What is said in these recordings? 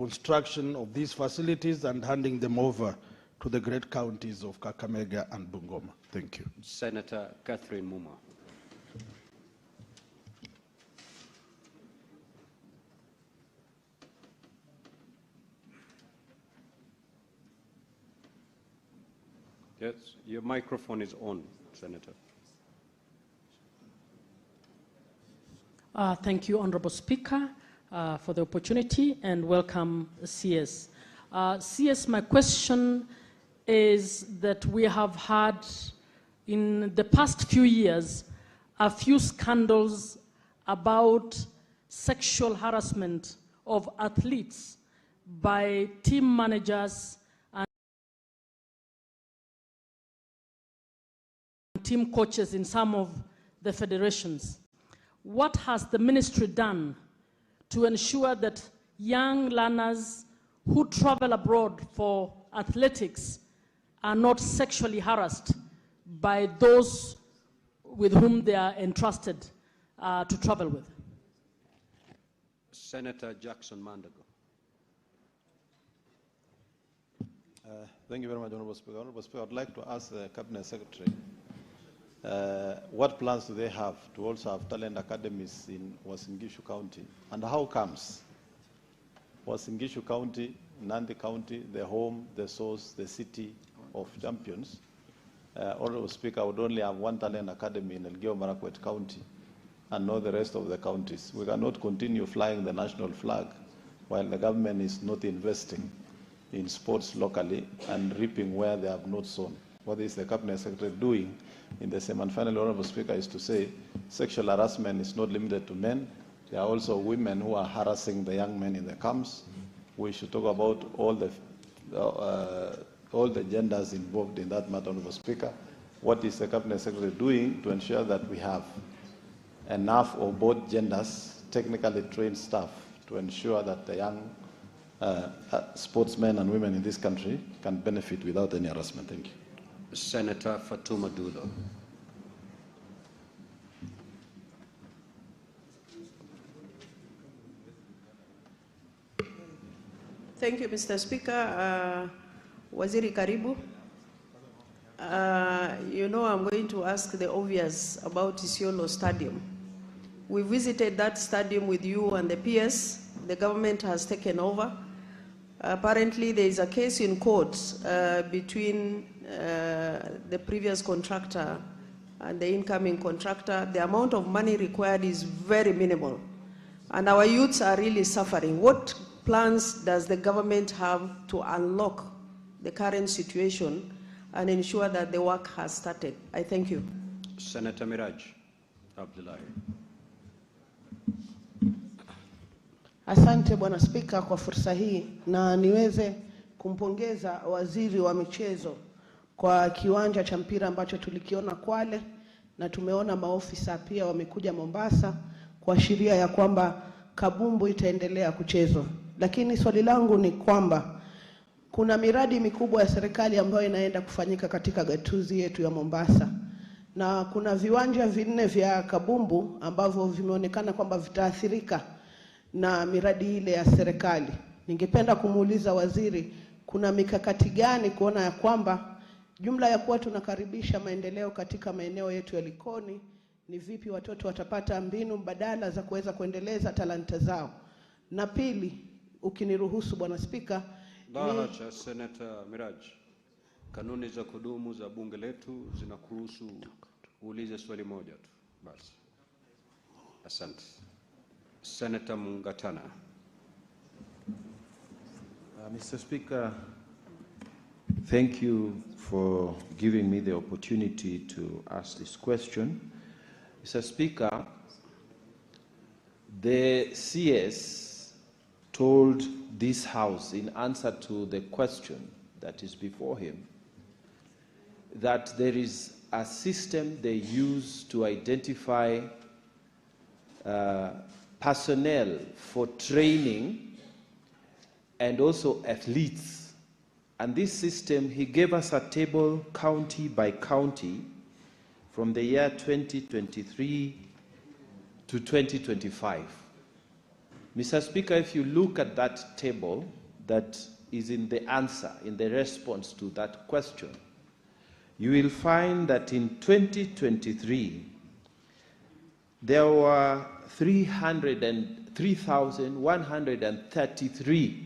construction of these facilities and handing them over to the great counties of Kakamega and Bungoma. Thank you. Senator Catherine Muma. Yes, your microphone is on, Senator. Thank you, Honorable Speaker, for the opportunity, and welcome, CS. CS, my question is that we have had, in the past few years, a few scandals about sexual harassment of athletes by team managers and team coaches in some of the federations. What has the ministry done to ensure that young learners who travel abroad for athletics are not sexually harassed by those with whom they are entrusted to travel with? Senator Jackson Mandago. Thank you very much, Honorable Speaker. Honorable Speaker, I'd like to ask the Cabinet Secretary what plans do they have to also have talent academies in Uasin Gishu County, and how comes Uasin Gishu County, Nandi County, the home, the source, the city of champions? Honorable Speaker, I would only have one talent academy in Elgeyo Marakwet County and not the rest of the counties. We cannot continue flying the national flag while the government is not investing in sports locally and reaping where they have not sown. What is the Cabinet Secretary doing in the same? And finally, Honorable Speaker, is to say sexual harassment is not limited to men. There are also women who are harassing the young men in the camps. We should talk about all the genders involved in that matter, Honorable Speaker. What is the Cabinet Secretary doing to ensure that we have enough of both genders, technically trained staff, to ensure that the young sportsmen and women in this country can benefit without any harassment? Thank you. Senator Fatuma Dulo. Thank you, Mr. Speaker. Waziri Karibu. You know, I'm going to ask the obvious about Isiolo Stadium. We visited that stadium with you and the PS. The government has taken over. Apparently, there is a case in court between the previous contractor and the incoming contractor. The amount of money required is very minimal, and our youths are really suffering. What plans does the government have to unlock the current situation and ensure that the work has started? I thank you. Senator Miraj Abdullahi. Asante Bwana Spika kwa fursa hii, na niweze kumpongeza waziri wa michezo kwa kiwanja cha mpira ambacho tulikiona Kwale, na tumeona maofisa pia wamekuja Mombasa kuashiria ya kwamba kabumbu itaendelea kuchezwa. Lakini swali langu ni kwamba kuna miradi mikubwa ya serikali ambayo inaenda kufanyika katika gatuzi yetu ya Mombasa, na kuna viwanja vinne vya kabumbu ambavyo vimeonekana kwamba vitaathirika na miradi ile ya serikali. Ningependa kumuuliza waziri, kuna mikakati gani kuona ya kwamba jumla ya kuwa tunakaribisha maendeleo katika maeneo yetu ya Likoni, ni vipi watoto watapata mbinu badala za kuweza kuendeleza talanta zao? Na pili, ukiniruhusu Bwana Spika, Bahacha Senator Miraj, kanuni za kudumu za bunge letu zinakuruhusu uulize swali moja tu basi. Asante. Senator Mungatana. Mr. Speaker, thank you for giving me the opportunity to ask this question. Mr. Speaker, the CS told this House in answer to the question that is before him that there is a system they use to identify personnel for training and also athletes. And this system, he gave us a table county by county from the year 2023 to 2025. Mr. Speaker, if you look at that table that is in the answer, in the response to that question, you will find that in 2023, there were 3,133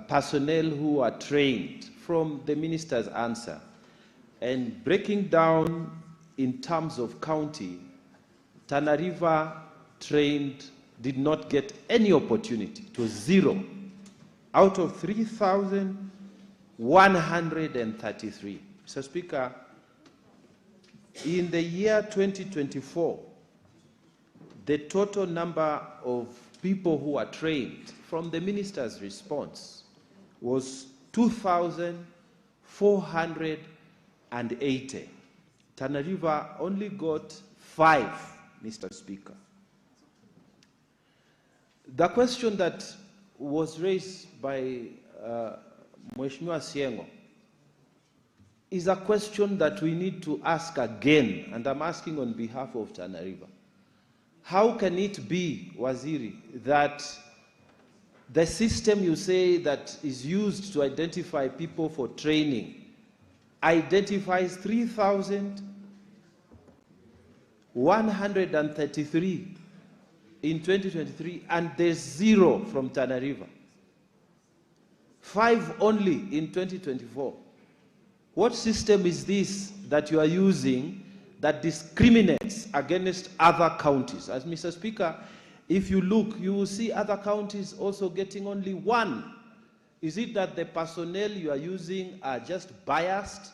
personnel who are trained from the minister's answer. And breaking down in terms of county, Tana River trained did not get any opportunity. It was 0 out of 3,133. Mr. Speaker, in the year 2024, the total number of people who are trained from the minister's response was 2,480. Tana River only got 5, Mr. Speaker. The question that was raised by Mheshimiwa Siengo is a question that we need to ask again, and I'm asking on behalf of Tana River. How can it be, Waziri, that the system you say that is used to identify people for training identifies 3,133 in 2023, and there's 0 from Tana River? 5 only in 2024. What system is this that you are using that discriminates against other counties? As Mr. Speaker, if you look, you will see other counties also getting only 1. Is it that the personnel you are using are just biased,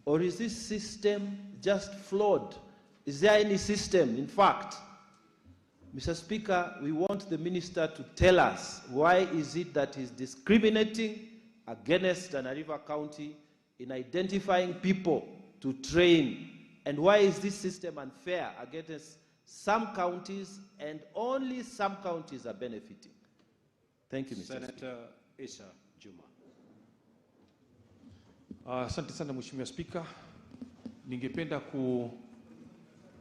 or is this system just flawed? Is there any system, in fact? Mr. Speaker, we want the minister to tell us why is it that he's discriminating against Tana River County in identifying people to train, and why is this system unfair against some counties and only some counties are benefiting? Thank you, Mr. Senator Speaker. Isa Juma. Asante sana Mheshimiwa Spika. Ningependa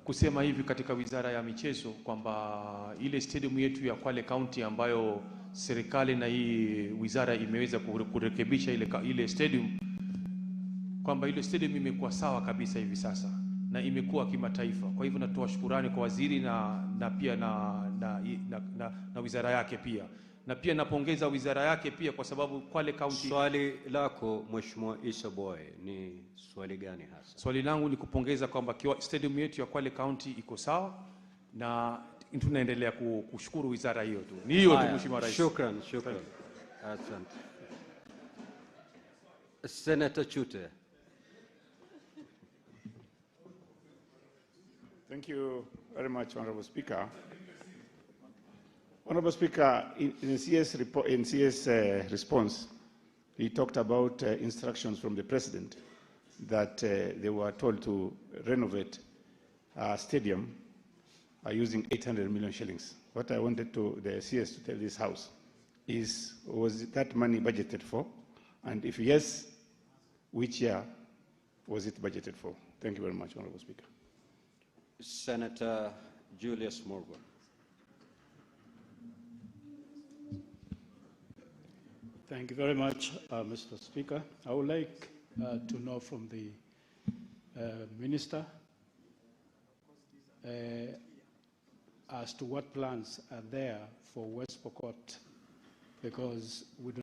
kusema hivi katika Wizara ya Michezo kwamba ile stadium yetu ya Kwale County ambayo serikali na hii wizara imeweza kurekebisha ile stadium, kwamba ile stadium imekuwa sawa kabisa hivi sasa na imekuwa kimataifa. Kwa hivyo natoa shukrani kwa waziri na pia na wizara yake pia. Na pia napongeza wizara yake pia kwa sababu Kwale County. Swali lako Mheshimiwa Isa Boy ni swali gani hasa? Swali langu ni kupongeza kwamba stadium yetu ya Kwale County iko sawa, na tunaendelea kushukuru wizara hiyo tu. Ni hiyo tu Mheshimiwa Rais. Shukran. Asante. Senator Chute. Thank you very much, Honorable Speaker. Honorable Speaker, in CS response, he talked about instructions from the President that they were told to renovate a stadium using 800 million shillings. What I wanted the CS to tell this House is, was that money budgeted for? And if yes, which year was it budgeted for? Thank you very much, Honorable Speaker. Senator Julius Morgan. Thank you very much, Mr. Speaker. I would like to know from the Minister as to what plans are there for West Pokot, because we do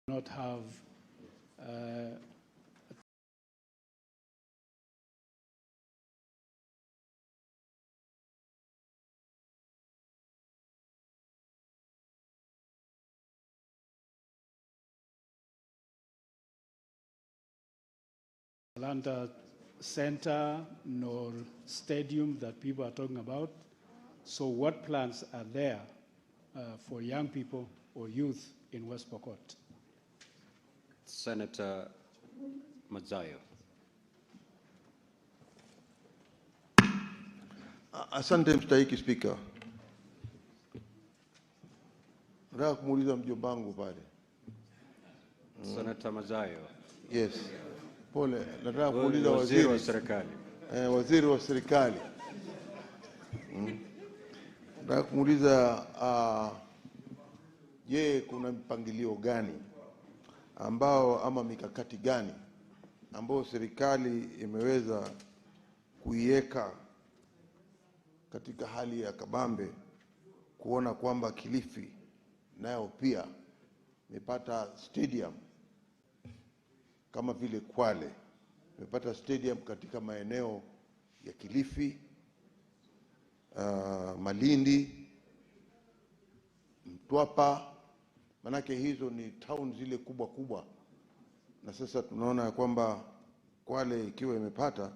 not have Atlanta Center nor stadium that people are talking about. So what plans are there for young people or youth in West Pokot? Senator Mazayo. Asante Mstahiki Speaker. Nataka kumuuliza mjomba wangu pale. Senator Mazayo. Yes. Pole, nataka kuuliza waziri wa serikali. Waziri wa serikali. Nataka kumuuliza je, kuna mpangilio gani ambao ama mikakati gani ambao serikali imeweza kuiweka katika hali ya kabambe kuona kwamba Kilifi nayo pia imepata stadium kama vile Kwale imepata stadium katika maeneo ya Kilifi, Malindi, Mtwapa, manake hizo ni town zile kubwa kubwa, na sasa tunaona kwamba Kwale ikiwa imepata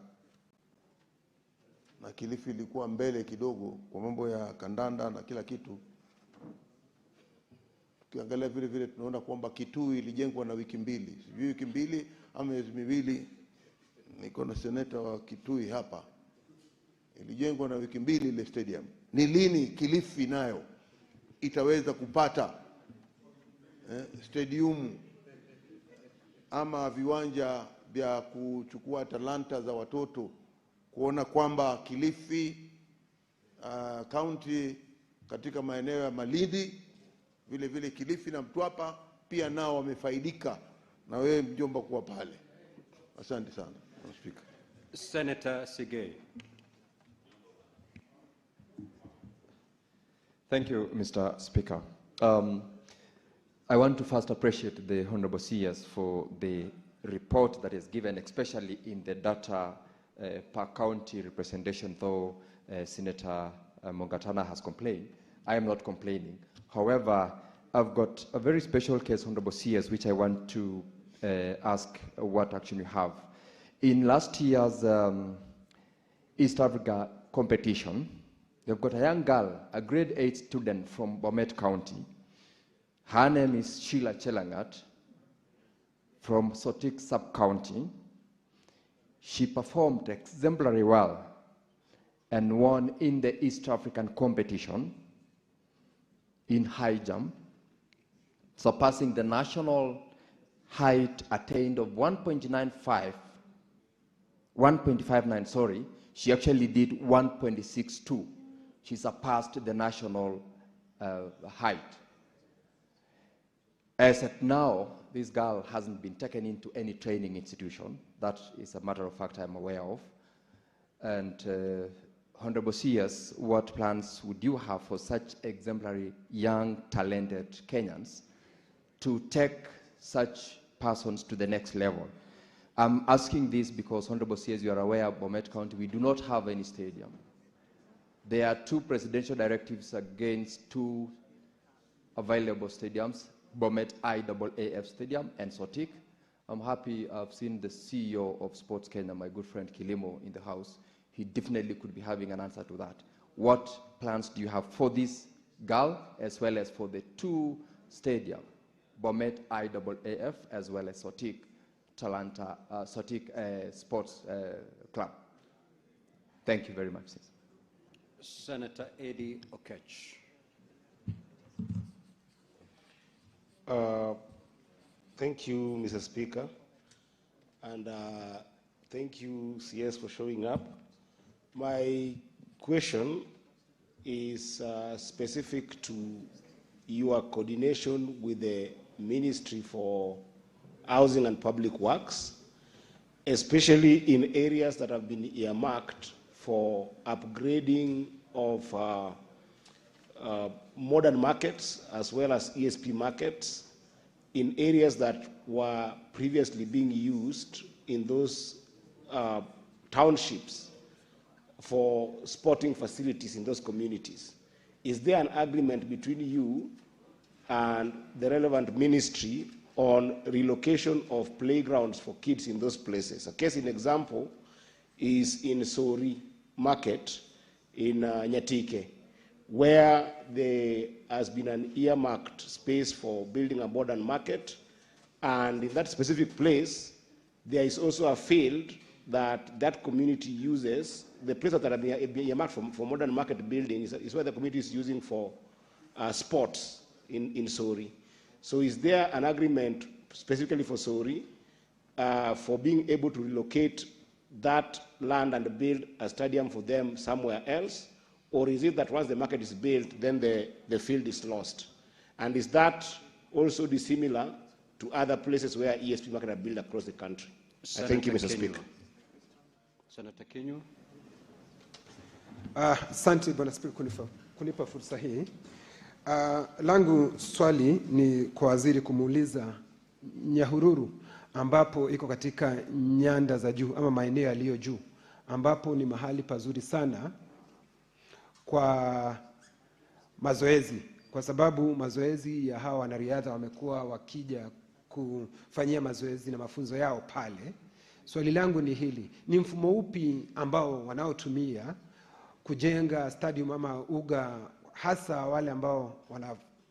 na Kilifi ilikuwa mbele kidogo kwa mambo ya kandanda na kila kitu. Tukiangalia vile vile tunaona kwamba Kitui ilijengwa na wiki mbili, sijui wiki mbili ama miezi miwili. Niko na seneta wa Kitui hapa, ilijengwa na wiki mbili ile stadium. Ni lini Kilifi nayo itaweza kupata stadium ama viwanja vya kuchukua talanta za watoto, kuona kwamba Kilifi county katika maeneo ya Malindi vile vile Kilifi na Mtwapa pia nao wamefaidika na wewe mjomba kuwa pale. Asante sana, Speaker. Senator Sigei. Thank you, Mr. Speaker. I want to first appreciate the Honorable CS for the report that is given, especially in the data per county representation, though Senator Mongatana has complained. I am not complaining. However, I've got a very special case, Honorable CS, which I want to ask what action you have. In last year's East Africa competition, they've got a young girl, a grade 8 student from Bomet County. Her name is Sheila Chelangat from Sotik Sub-County. She performed exemplary well and won in the East African competition in high jump, surpassing the national height attained of 1.59, sorry. She actually did 1.62. She surpassed the national height. As at now, this girl hasn't been taken into any training institution. That is a matter of fact I'm aware of. And Honorable CS, what plans would you have for such exemplary, young, talented Kenyans to take such persons to the next level? I'm asking this because, Honorable CS, you are aware of Bomet County, we do not have any stadium. There are 2 presidential directives against 2 available stadiums, Bomet IAAF Stadium and Sotik. I'm happy I've seen the CEO of Sports Kenya, my good friend Kilimo, in the house. He definitely could be having an answer to that. What plans do you have for this girl as well as for the 2 stadiums, Bomet IAAF as well as Sotik Talanta, Sotik Sports Club? Thank you very much. Senator Eddie Okech. Thank you, Mr. Speaker, and thank you, CS, for showing up. My question is specific to your coordination with the Ministry for Housing and Public Works, especially in areas that have been earmarked for upgrading of modern markets as well as ESP markets in areas that were previously being used in those townships for sporting facilities in those communities. Is there an agreement between you and the relevant ministry on relocation of playgrounds for kids in those places? A case in example is in Sori Market in Nyatike, where there has been an earmarked space for building a modern market, and in that specific place, there is also a field that that community uses. The place that have been earmarked for modern market building is where the community is using for sports in Sori. So is there an agreement specifically for Sori for being able to relocate that land and build a stadium for them somewhere else? Or is it that once the market is built, then the field is lost? And is that also dissimilar to other places where ESP market are built across the country? Thank you, Mr. Speaker. Senator Kenyan. Asante Bwana Spika kunipa fursa hii. Langu swali ni kwa waziri kumuuliza Nyahururu ambapo iko katika nyanda za juu ama maeneo yaliyo juu ambapo ni mahali pazuri sana kwa mazoezi, kwa sababu mazoezi ya hawa wanariadha wamekuwa wakija kufanyia mazoezi na mafunzo yao pale. Swali langu ni hili, ni mfumo upi ambao wanaotumia kujenga stadium ama uga hasa wale ambao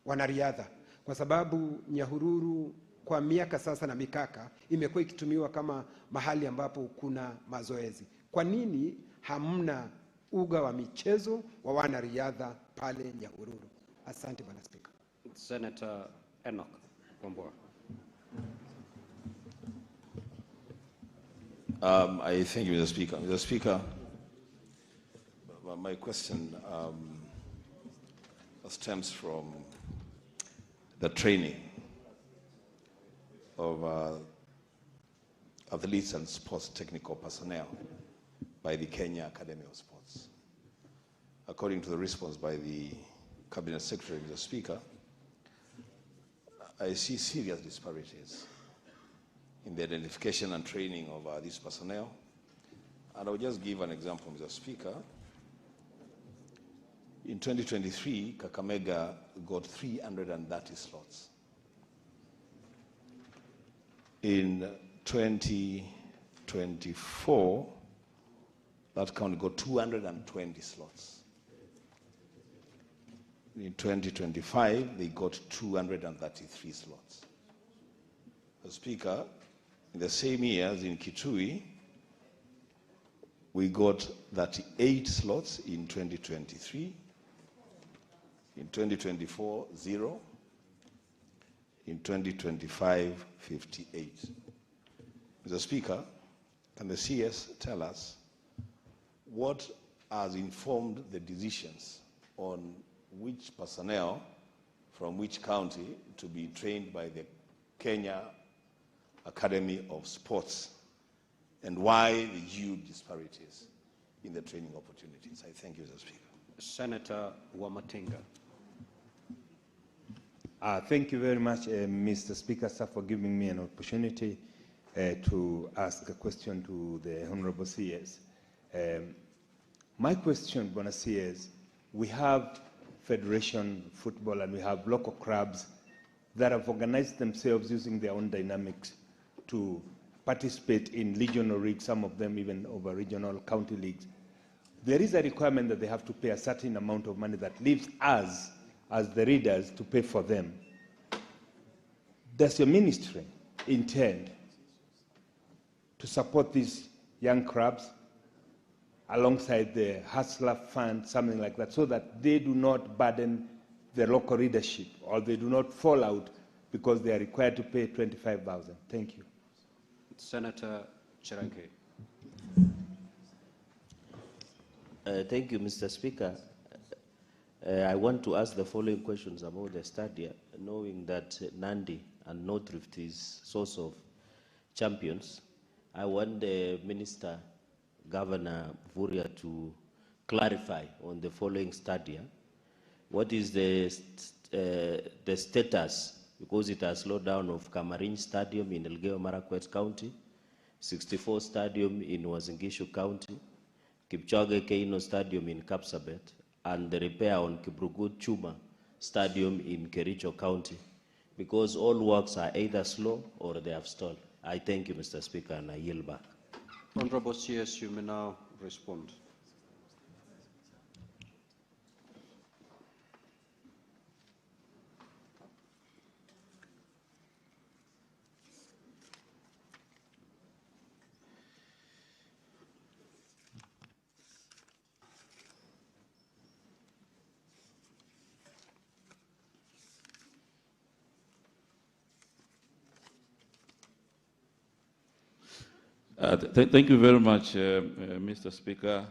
wanariadha? Kwa sababu Nyahururu kwa miaka sasa na mikaka imekuwa ikitumiwa kama mahali ambapo kuna mazoezi. Kwa nini hamna uga wa michezo wa wanariadha pale Nyahururu? Asante Bwana Spika. Senator Enoch Wambua. I thank you, Mr. Speaker. Mr. Speaker, my question stems from the training of athletes and sports technical personnel by the Kenya Academy of Sports. According to the response by the Cabinet Secretary, Mr. Speaker, I see serious disparities in the identification and training of these personnel. And I'll just give an example, Mr. Speaker. In 2023, Kakamega got 330 slots. In 2024, that county got 220 slots. In 2025, they got 233 slots. Mr. Speaker, in the same years in Kitui, we got 38 slots in 2023. In 2024, 0. In 2025, 58. Mr. Speaker, can the CS tell us what has informed the decisions on which personnel from which county to be trained by the Kenya Academy of Sports, and why the huge disparities in the training opportunities? I thank you, Mr. Speaker. Senator Wamatinga. Thank you very much, Mr. Speaker, sir, for giving me an opportunity to ask a question to the Honorable CS. My question, Bona CS, we have federation football and we have local clubs that have organized themselves using their own dynamics to participate in regional leagues, some of them even over regional county leagues. There is a requirement that they have to pay a certain amount of money that leaves us, as the readers, to pay for them. Does your ministry intend to support these young clubs alongside the Hustler Fund, something like that, so that they do not burden the local readership or they do not fall out because they are required to pay 25,000? Thank you. Senator Chirange. Thank you, Mr. Speaker. I want to ask the following questions about the study, knowing that Nandi and North Rift is source of champions. I want the Minister, Governor Vuria, to clarify on the following study. What is the status, because it has slowed down, of Kamarin Stadium in Elgeyo Marakwet County, 64 Stadium in Uasin-Gishu County, Kipchoge Keino Stadium in Kapsabet, and the repair on Kibrugut Chuma Stadium in Kericho County, because all works are either slow or they have stalled. I thank you, Mr. Speaker, and I yield back. Honorable CS, you may now respond. Thank you very much, Mr. Speaker,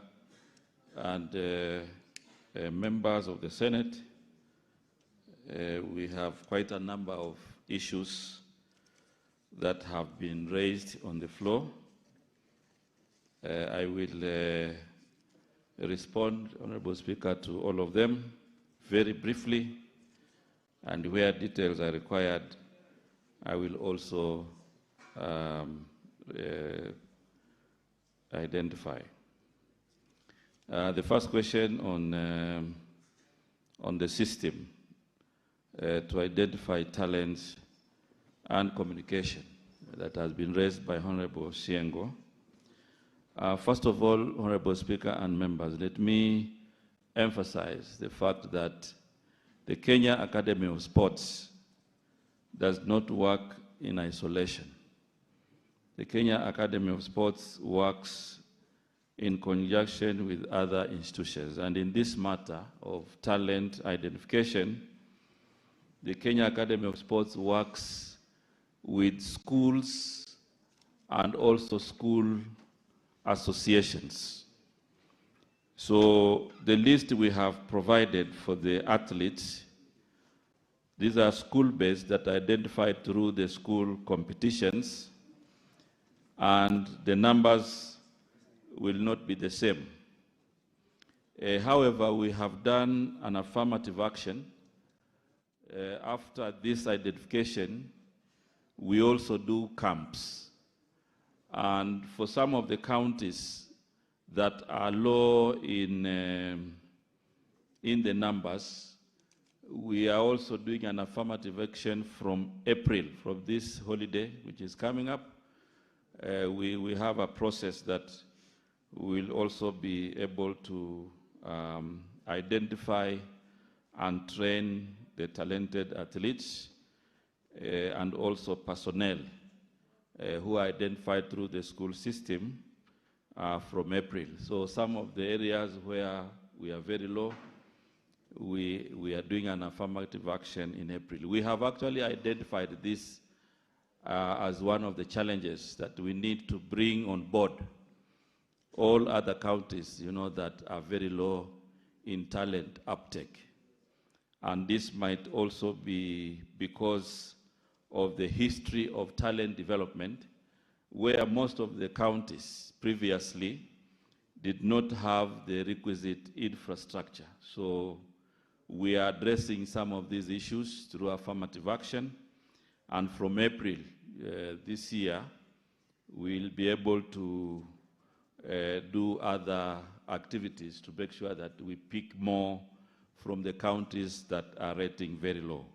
and members of the Senate. We have quite a number of issues that have been raised on the floor. I will respond, Honorable Speaker, to all of them very briefly, and where details are required, I will also identify. The first question on the system to identify talents and communication that has been raised by Honorable Siengo. First of all, Honorable Speaker and members, let me emphasize the fact that the Kenya Academy of Sports does not work in isolation. The Kenya Academy of Sports works in conjunction with other institutions. And in this matter of talent identification, the Kenya Academy of Sports works with schools and also school associations. So the list we have provided for the athletes, these are school-based that are identified through the school competitions, and the numbers will not be the same. However, we have done an affirmative action. After this identification, we also do camps. And for some of the counties that are low in the numbers, we are also doing an affirmative action from April, from this holiday, which is coming up. We have a process that will also be able to identify and train the talented athletes and also personnel who are identified through the school system from April. So some of the areas where we are very low, we are doing an affirmative action in April. We have actually identified this as one of the challenges that we need to bring on board all other counties, that are very low in talent uptake. And this might also be because of the history of talent development, where most of the counties previously did not have the requisite infrastructure. So we are addressing some of these issues through affirmative action. And from April this year, we'll be able to do other activities to make sure that we pick more from the counties that are rating very low.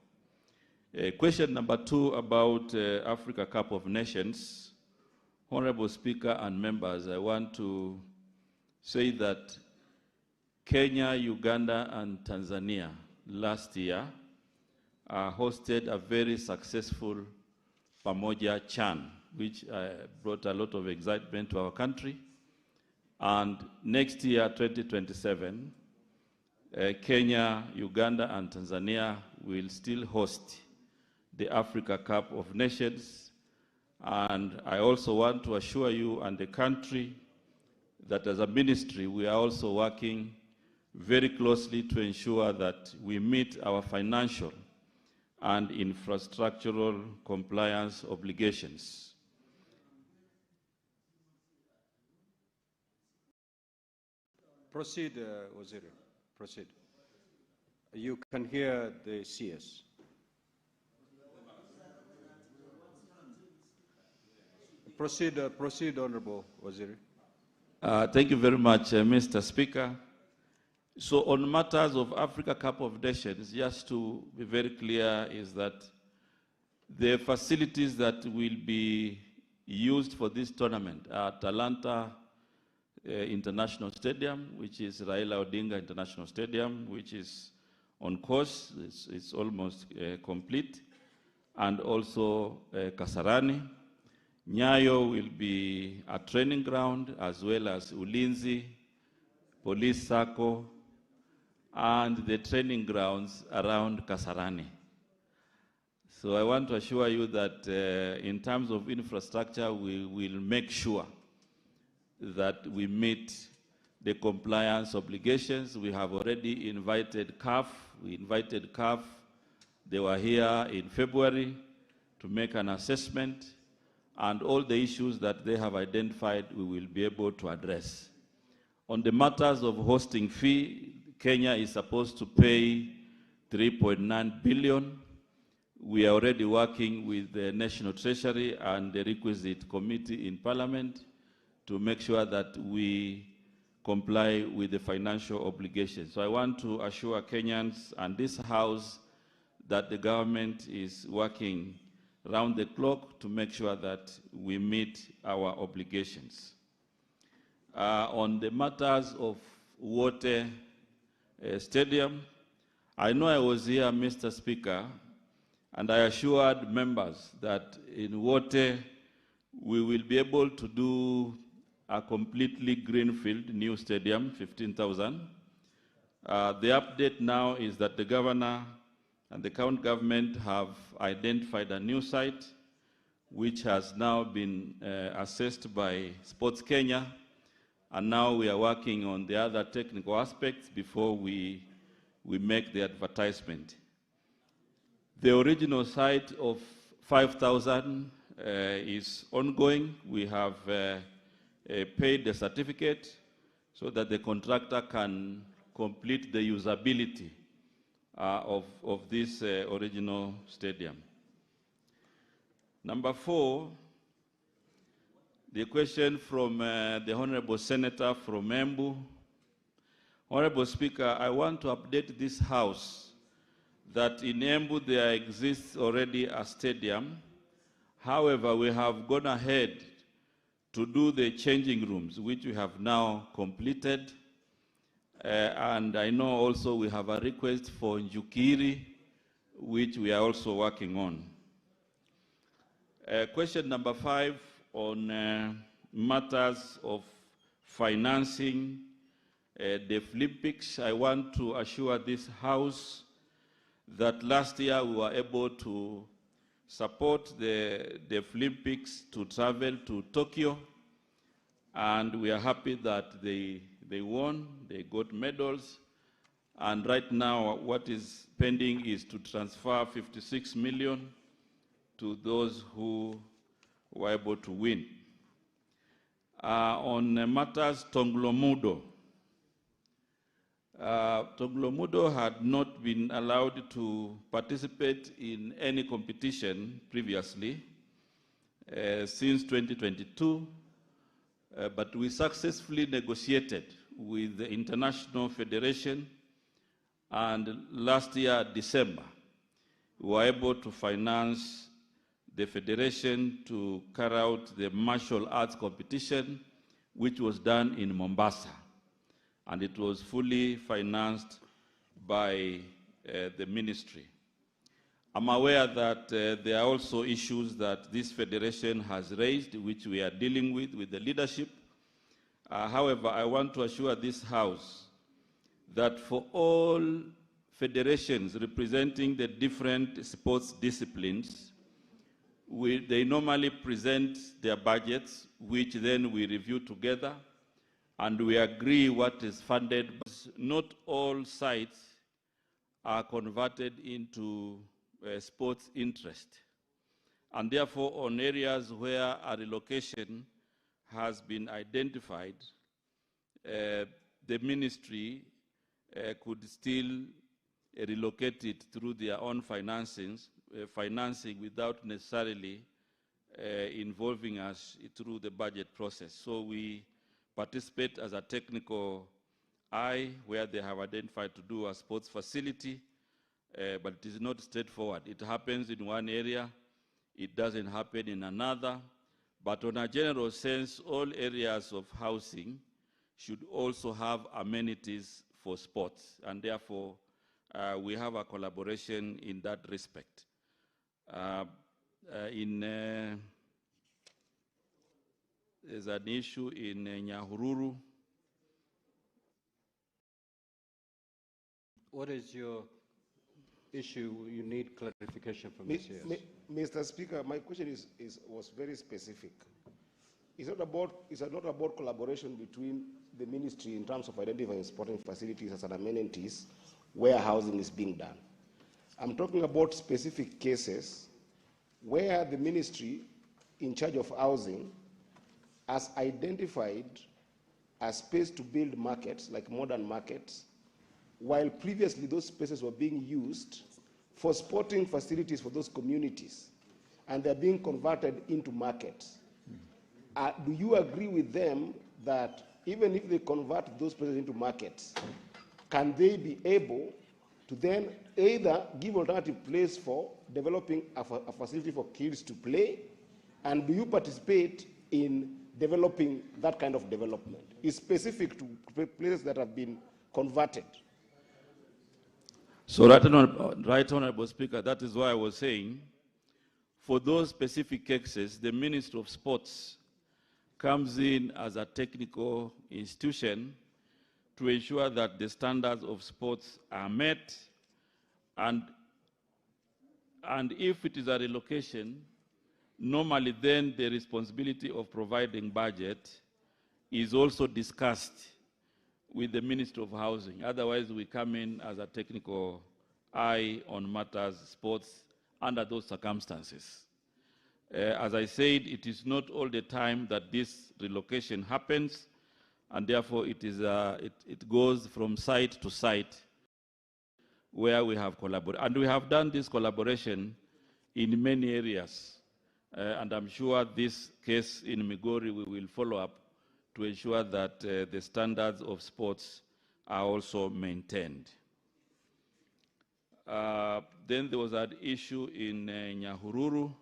Question number 2 about Africa Cup of Nations. Honorable Speaker and members, I want to say that Kenya, Uganda, and Tanzania last year hosted a very successful Pamoja Chan, which brought a lot of excitement to our country. And next year, 2027, Kenya, Uganda, and Tanzania will still host the Africa Cup of Nations. And I also want to assure you and the country that as a ministry, we are also working very closely to ensure that we meet our financial and infrastructural compliance obligations. Proceed, Waziri. Proceed. You can hear the CS. Proceed, Honorable Waziri. Thank you very much, Mr. Speaker. So on matters of Africa Cup of Nations, just to be very clear, is that the facilities that will be used for this tournament are Atlanta International Stadium, which is Raila Odinga International Stadium, which is on course, it's almost complete, and also Kasarani. Nyayo will be a training ground, as well as Ulinzi, Police Sacco, and the training grounds around Kasarani. So I want to assure you that in terms of infrastructure, we will make sure that we meet the compliance obligations. We have already invited CAF. We invited CAF. They were here in February to make an assessment, and all the issues that they have identified we will be able to address. On the matters of hosting fee, Kenya is supposed to pay 3.9 billion. We are already working with the National Treasury and the requisite committee in Parliament to make sure that we comply with the financial obligations. So I want to assure Kenyans and this House that the government is working round the clock to make sure that we meet our obligations. On the matters of Wote Stadium, I know I was here, Mr. Speaker, and I assured members that in Wote we will be able to do a completely greenfield new stadium, 15,000. The update now is that the governor and the county government have identified a new site which has now been assessed by Sports Kenya, and now we are working on the other technical aspects before we make the advertisement. The original site of 5,000 is ongoing. We have paid the certificate so that the contractor can complete the usability of this original stadium. Number 4, the question from the Honorable Senator from Embu. Honorable Speaker, I want to update this House that in Embu there exists already a stadium. However, we have gone ahead to do the changing rooms, which we have now completed. And I know also we have a request for Njukiri, which we are also working on. Question number 5 on matters of financing the Olympics. I want to assure this House that last year we were able to support the Olympics to travel to Tokyo, and we are happy that they won, they got medals, and right now what is pending is to transfer 56 million to those who were able to win. On matters Tonglomudo, Tonglomudo had not been allowed to participate in any competition previously since 2022, but we successfully negotiated with the International Federation, and last year, December, we were able to finance the Federation to carry out the martial arts competition, which was done in Mombasa, and it was fully financed by the ministry. I'm aware that there are also issues that this federation has raised, which we are dealing with the leadership. However, I want to assure this House that for all federations representing the different sports disciplines, they normally present their budgets, which then we review together, and we agree what is funded. Not all sites are converted into sports interest. And therefore, on areas where a relocation has been identified, the ministry could still relocate it through their own financing without necessarily involving us through the budget process. So we participate as a technical eye where they have identified to do a sports facility, but it is not straightforward. It happens in one area, it doesn't happen in another, but on a general sense, all areas of housing should also have amenities for sports, and therefore we have a collaboration in that respect. There's an issue in Nyahururu. What is your issue? You need clarification from this. Mr. Speaker, my question was very specific. it's not about collaboration between the ministry in terms of identifying sporting facilities as an amenities where housing is being done. I'm talking about specific cases where the ministry in charge of housing has identified a space to build markets, like modern markets, while previously those spaces were being used for sporting facilities for those communities, and they're being converted into markets. Do you agree with them that even if they convert those places into markets, can they be able to then either give alternative place for developing a facility for kids to play, and do you participate in developing that kind of development? It's specific to places that have been converted. So, Right Honorable Speaker, that is why I was saying, for those specific cases, the Ministry of Sports comes in as a technical institution to ensure that the standards of sports are met, and if it is a relocation, normally then the responsibility of providing budget is also discussed with the Ministry of Housing. Otherwise, we come in as a technical eye on matters sports under those circumstances. As I said, it is not all the time that this relocation happens, and therefore it goes from site to site where we have collaborated. And we have done this collaboration in many areas. And I'm sure this case in Migori we will follow up to ensure that the standards of sports are also maintained. Then there was an issue in Nyahururu.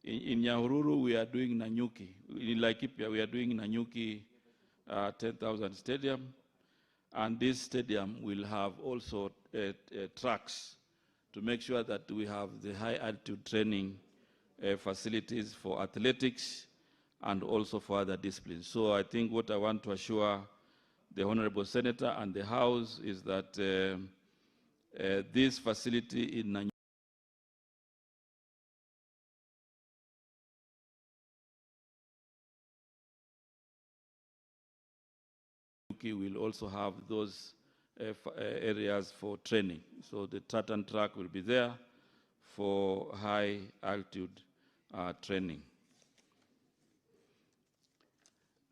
In Nyahururu, we are doing Nanyuki. In Laikipia, we are doing Nanyuki 10,000 stadium. And this stadium will have also tracks to make sure that we have the high altitude training facilities for athletics and also for other disciplines. So I think what I want to assure the Honorable Senator and the House is that this facility in Nanyuki will also have those areas for training. So the tartan track will be there for high altitude training.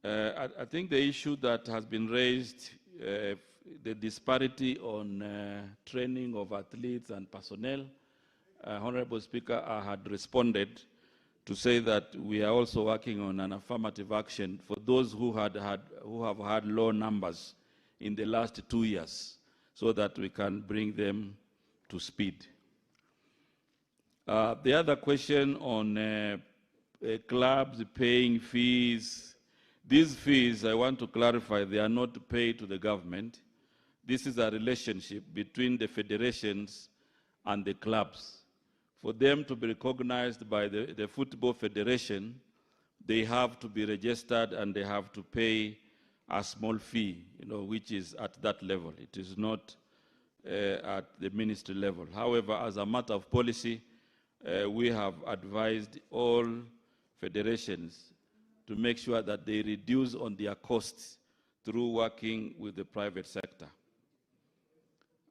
I think the issue that has been raised, the disparity on training of athletes and personnel, Honorable Speaker, I had responded to say that we are also working on an affirmative action for those who have had low numbers in the last 2 years, so that we can bring them to speed. The other question on clubs paying fees. These fees, I want to clarify, they are not paid to the government. This is a relationship between the federations and the clubs. For them to be recognized by the Football Federation, they have to be registered and they have to pay a small fee, which is at that level. It is not at the ministry level. However, as a matter of policy, we have advised all federations to make sure that they reduce on their costs through working with the private sector.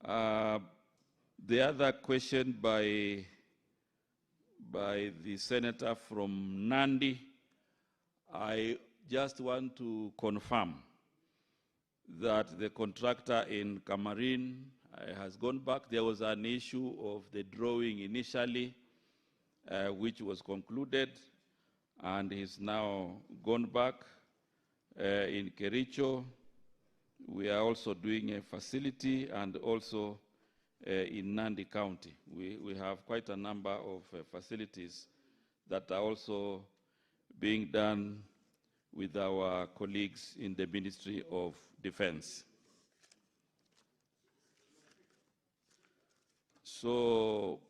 The other question by the senator from Nandi, I just want to confirm that the contractor in Cameroon has gone back. There was an issue of the drawing initially, which was concluded, and he's now gone back. In Kericho, we are also doing a facility, and also in Nandi County. We have quite a number of facilities that are also being done with our colleagues in the Ministry of Defense. So,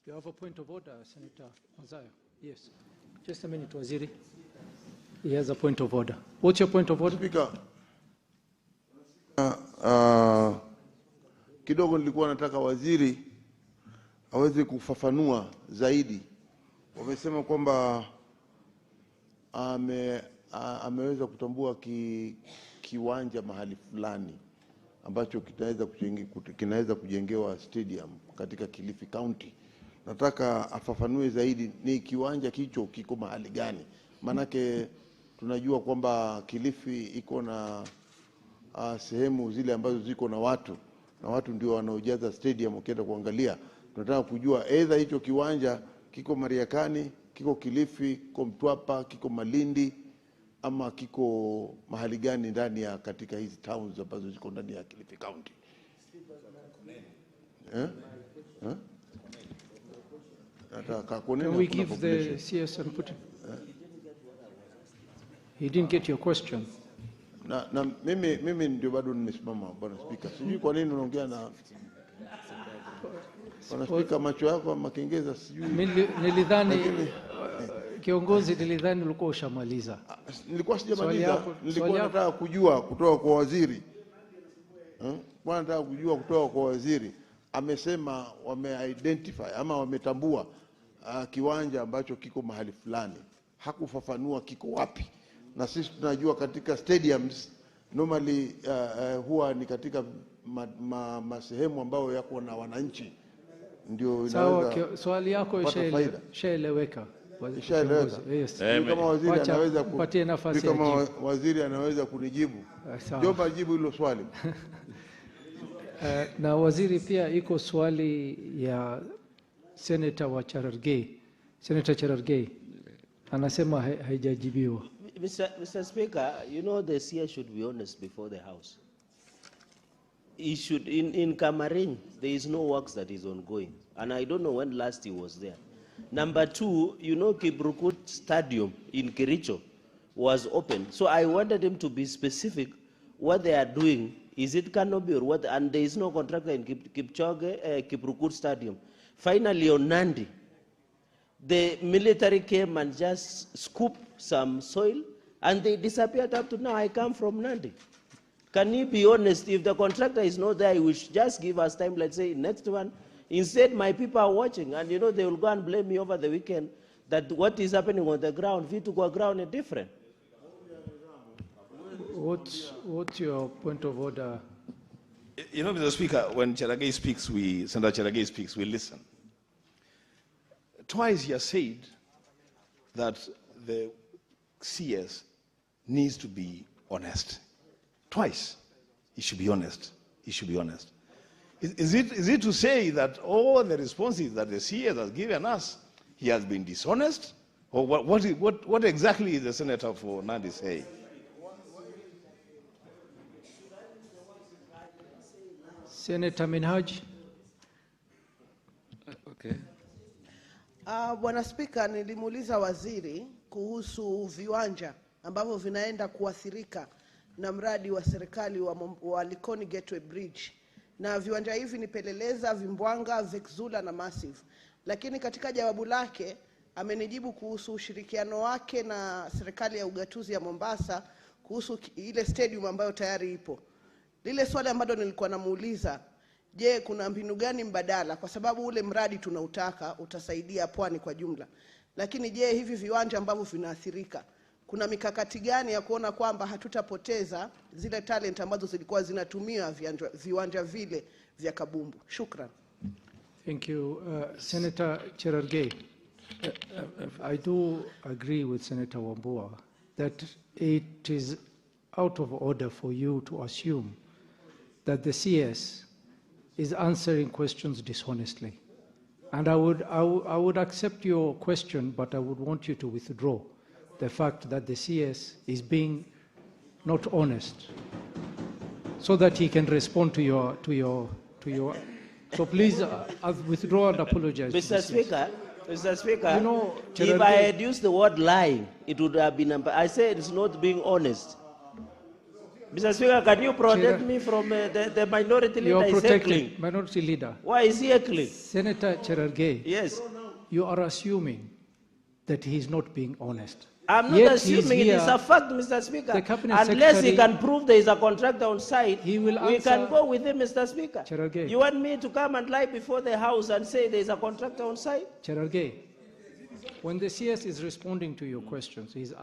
you have a point of order, Senator Mazayo? Yes. Just a minute, Waziri. He has a point of order. What's your point of order? Speaker, kidogo nilikuwa nataka waziri aweze kufafanua zaidi wamesema kwamba ameweza kutambua kiwanja mahali fulani ambacho kinaweza kujengewa stadium katika Kilifi County. Nataka afafanue zaidi ni kiwanja hicho kiko mahali gani? Manake tunajua kwamba Kilifi iko na sehemu zile ambazo ziko na watu ndio wanaojaza stadium. Ukienda kuangalia, tunataka kujua either hicho kiwanja kiko Mariakani, kiko Kilifi, kiko Mtwapa, kiko Malindi, ama kiko mahali gani ndani ya katika hizi towns ambazo ziko ndani ya Kilifi County. Can we give the CS and put it? He didn't get your question. Na mimi ndio bado nimesimama, Bwana Speaker. Sijui kwa nini unaongea na Bwana Speaker, macho yako makengeza, sijui. Nilidhani kiongozi, nilidhani ulikuwa ushamaliza. Nilikuwa sijamaliza. Nilikuwa nataka kujua kutoka kwa waziri. Nataka kujua kutoka kwa waziri. Amesema wameidentify ama wametambua kiwanja ambacho kiko mahali fulani. Hakufafanua kiko wapi. Na sisi tunajua katika stadiums normally huwa ni katika masehemu ambayo yako na wananchi, ndio inaweza. Swali yako ishaeleweka. Yes. Kama waziri anaweza kupatia nafasi, kama waziri anaweza kunijibu, ndio majibu hilo swali. Na waziri pia iko swali ya Senator wa Cherargei. Senator Cherargei anasema haijajibiwa. Mr. Speaker, you know the CS should be honest before the House. He should, in Cameroon, there is no works that is ongoing. And I don't know when last he was there. Number two, you know Kibrukut Stadium in Kericho was open. So I wanted him to be specific what they are doing. Is it canopy or what? And there is no contractor in Kibrukut Stadium. Finally, on Nandi, the military came and just scooped some soil and they disappeared. Up to now, I come from Nandi. Can you be honest? If the contractor is not there, he should just give us time, let's say next one. Instead, my people are watching and you know they will go and blame me over the weekend that what is happening on the ground, V2 ground is different. What's your point of order? You know, Mr. Speaker, when Cherargei speaks, Senator Cherargei speaks, we listen. Twice he has said that the CS needs to be honest. Twice. He should be honest. He should be honest. Is it to say that all the responses that the CS has given us, he has been dishonest? Or what exactly is the Senator for Nandi saying? Senator Minhaj. Okay. Bwana Spika, nilimuuliza waziri kuhusu viwanja ambavyo vinaenda kuathirika na mradi wa serikali wa Likoni Gateway Bridge. Na viwanja hivi ni Peleleza, Vimbwanga, Vexula na Massive. Lakini katika jawabu lake amenijibu kuhusu ushirikiano wake na serikali ya ugatuzi ya Mombasa kuhusu ile stadium ambayo tayari ipo. Lile swali ambalo nilikuwa namuuliza, je, kuna mbinu gani mbadala kwa sababu ule mradi tunautaka utasaidia pwani kwa jumla. Lakini je, hivi viwanja ambavyo vinaathirika, kuna mikakati gani ya kuona kwamba hatutapoteza zile talent ambazo zilikuwa zinatumia viwanja vile vya kabumbu? Shukran. Thank you. Senator Cherargei, I do agree with Senator Wambua that it is out of order for you to assume that the CS is answering questions dishonestly. And I would accept your question, but I would want you to withdraw the fact that the CS is being not honest, so that he can respond to your. So please withdraw and apologize. Mr. Speaker, you know, if I had used the word lying, it would have been. I said it's not being honest. Mr. Speaker, can you protect me from the minority leader? You are protecting heckling. minority leader. Why is he heckling? Senator Cherargei. Yes. You are assuming that he is not being honest. I'm not assuming, it is a fact, Mr. Speaker. Unless he can prove there is a contractor on site, we can go with him, Mr. Speaker. Cherargei. You want me to come and lie before the House and say there is a contractor on site? Cherargei, When the CS is responding to your questions, he's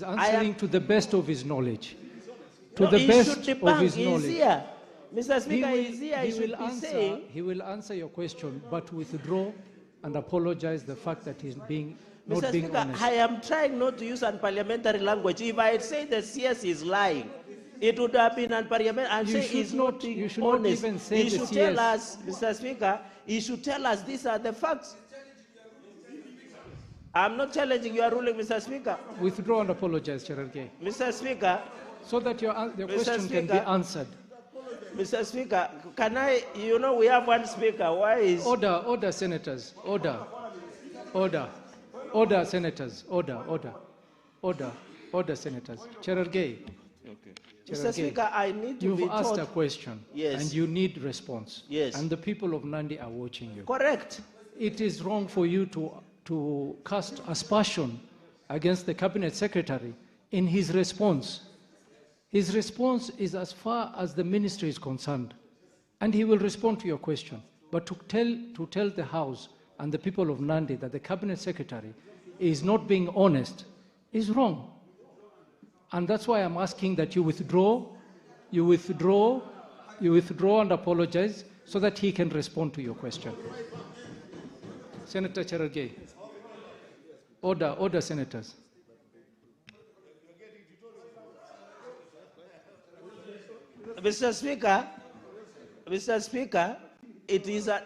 answering to the best of his knowledge. To the best of his knowledge. Here. Mr. Speaker, he's here. He will answer your question, but withdraw and apologize the fact that he's not being honest. I am trying not to use unparliamentary language. If I had said the CS is lying, it would have been unparliamentary. I'm saying he's not being honest. Not even say he should tell us, Mr. Speaker, he should tell us these are the facts. I'm not challenging your ruling, Mr. Speaker. Withdraw and apologize, Cherargei. Mr. Speaker. So that your question can be answered. Mr. Speaker, can I, we have one speaker. Why is... Order, senators. Order, senators. Order, senators. Cherargei. Okay. Mr. Speaker, I need to be You've asked told... a question. Yes. And you need response. Yes. And the people of Nandi are watching you. Correct. It is wrong for you to cast aspersion against the cabinet secretary in his response. His response is as far as the ministry is concerned, and he will respond to your question. But to tell the House and the people of Nandi that the cabinet secretary is not being honest is wrong. And that's why I'm asking that you withdraw and apologize so that he can respond to your question. Senator Cherargei. Order, senators. Mr. Speaker,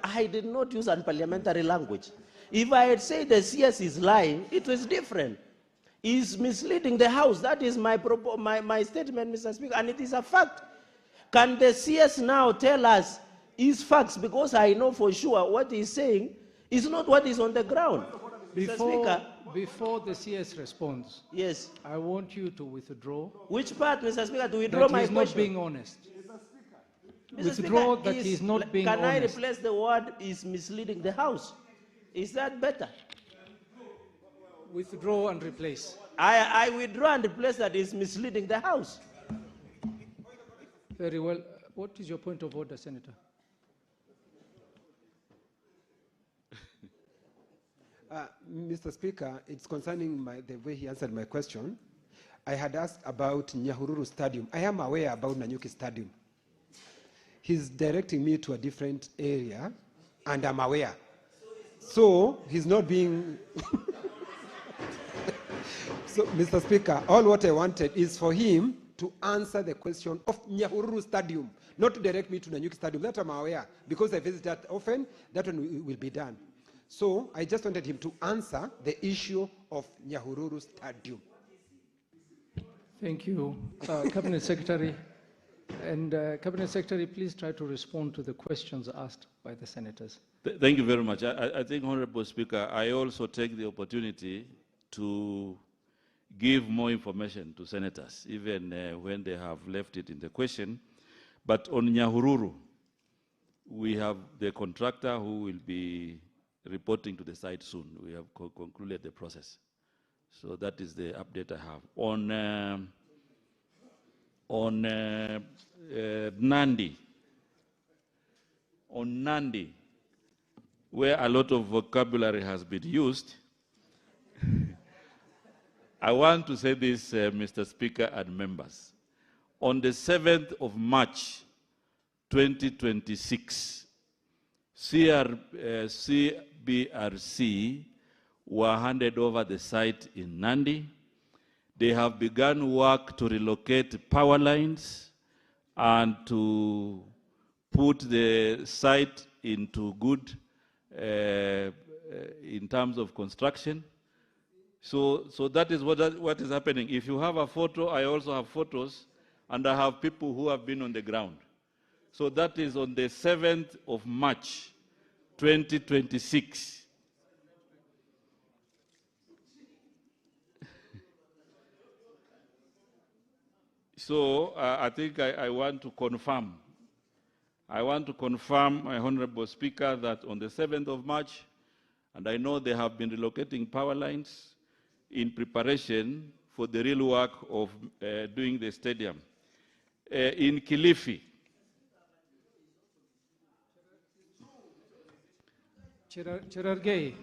I did not use unparliamentary language. If I had said the CS is lying, it was different. He's misleading the House. That is my statement, Mr. Speaker, and it is a fact. Can the CS now tell us his facts? Because I know for sure what he's saying is not what is on the ground. Before the CS responds, yes, I want you to withdraw. Which part, Mr. Speaker, to withdraw my question? He's not being honest. Withdraw that he's not being honest. Can I replace the word is misleading the House? Is that better? Withdraw and replace. I withdraw and replace that is misleading the House. Very well. What is your point of order, Senator? Mr. Speaker, it's concerning the way he answered my question. I had asked about Nyahururu Stadium. I am aware about Nanyuki Stadium. He's directing me to a different area, and I'm aware. So he's not being... So, Mr. Speaker, all what I wanted is for him to answer the question of Nyahururu Stadium, not to direct me to Nanyuki Stadium. That I'm aware, because I visit that often, that one will be done. So I just wanted him to answer the issue of Nyahururu Stadium. Thank you, Cabinet Secretary. And Cabinet Secretary, please try to respond to the questions asked by the senators. Thank you very much. I think, Honorable Speaker, I also take the opportunity to give more information to senators, even when they have left it in the question. But on Nyahururu, we have the contractor who will be reporting to the site soon. We have concluded the process. So that is the update I have. On Nandi, where a lot of vocabulary has been used, I want to say this, Mr. Speaker and members. On the 7th of March, 2026, CBRC were handed over the site in Nandi. They have begun work to relocate power lines and to put the site into good in terms of construction. So that is what is happening. If you have a photo, I also have photos, and I have people who have been on the ground. So that is on the 7th of March, 2026. So I think I want to confirm. I want to confirm, my Honorable Speaker, that on the 7th of March, and I know they have been relocating power lines in preparation for the real work of doing the stadium. In Kilifi, Cherargei,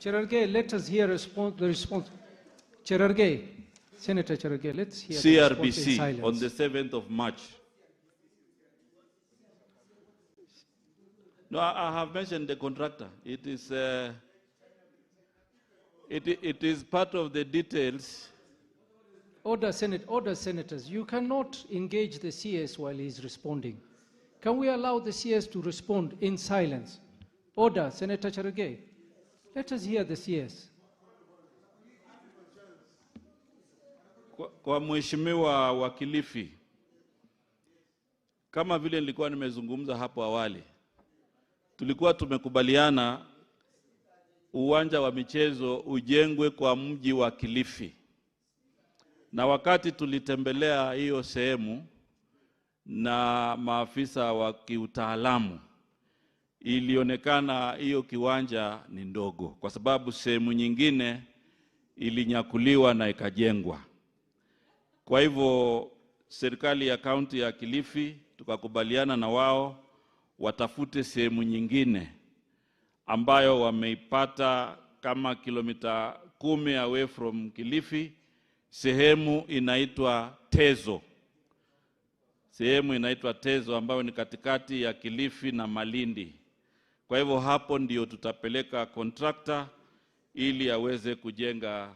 Cherargei, let us hear the response. Cherargei, Senator Cherargei, let's hear the response in CRBC silence. on the 7th of March. No, I have mentioned the contractor. It is, it is part of the details. Order, senators. You cannot engage the CS while he's responding. Can we allow the CS to respond in silence? Order, Senator Cherargei. Let us hear the CS. Kwa mheshimiwa wa Kilifi, kama vile nilikuwa nimezungumza hapo awali, tulikuwa tumekubaliana uwanja wa michezo ujengwe kwa mji wa Kilifi. Na wakati tulitembelea hiyo sehemu na maafisa wa kiutaalamu, ilionekana hiyo kiwanja ni ndogo kwa sababu sehemu nyingine ilinyakuliwa na ikajengwa. Kwa hivyo serikali ya kaunti ya Kilifi tukakubaliana na wao watafute sehemu nyingine ambayo wameipata kama kilomita 10 away from Kilifi, sehemu inaitwa Tezo. Sehemu inaitwa Tezo ambayo ni katikati ya Kilifi na Malindi. Kwa hivyo hapo ndio tutapeleka contractor ili aweze kujenga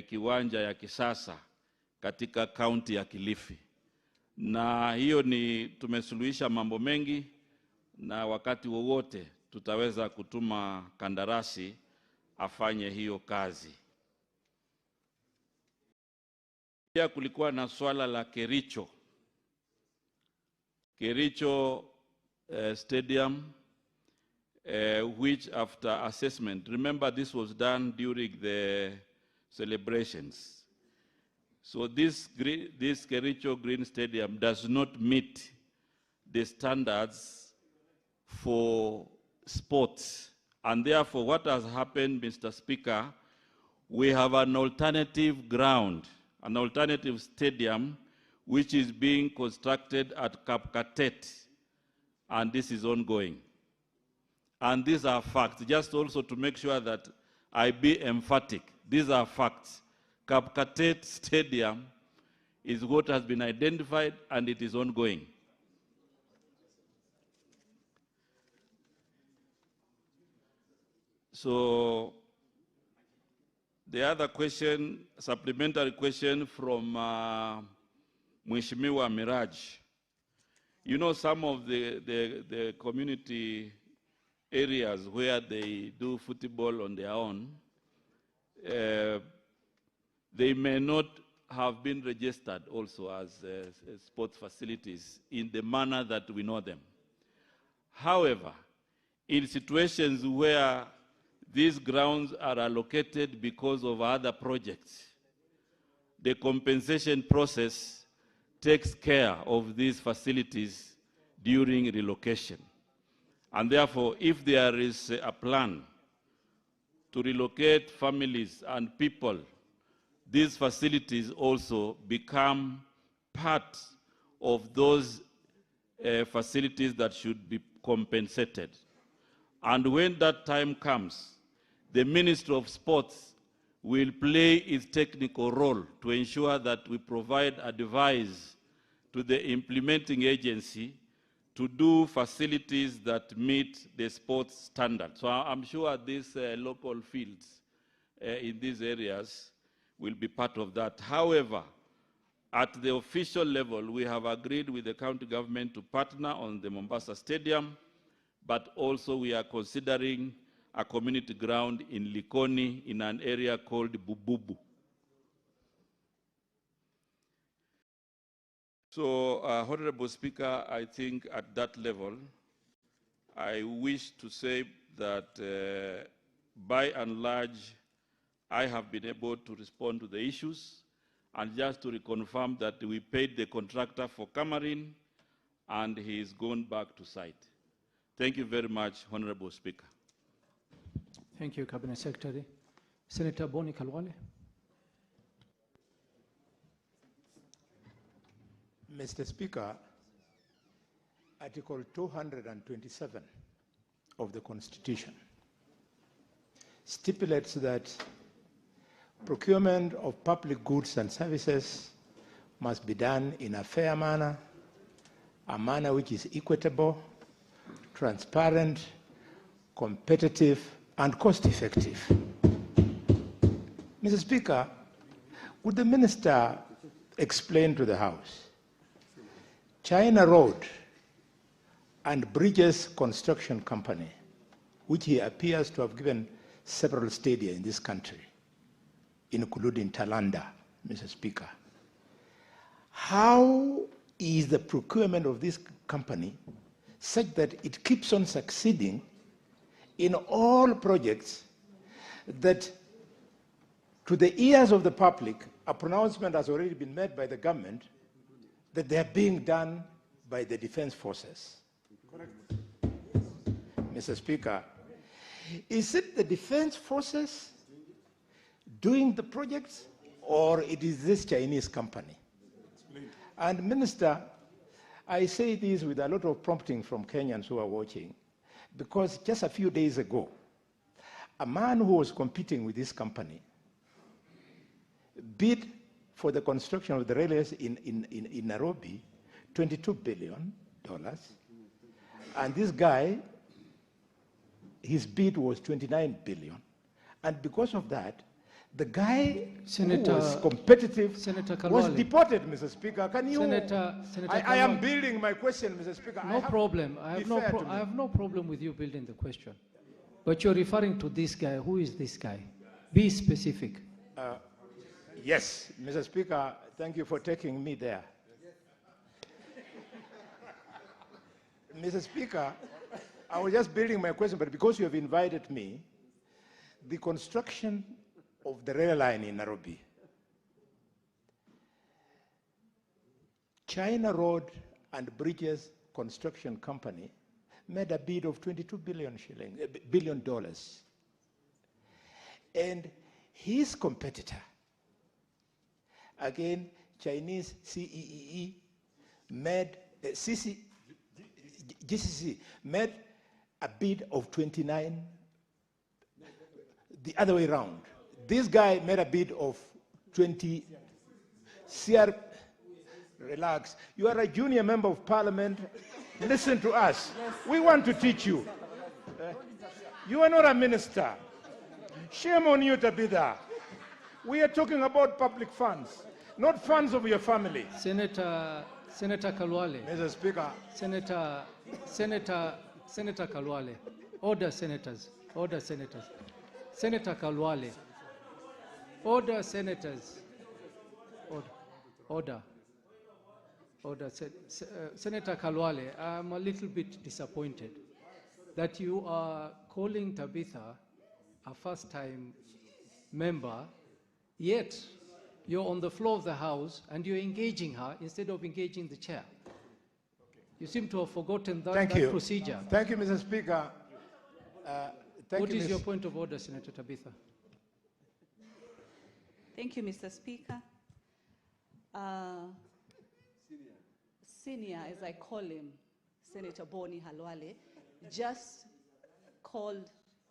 kiwanja ya kisasa katika kaunti ya Kilifi. Na hiyo ni tumesuluhisha mambo mengi, na wakati wowote tutaweza kutuma kandarasi afanye hiyo kazi. Pia kulikuwa na swala la Kericho. Kericho Stadium, which after assessment, remember this was done during the celebrations. So this Kericho Green Stadium does not meet the standards for sports. And therefore, what has happened, Mr. Speaker, we have an alternative ground, an alternative stadium, which is being constructed at Kapkatet, and this is ongoing. And these are facts, just also to make sure that I be emphatic. These are facts. Kapkatet Stadium is what has been identified, and it is ongoing. So the other question, supplementary question from Mheshimiwa Miraj. You know, some of the community areas where they do football on their own, they may not have been registered also as sports facilities in the manner that we know them. However, in situations where these grounds are allocated because of other projects, the compensation process takes care of these facilities during relocation. And therefore, if there is a plan to relocate families and people, these facilities also become part of those facilities that should be compensated. And when that time comes, the Ministry of Sports will play its technical role to ensure that we provide advice to the implementing agency to do facilities that meet the sports standards. So I'm sure these local fields in these areas will be part of that. However, at the official level, we have agreed with the county government to partner on the Mombasa Stadium, but also we are considering a community ground in Likoni in an area called Bububu. So, Honorable Speaker, I think at that level, I wish to say that by and large, I have been able to respond to the issues, and just to reconfirm that we paid the contractor for Cameroon, and he is gone back to site. Thank you very much, Honorable Speaker. Thank you, Cabinet Secretary. Senator Boni Kalwale. Mr. Speaker, Article 227 of the Constitution stipulates that procurement of public goods and services must be done in a fair manner, a manner which is equitable, transparent, competitive, and cost-effective. Mr. Speaker, would the Minister explain to the House, China Road and Bridges Construction Company, which he appears to have given several stadia in this country, including Talanda, Mr. Speaker, how is the procurement of this company such that it keeps on succeeding in all projects that, to the ears of the public, a pronouncement has already been made by the government that they are being done by the defense forces? Correct. Mr. Speaker, is it the defense forces doing the projects, or it is this Chinese company? And Minister, I say this with a lot of prompting from Kenyans who are watching, because just a few days ago, a man who was competing with this company bid for the construction of the railways in Nairobi, $22 billion. And this guy, his bid was $29 billion. And because of that, the guy who was competitive was deported, Mr. Speaker. Can you... I am building my question, Mr. Speaker. No problem. I have no problem with you building the question. But you're referring to this guy. Who is this guy? Be specific. Yes, Mr. Speaker, thank you for taking me there. Mr. Speaker, I was just building my question, but because you have invited me, the construction of the rail line in Nairobi, China Road and Bridges Construction Company made a bid of $22 billion. And his competitor, again, Chinese CEEE, made, GCC, made a bid of 29, the other way around. This guy made a bid of 20. Relax. You are a junior member of parliament. Listen to us. We want to teach you. You are not a minister. Shame on you, Tabitha. We are talking about public funds, not funds of your family. Senator Kalwale. Mr. Speaker. Senator Kalwale. Order, senators. Order, senators. Senator Kalwale. Order, senators. Order. Senator Kalwale, I'm a little bit disappointed that you are calling Tabitha a first-time member, yet you're on the floor of the House and you're engaging her instead of engaging the chair. You seem to have forgotten that procedure. Thank you, Mr. Speaker. What is your point of order, Senator Tabitha? Thank you, Mr. Speaker. Senior, as I call him, Senator Boni Halwale, just called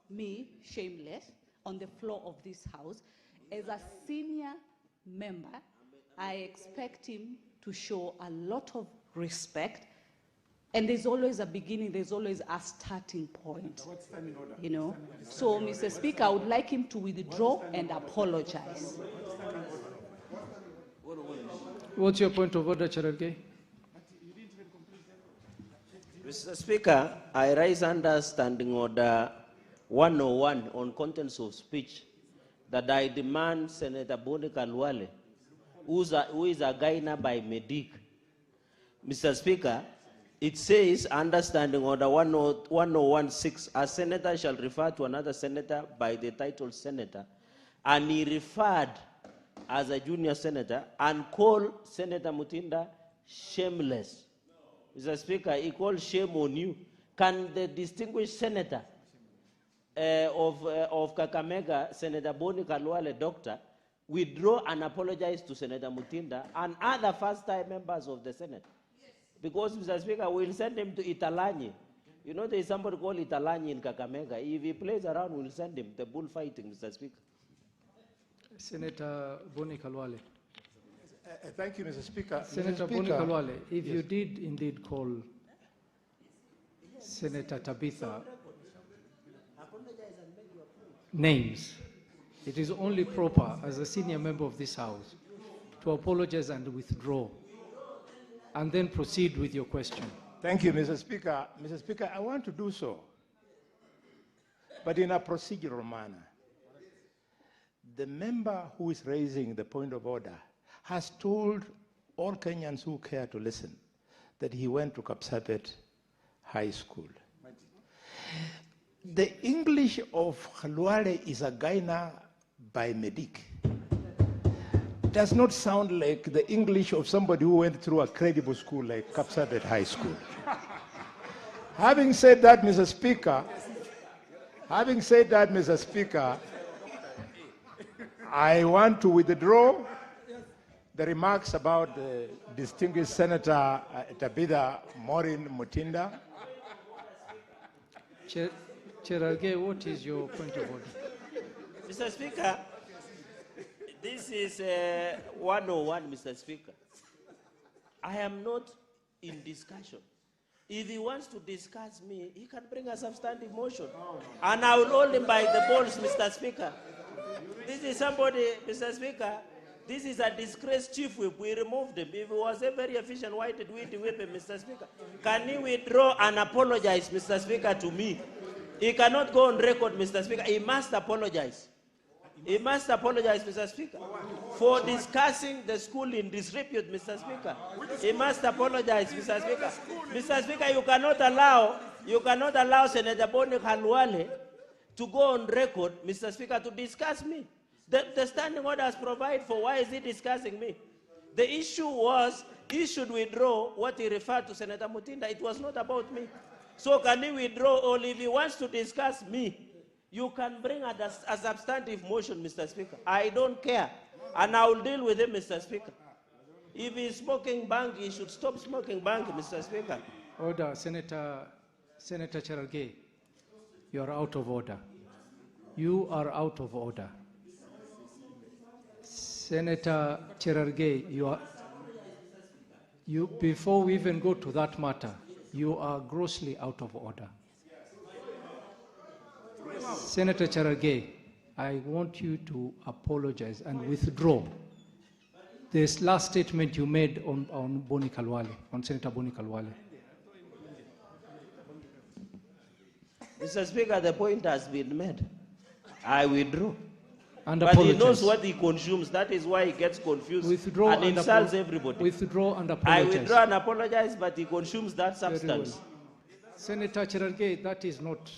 me shameless on the floor of this House. As a senior member, I expect him to show a lot of respect. And there's always a beginning, there's always a starting point. You know? So, Mr. Speaker, I would like him to withdraw and apologize. What's your point of order, Cherargei? Mr. Speaker, I raise under Standing Order 101 on contents of speech that I demand Senator Boni Kalwale, who is a Gaina by Medic. Mr. Speaker, it says, under Standing Order 1016, a senator shall refer to another senator by the title senator, and he referred as a junior senator and called Senator Mutinda shameless. Mr. Speaker, he called shame on you. Can the distinguished senator of Kakamega, Senator Boni Kalwale, doctor, withdraw and apologize to Senator Mutinda and other first-time members of the Senate? Because, Mr. Speaker, we'll send him to Italanyi You know, there is somebody called Italanyi in Kakamega. If he plays around, we'll send him the bullfighting, Mr. Speaker. Senator Boni Kalwale. Thank you, Mr. Speaker. Senator Mr. Boni Speaker, Kalwale, if yes. you did indeed call Senator Tabitha names, it is only proper as a senior member of this House to apologize and withdraw, and then proceed with your question. Thank you, Mr. Speaker. Mr. Speaker, I want to do so, but in a procedural manner. The member who is raising the point of order has told all Kenyans who care to listen that he went to Kapsabet High School. The English of Khalwale is a Gaina by Medic. Does not sound like the English of somebody who went through a credible school like Kapsabet High School. Having said that, Mr. Speaker, I want to withdraw the remarks about the distinguished Senator Tabitha Morin Mutinda. Cherargei, what is your point of order? Mr. Speaker, this is 101, Mr. Speaker. I am not in discussion. If he wants to discuss me, he can bring a substantive motion. And I will hold him by the balls, Mr. Speaker. This is somebody, Mr. Speaker, this is a disgraced chief whip. We removed him. If he was a very efficient, why did we whip him, Mr. Speaker? Can he withdraw and apologize, Mr. Speaker, to me? He cannot go on record, Mr. Speaker. He must apologize. He must apologize, Mr. Speaker, for discussing the school in disrepute, Mr. Speaker. He must apologize, Mr. Speaker. Mr. Speaker, you cannot allow Senator Boni Khalwale to go on record, Mr. Speaker, to discuss me. The standing orders provide for why is he discussing me. The issue was he should withdraw what he referred to Senator Mutinda. It was not about me. So can he withdraw, or if he wants to discuss me, you can bring a substantive motion, Mr. Speaker. I don't care. And I will deal with him, Mr. Speaker. If he's smoking bang, he should stop smoking bang, Mr. Speaker. Order, Senator Cherargei. You are out of order. You are out of order. Senator Cherargei, before we even go to that matter, you are grossly out of order. Senator Cherargei, I want you to apologize and withdraw this last statement you made on Boni Kalwale, on Senator Boni Kalwale. Mr. Speaker, the point has been made. I withdraw. And but apologize. He knows what he consumes. That is why he gets confused Withdraw and insults everybody. Withdraw and apologize. I withdraw and apologize, but he consumes that substance. Well. Senator Cherargei, that is not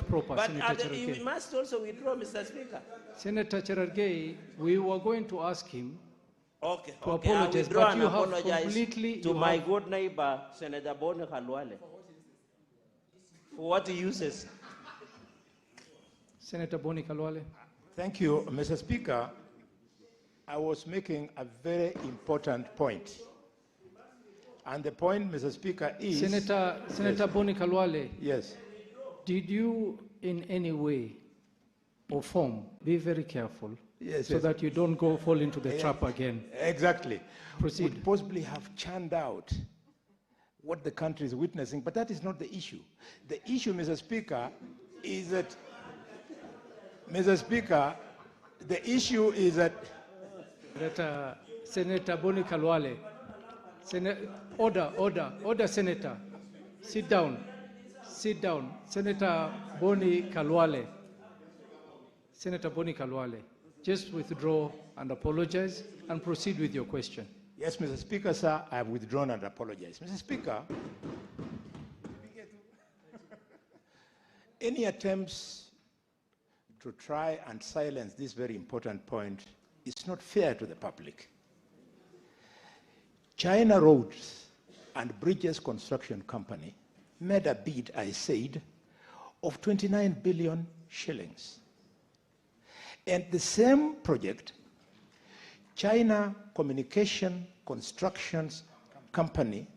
proper, But Senator Cherargei. he must also withdraw, Mr. Speaker. Senator Cherargei, we were going to ask him to I apologize, withdraw but and you have apologize completely... to my good neighbor, Senator Boni Khalwale, for what he uses. Senator Boni Kalwale. Thank you, Mr. Speaker. I was making a very important point. And the point, Mr. Speaker, is... Senator yes. Boni Kalwale. Yes. Did you in any way or form, be very careful, yes, so that you don't fall into the trap again? Exactly. Proceed. Would possibly have churned out what the country is witnessing, but that is not the issue. The issue, Mr. Speaker, is that... Mr. Speaker, the issue is that... Senator Boni Kalwale. Order, Senator. Sit down. Sit down. Senator Boni Kalwale. Senator Boni Kalwale, just withdraw and apologize and proceed with your question. Yes, Mr. Speaker, sir, I have withdrawn and apologized. Mr. Speaker, any attempts to try and silence this very important point is not fair to the public. China Roads and Bridges Construction Company made a bid, I said, of 29 billion shillings. And the same project, China Communication Constructions Company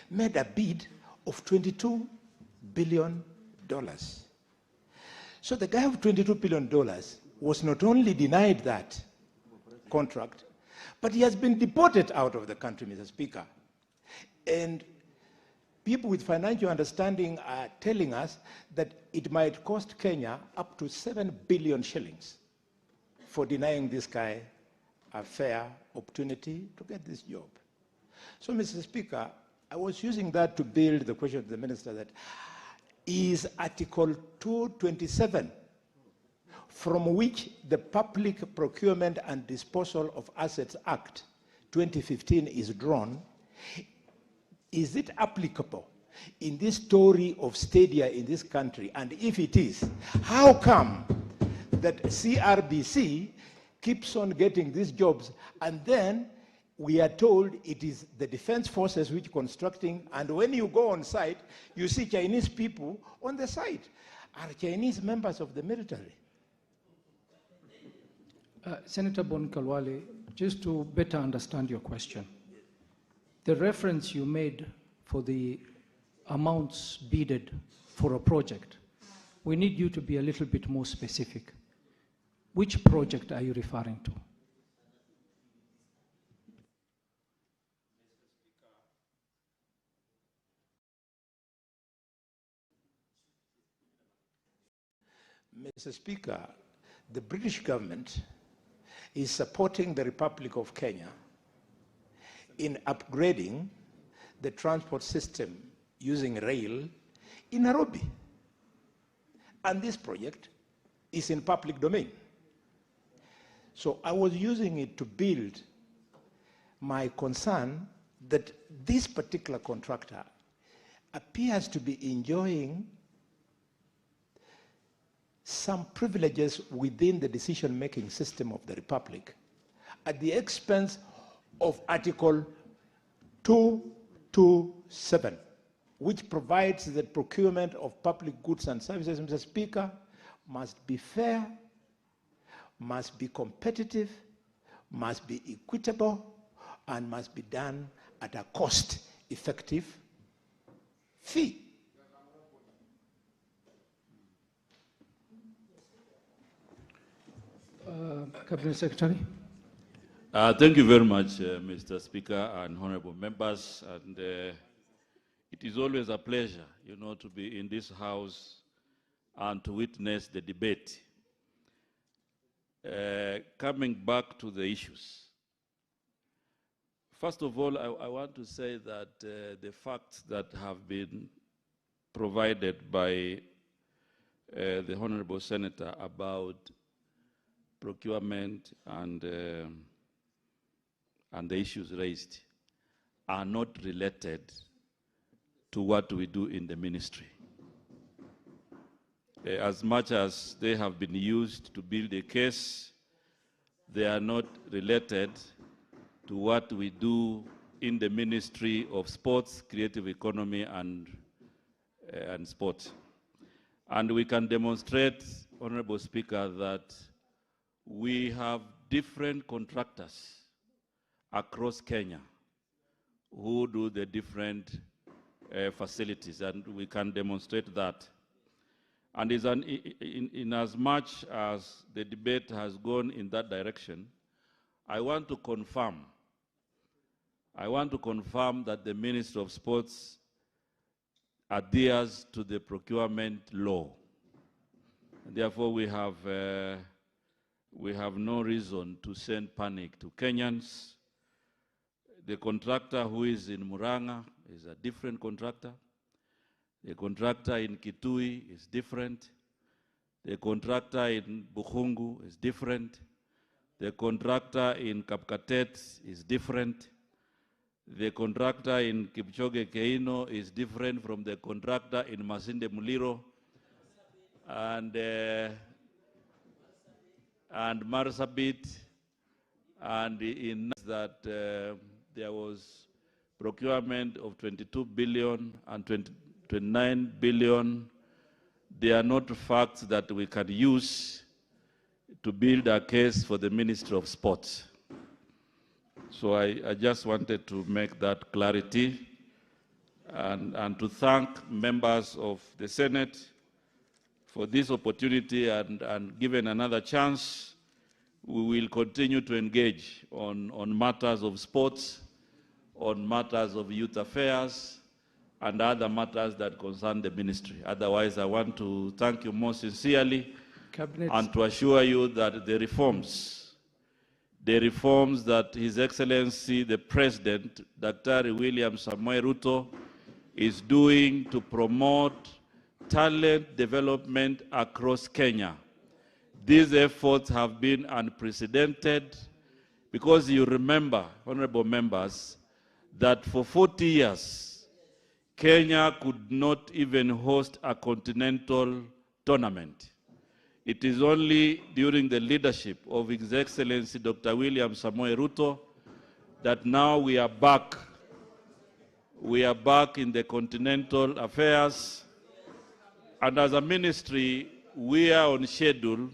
made a bid of $22 billion. So the guy of $22 billion was not only denied that contract, but he has been deported out of the country, Mr. Speaker. And people with financial understanding are telling us that it might cost Kenya up to 7 billion shillings for denying this guy a fair opportunity to get this job. So, Mr. Speaker, I was using that to build the question to the minister that is Article 227, from which the Public Procurement and Disposal of Assets Act 2015 is drawn, is it applicable in this story of stadia in this country? And if it is, how come that CRBC keeps on getting these jobs, and then we are told it is the defense forces which are constructing, and when you go on site, you see Chinese people on the site. Are Chinese members of the military? Senator Bonkalwale, just to better understand your question, the reference you made for the amounts bidded for a project, we need you to be a little bit more specific. Which project are you referring to? Mr. Speaker, the British government is supporting the Republic of Kenya in upgrading the transport system using rail in Nairobi. And this project is in public domain. So I was using it to build my concern that this particular contractor appears to be enjoying some privileges within the decision-making system of the Republic at the expense of Article 227, which provides that procurement of public goods and services, Mr. Speaker, must be fair, must be competitive, must be equitable, and must be done at a cost-effective fee. Cabinet Secretary. Thank you very much, Mr. Speaker and honorable members. And it is always a pleasure, to be in this house and to witness the debate. Coming back to the issues. First of all, I want to say that the facts that have been provided by the honorable senator about procurement and the issues raised are not related to what we do in the ministry. As much as they have been used to build a case, they are not related to what we do in the Ministry of Sports, Creative Economy, and Sport. And we can demonstrate, Honorable Speaker, that we have different contractors across Kenya who do the different facilities, and we can demonstrate that. And in as much as the debate has gone in that direction, I want to confirm that the Minister of Sports adheres to the procurement law. And therefore, we have no reason to send panic to Kenyans. The contractor who is in Murang'a is a different contractor. The contractor in Kitui is different. The contractor in Bukhungu is different. The contractor in Kapkatet is different. The contractor in Kipchoge Keino is different from the contractor in Masinde Muliro. And Marsabit, and in that there was procurement of 22 billion and 29 billion. They are not facts that we can use to build a case for the Ministry of Sports. So I just wanted to make that clarity. and to thank members of the Senate for this opportunity, and given another chance, we will continue to engage on matters of sports, on matters of youth affairs, and other matters that concern the ministry. Otherwise, I want to thank you most sincerely and to assure you that the reforms that His Excellency the President, Dr. William Samoei Ruto, is doing to promote talent development across Kenya. These efforts have been unprecedented because you remember, honorable members, that for 40 years, Kenya could not even host a continental tournament. It is only during the leadership of His Excellency Dr. William Samoei Ruto that now we are back. We are back in the continental affairs, and as a ministry, we are on schedule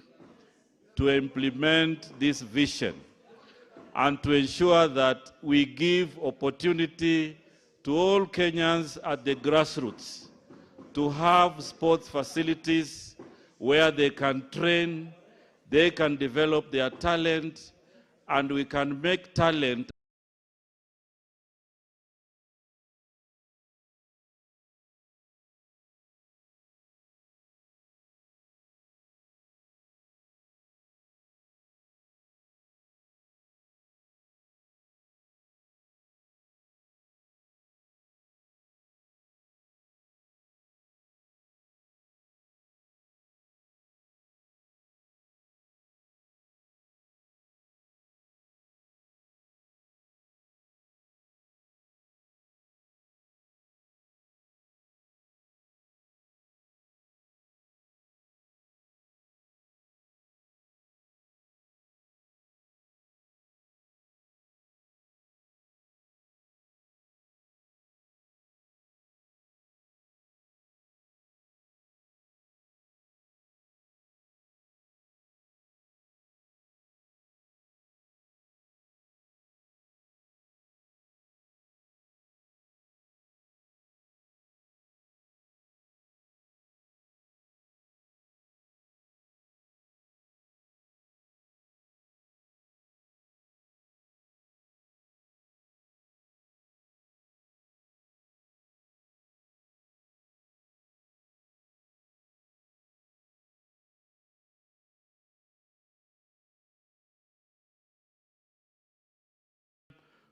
to implement this vision and to ensure that we give opportunity to all Kenyans at the grassroots to have sports facilities where they can train, they can develop their talent, and we can make talent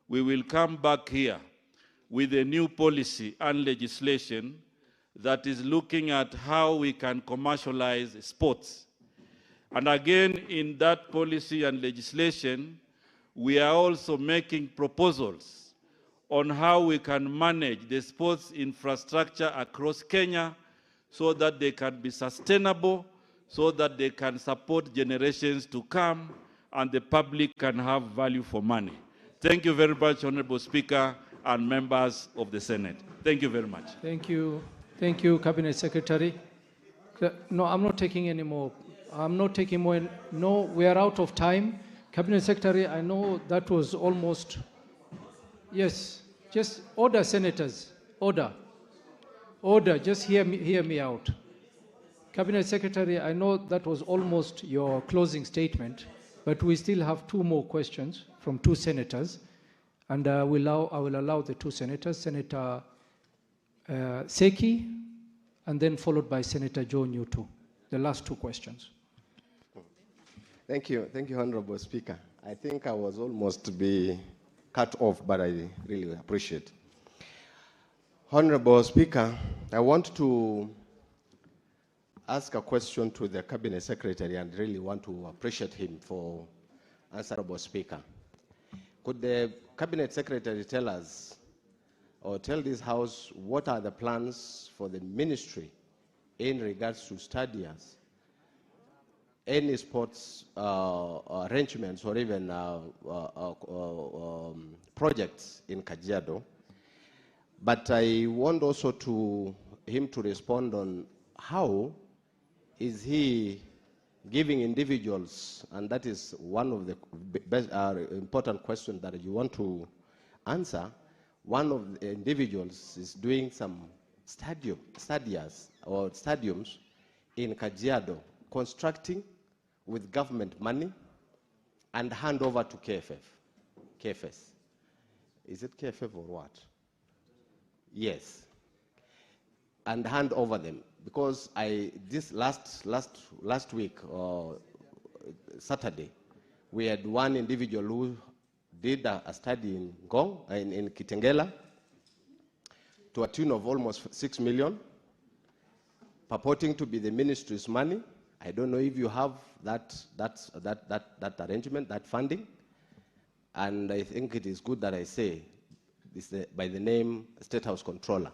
we will come back here with a new policy and legislation that is looking at how we can commercialize sports. And again, in that policy and legislation, we are also making proposals on how we can manage the sports infrastructure across Kenya so that they can be sustainable, so that they can support generations to come, and the public can have value for money. Thank you very much, Honorable Speaker and members of the Senate. Thank you very much. Thank you. Thank you, Cabinet Secretary. No, I'm not taking any more. I'm not taking more. No, we are out of time. Cabinet Secretary, I know that was almost, yes, just order, senators, order. Order, just hear me out. Cabinet Secretary, I know that was almost your closing statement, but we still have two more questions from two senators, and I will allow the two senators, Senator Seki, and then followed by Senator Joe Newton. The last two questions. Thank you, Honorable Speaker. I think I was almost to be cut off, but I really appreciate. Honorable Speaker, I want to ask a question to the Cabinet Secretary and really want to appreciate him for answering. Honorable Speaker, could the Cabinet Secretary tell us or tell this House what are the plans for the ministry in regards to stadiums, any sports arrangements or even projects in Kajiado? But I want also him to respond on how is he giving individuals, and that is one of the best, important questions that you want to answer, one of the individuals is doing some stadiums in Kajiado, constructing with government money and hand over to KFS. Is it KFF or what? Yes. And hand over them. Because this last week, Saturday, we had one individual who did a study in Ngong, in Kitengela, to a tune of almost 6 million, purporting to be the ministry's money. I don't know if you have that arrangement, that funding. And I think it is good that I say, this by the name State House Controller,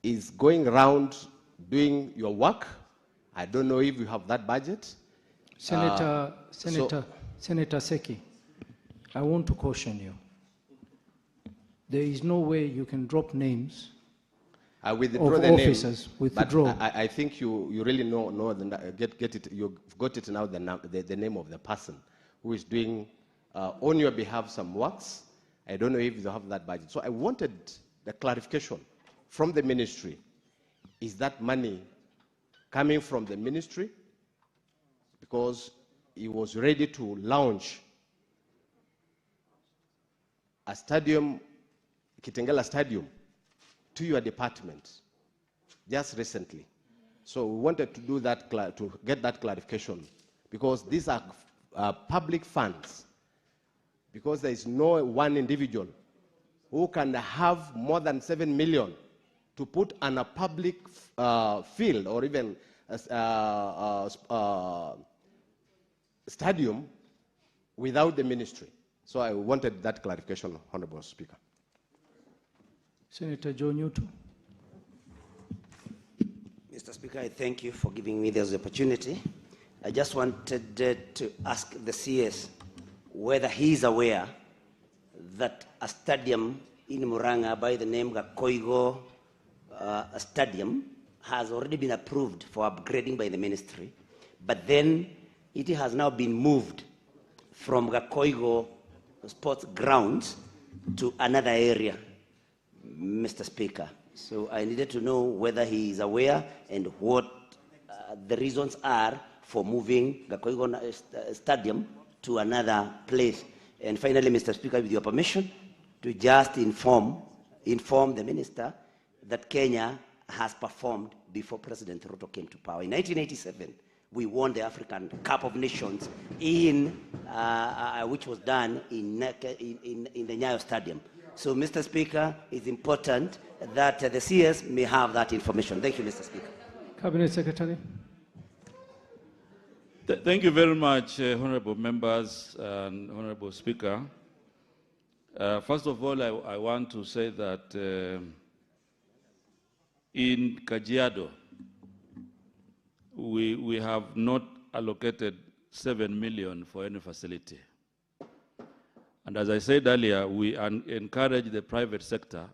is going around doing your work. I don't know if you have that budget. Senator Seki, I want to caution you. There is no way you can drop names of officers. Withdraw. I think you really know get it. You've got it now. The name of the person who is doing on your behalf some works. I don't know if you have that budget. So I wanted the clarification from the ministry. Is that money coming from the ministry? Because he was ready to launch a stadium, Kitengela Stadium, to your department just recently. So we wanted to do that, to get that clarification, because these are public funds. Because there is no one individual who can have more than 7 million to put on a public field or even stadium without the ministry. So I wanted that clarification, Honorable Speaker. Senator Joe Newton. Mr. Speaker, I thank you for giving me this opportunity. I just wanted to ask the CS whether he is aware that a stadium in Murang'a by the name Gakoigo Stadium has already been approved for upgrading by the ministry, but then it has now been moved from Gakoigo sports grounds to another area, Mr. Speaker. So I needed to know whether he is aware and what the reasons are for moving Gakoigo Stadium to another place. And finally, Mr. Speaker, with your permission, to just inform the minister that Kenya has performed before President Ruto came to power. In 1987, we won the African Cup of Nations which was done in the Nyayo Stadium. So, Mr. Speaker, it's important that the CS may have that information. Thank you, Mr. Speaker. Cabinet Secretary. Thank you very much, honorable members and honorable Speaker. First of all, I want to say that in Kajiado, we have not allocated 7 million for any facility. And as I said earlier, we encourage the private sector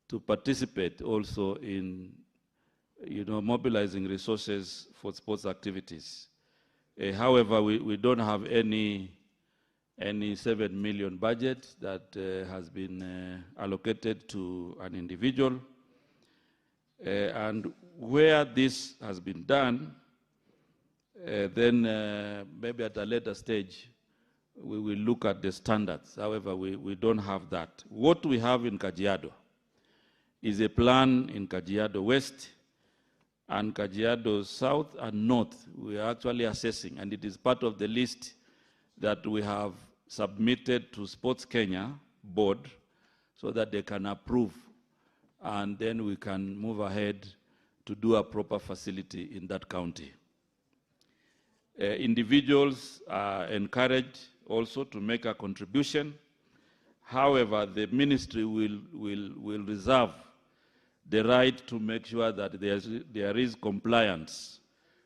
to participate also in, mobilizing resources for sports activities. However, we don't have any 7 million budget that has been allocated to an individual. And where this has been done, then maybe at a later stage, we will look at the standards. However, we don't have that. What we have in Kajiado is a plan in Kajiado West and Kajiado South and North. We are actually assessing, and it is part of the list that we have submitted to Sports Kenya board so that they can approve, and then we can move ahead to do a proper facility in that county. Individuals are encouraged also to make a contribution. However, the ministry will reserve the right to make sure that there is compliance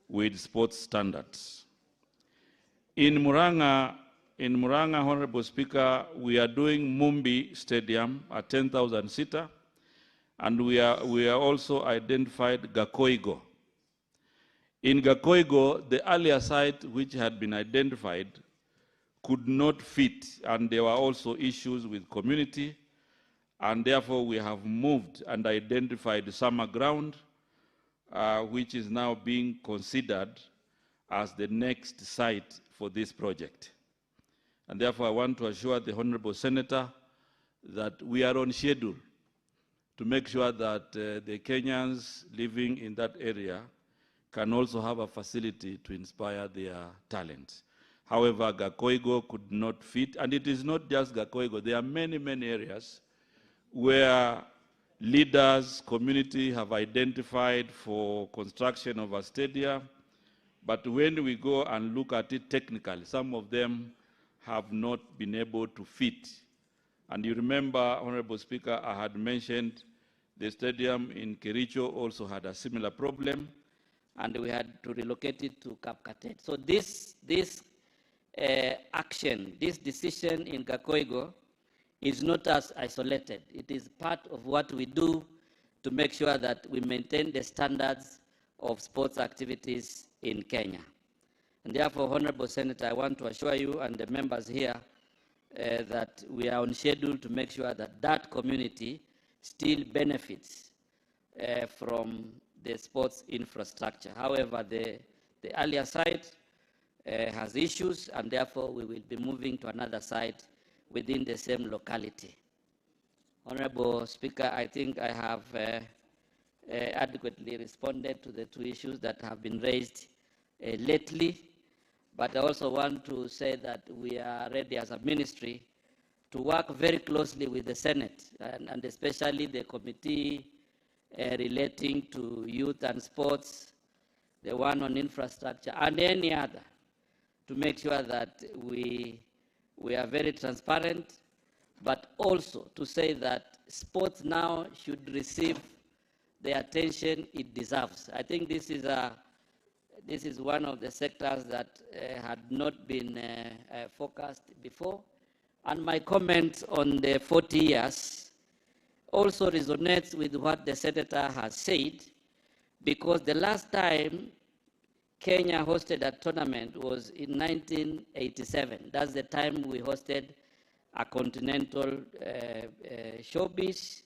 with sports standards. In Murang'a, Honorable Speaker, we are doing Mumbi Stadium, a 10,000-seater, and we are also identified Gakoigo. In Gakoigo, the earlier site which had been identified could not fit, and there were also issues with community, And therefore, we have moved and identified summer ground, which is now being considered as the next site for this project. And therefore, I want to assure the Honorable Senator that we are on schedule to make sure that the Kenyans living in that area can also have a facility to inspire their talents. However, Gakoigo could not fit, and it is not just Gakoigo. There are many, many areas where leaders, community have identified for construction of a stadium, but when we go and look at it technically, some of them have not been able to fit. And you remember, Honorable Speaker, I had mentioned the stadium in Kericho also had a similar problem. And we had to relocate it to Kapkatet. So this action, this decision in Gakoigo is not as isolated. It is part of what we do to make sure that we maintain the standards of sports activities in Kenya. And therefore, Honorable Senator, I want to assure you and the members here that we are on schedule to make sure that that community still benefits from the sports infrastructure. However, the earlier site has issues, and therefore we will be moving to another site within the same locality. Honorable Speaker, I think I have adequately responded to the two issues that have been raised lately, but I also want to say that we are ready as a ministry to work very closely with the Senate, and especially the committee relating to youth and sports, the one on infrastructure, and any other, to make sure that we are very transparent, but also to say that sports now should receive the attention it deserves. I think this is one of the sectors that had not been focused before. And my comment on the 40 years also resonates with what the Senator has said, because the last time Kenya hosted a tournament was in 1987. That's the time we hosted a continental showbiz.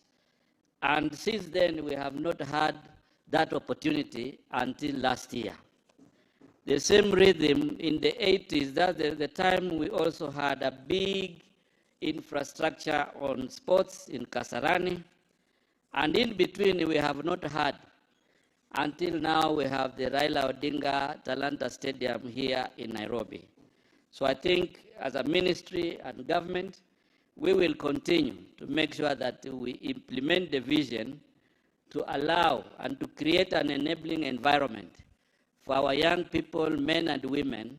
And since then, we have not had that opportunity until last year. The same rhythm in the 80s, that's the time we also had a big infrastructure on sports in Kasarani. And in between, we have not had, until now, we have the Raila Odinga Talanta Stadium here in Nairobi. So I think as a ministry and government, we will continue to make sure that we implement the vision to allow and to create an enabling environment for our young people, men and women,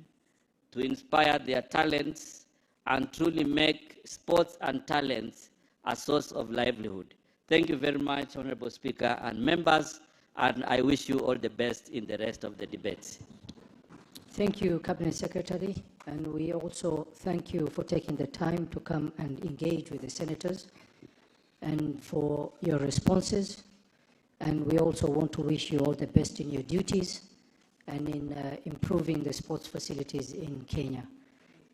to inspire their talents and truly make sports and talents a source of livelihood. Thank you very much, Honorable Speaker and members, and I wish you all the best in the rest of the debates. Thank you, Cabinet Secretary, and we also thank you for taking the time to come and engage with the senators and for your responses. And we also want to wish you all the best in your duties and in improving the sports facilities in Kenya.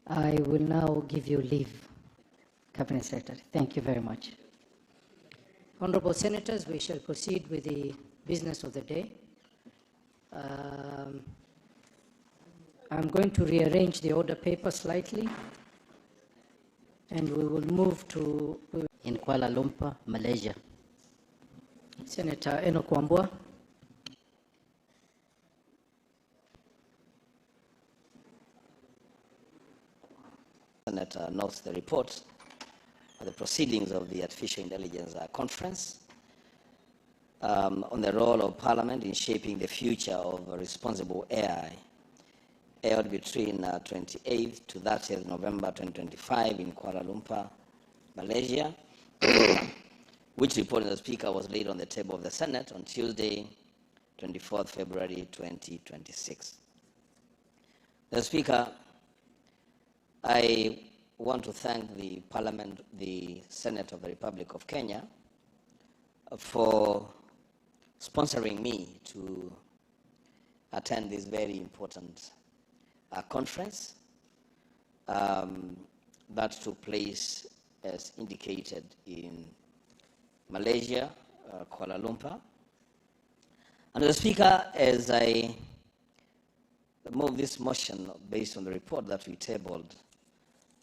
I will now give you leave, Cabinet Secretary. Thank you very much. Honorable Senators, we shall proceed with the business of the day. I'm going to rearrange the order paper slightly, and we will move to... In Kuala Lumpur, Malaysia. Senator Enoch Wambua. Senator notes the report of the proceedings of the Artificial Intelligence Conference on the role of Parliament in shaping the future of responsible AI, held between 28th to 30th November 2025 in Kuala Lumpur, Malaysia, which report, Mr. Speaker, was laid on the table of the Senate on Tuesday, 24th February 2026. Mr. Speaker, I want to thank the Parliament, the Senate of the Republic of Kenya, for sponsoring me to attend this very important conference that took place as indicated in Malaysia, Kuala Lumpur. And the Speaker, as I move this motion based on the report that we tabled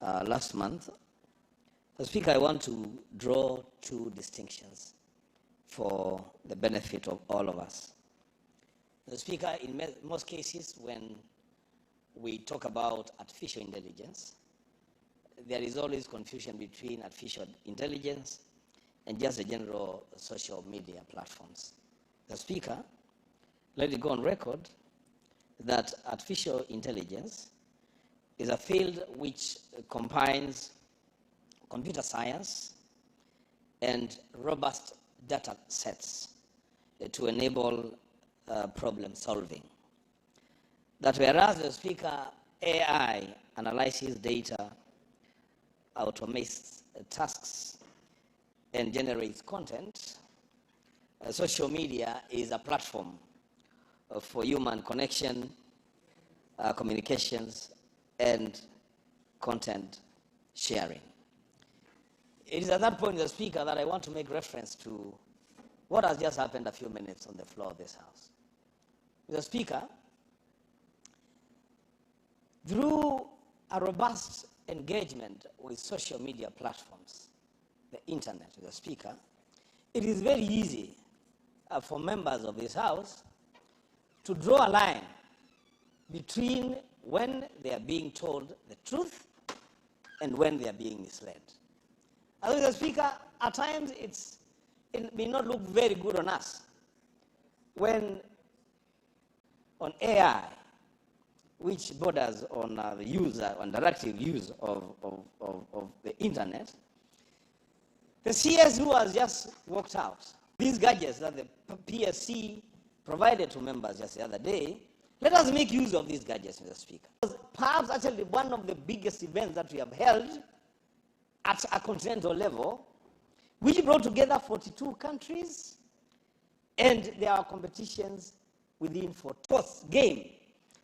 last month, the Speaker, I want to draw two distinctions for the benefit of all of us. The Speaker, in most cases, when we talk about artificial intelligence, there is always confusion between artificial intelligence and just the general social media platforms. The Speaker, let it go on record that artificial intelligence is a field which combines computer science and robust data sets to enable problem solving. That whereas the Speaker, AI analyzes data, automates tasks, and generates content, social media is a platform for human connection, communications, and content sharing. It is at that point, the Speaker, that I want to make reference to what has just happened a few minutes on the floor of this House. The Speaker, through a robust engagement with social media platforms, the internet, the Speaker, it is very easy for members of this House to draw a line between when they are being told the truth and when they are being misled. As the Speaker, at times it may not look very good on us when on AI, which borders on the user, on directive use of the internet, the CS who has just walked out, these gadgets that the PSC provided to members just the other day, let us make use of these gadgets, Mr. Speaker. Perhaps actually one of the biggest events that we have held at a continental level, which brought together 42 countries, and there are competitions within sports game,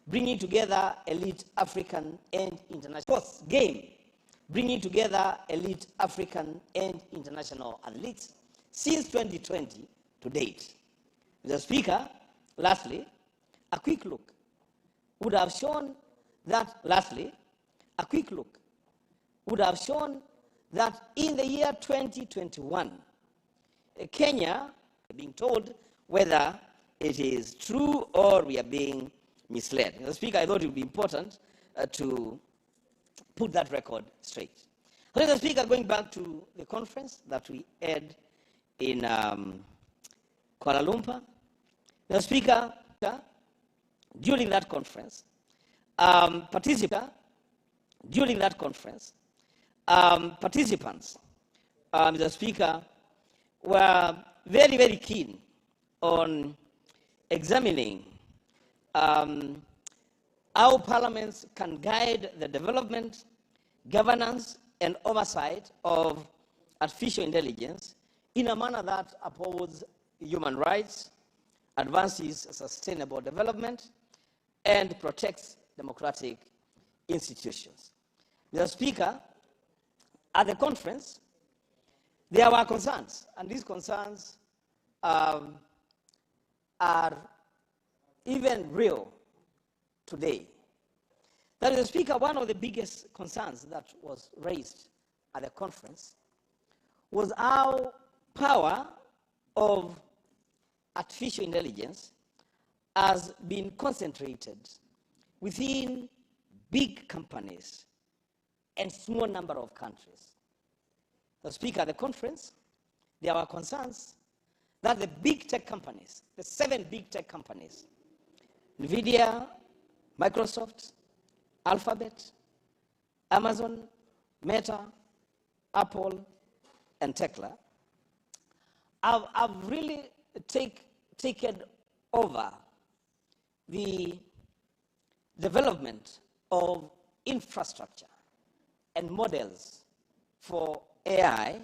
bringing together elite African and international sports game, bringing together elite African and international athletes since 2020 to date. Mr. Speaker, lastly, a quick look would have shown that, in the year 2021, Kenya, being told whether it is true or we are being misled. Mr. Speaker, I thought it would be important to put that record straight. So, Mr. Speaker, going back to the conference that we had in Kuala Lumpur, Mr. Speaker, during that conference, participants, Mr. Speaker, were very, very keen on examining how parliaments can guide the development, governance, and oversight of artificial intelligence in a manner that upholds human rights, advances sustainable development, and protects democratic institutions. Mr. Speaker, at the conference, there were concerns, and these concerns are even real today. That is, Speaker, one of the biggest concerns that was raised at the conference was how power of artificial intelligence has been concentrated within big companies and small number of countries. The Speaker, at the conference, there were concerns that the big tech companies, the 7 big tech companies, NVIDIA, Microsoft, Alphabet, Amazon, Meta, Apple, and Tesla, have really taken over the development of infrastructure and models for AI,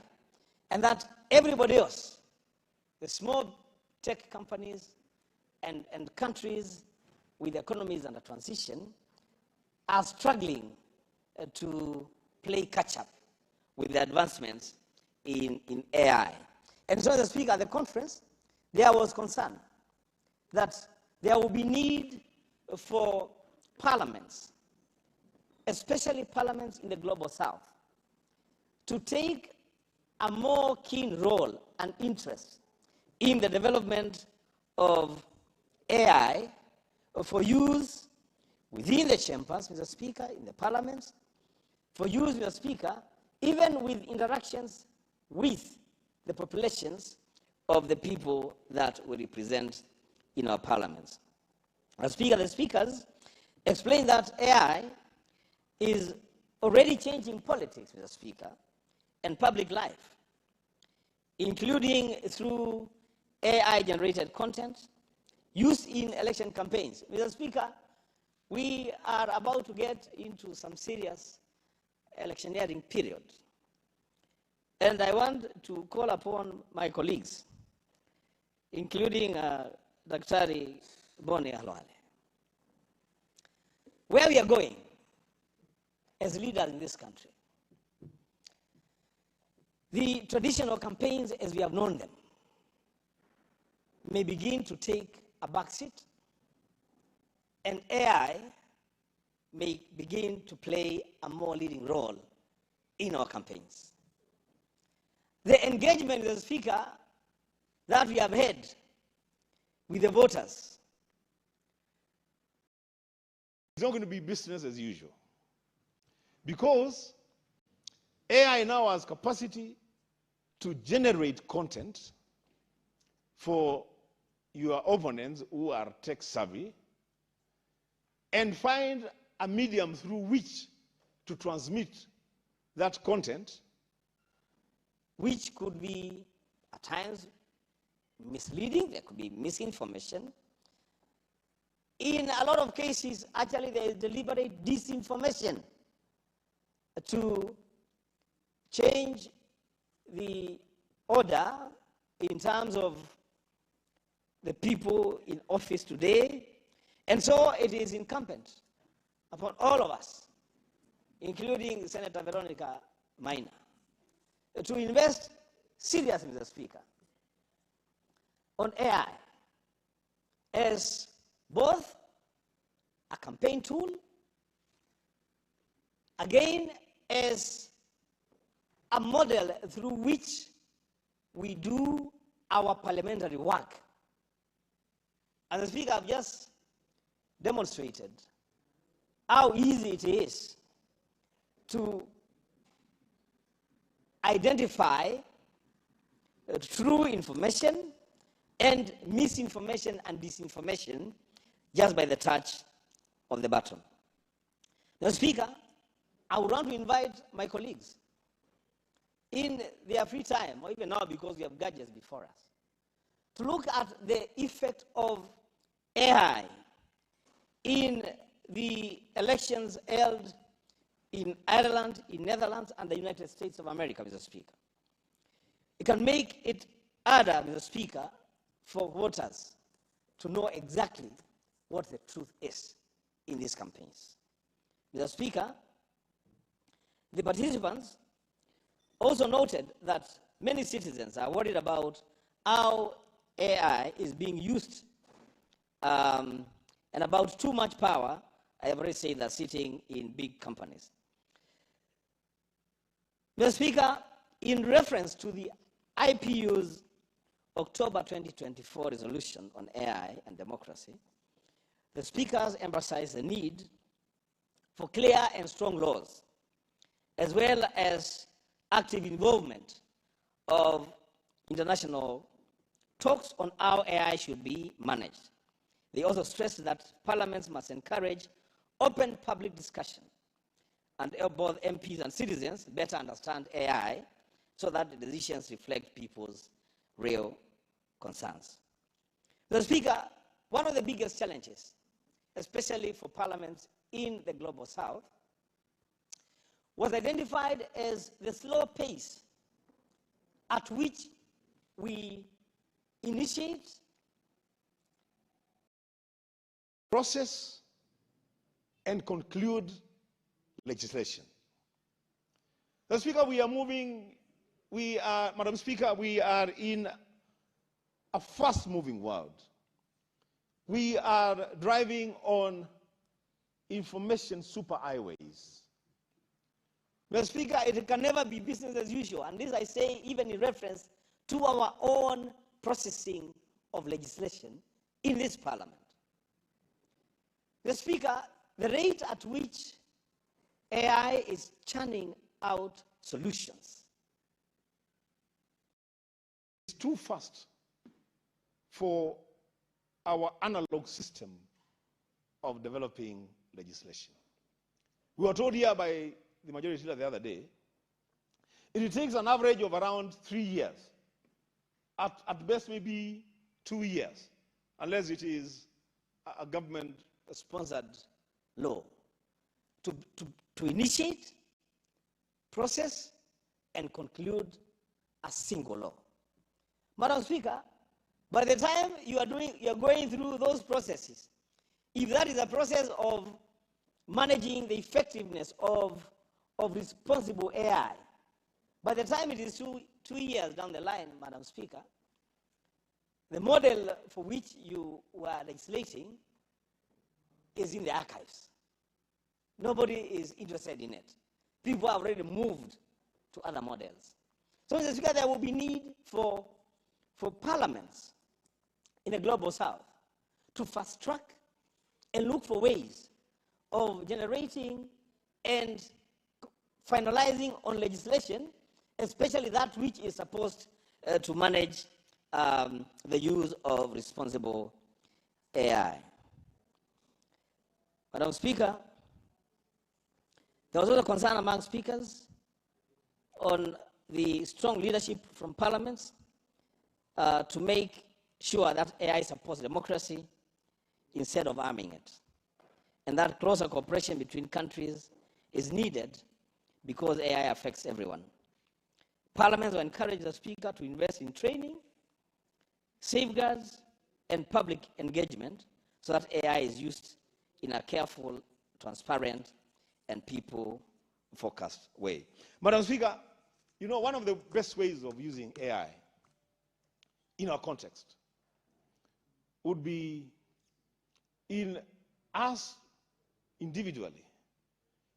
and that everybody else, the small tech companies and countries with economies under transition, are struggling to play catch-up with the advancements in AI. And so, Mr. Speaker, at the conference, there was concern that there will be need for parliaments, especially parliaments in the global south, to take a more keen role and interest in the development of AI for use within the chambers, Mr. Speaker, in the parliaments, for use, Mr. Speaker, even with interactions with the populations of the people that we represent in our parliaments. Mr. Speaker, the speakers explained that AI is already changing politics, Mr. Speaker, and public life, including through AI-generated content used in election campaigns. Mr. Speaker, we are about to get into some serious electioneering period. And I want to call upon my colleagues, including Dr. Boni Halwale. Where we are going as leaders in this country, the traditional campaigns as we have known them may begin to take a backseat, and AI may begin to play a more leading role in our campaigns. The engagement with the Speaker that we have had with the voters is not going to be business as usual, because AI now has capacity to generate content for your opponents who are tech savvy and find a medium through which to transmit that content, which could be at times misleading, there could be misinformation. In a lot of cases, actually there is deliberate disinformation to change the order in terms of the people in office today. And so it is incumbent upon all of us, including Senator Veronica Maina, to invest seriously, Mr. Speaker, on AI as both a campaign tool, again as a model through which we do our parliamentary work. As the Speaker, I've just demonstrated how easy it is to identify true information and misinformation and disinformation just by the touch of the button. Now, Speaker, I would want to invite my colleagues in their free time, or even now because we have gadgets before us, to look at the effect of AI in the elections held in Ireland, in Netherlands, and the United States of America, Mr. Speaker. It can make it harder, Mr. Speaker, for voters to know exactly what the truth is in these campaigns. Mr. Speaker, the participants also noted that many citizens are worried about how AI is being used and about too much power, I have already said that, sitting in big companies. Mr. Speaker, in reference to the IPU's October 2024 resolution on AI and democracy, the speakers emphasized the need for clear and strong laws, as well as active involvement of international talks on how AI should be managed. They also stressed that parliaments must encourage open public discussion and help both MPs and citizens better understand AI so that the decisions reflect people's real concerns. The Speaker, one of the biggest challenges, especially for parliaments in the global south, was identified as the slow pace at which we initiate, process, and conclude legislation. Mr. Speaker, we are moving Madam Speaker, we are in a fast-moving world. We are driving on information superhighways. Mr. Speaker, it can never be business as usual, and this I say even in reference to our own processing of legislation in this parliament. Mr. Speaker, the rate at which AI is churning out solutions is too fast for our analog system of developing legislation. We were told here by the majority leader the other day, it takes an average of around 3 years, at best maybe 2 years, unless it is a government-sponsored law, to initiate, process, and conclude a single law. Madam Speaker, by the time you are going through those processes, if that is a process of managing the effectiveness of responsible AI, by the time it is two years down the line, Madam Speaker, the model for which you were legislating is in the archives. Nobody is interested in it. People have already moved to other models. So, Mr. Speaker, there will be need for parliaments in the global south to fast track and look for ways of generating and finalizing on legislation, especially that which is supposed to manage the use of responsible AI. Madam Speaker, there was also concern among speakers on the strong leadership from parliaments to make sure that AI supports democracy instead of arming it. And that closer cooperation between countries is needed because AI affects everyone. Parliaments will encourage the Speaker to invest in training, safeguards, and public engagement so that AI is used in a careful, transparent, and people-focused way. Madam Speaker, you know, one of the best ways of using AI in our context would be in us individually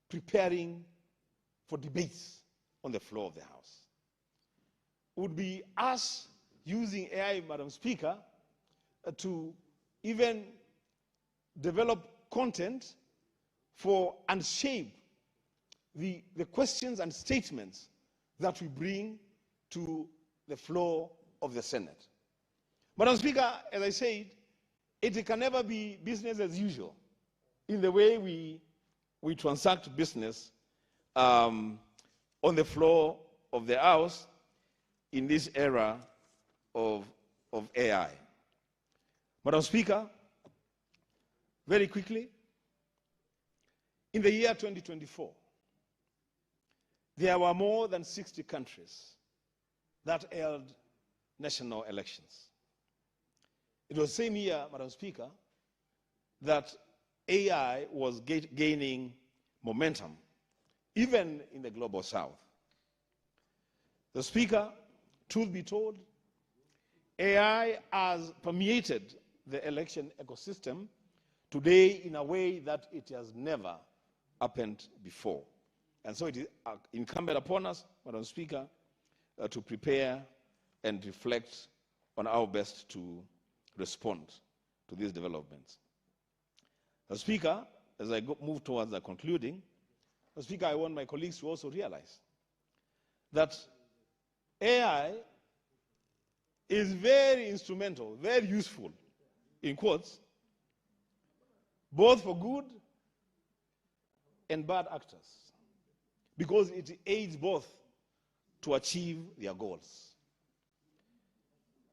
preparing for debates on the floor of the House. Would be us using AI, Madam Speaker, to even develop content for and shape the questions and statements that we bring to the floor of the Senate. Madam Speaker, as I said, it can never be business as usual in the way we transact business on the floor of the House in this era of AI. Madam Speaker, very quickly, in the year 2024, there were more than 60 countries that held national elections. It was the same year, Madam Speaker, that AI was gaining momentum, even in the global south. The Speaker, truth be told, AI has permeated the election ecosystem today in a way that it has never happened before. And so it is incumbent upon us, Madam Speaker, to prepare and reflect on our best to respond to these developments. Mr. Speaker, as I move towards the concluding, Mr. Speaker, I want my colleagues to also realize that AI is very instrumental, very useful, in quotes, both for good and bad actors, because it aids both to achieve their goals.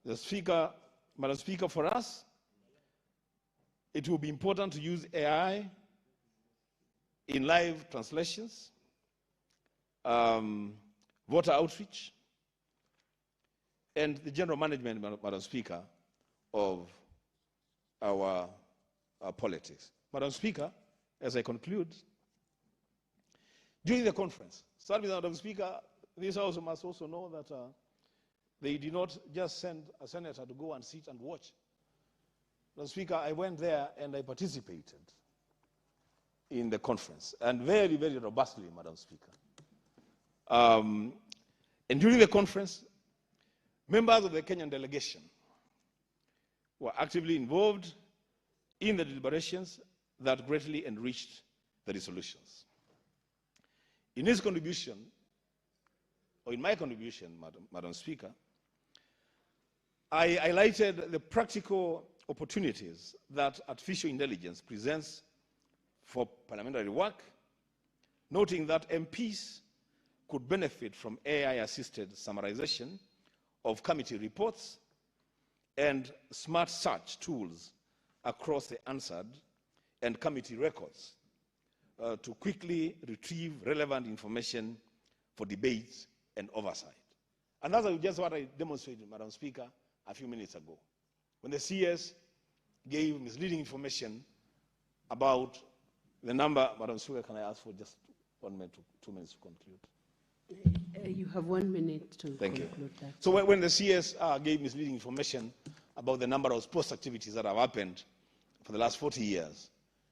The Speaker, Madam Speaker, for us, it will be important to use AI in live translations, voter outreach, and the general management, Madam Speaker, of our politics. Madam Speaker, as I conclude, during the conference, starting with Madam Speaker, this House must also know that they did not just send a senator to go and sit and watch. Madam Speaker, I went there and I participated in the conference, and very, very robustly, Madam Speaker. And during the conference, members of the Kenyan delegation were actively involved in the deliberations that greatly enriched the resolutions. In his contribution, or in my contribution, Madam Speaker, I highlighted the practical opportunities that artificial intelligence presents for parliamentary work, noting that MPs could benefit from AI-assisted summarization of committee reports and smart search tools across the answered and committee records to quickly retrieve relevant information for debate and oversight. And that's just what I demonstrated, Madam Speaker, a few minutes ago, when the CS gave misleading information about the number. Madam Speaker, can I ask for just 1 minute to 2 minutes to conclude? You have 1 minute to conclude that. So when the CS gave misleading information about the number of sports activities that have happened for the last 40 years,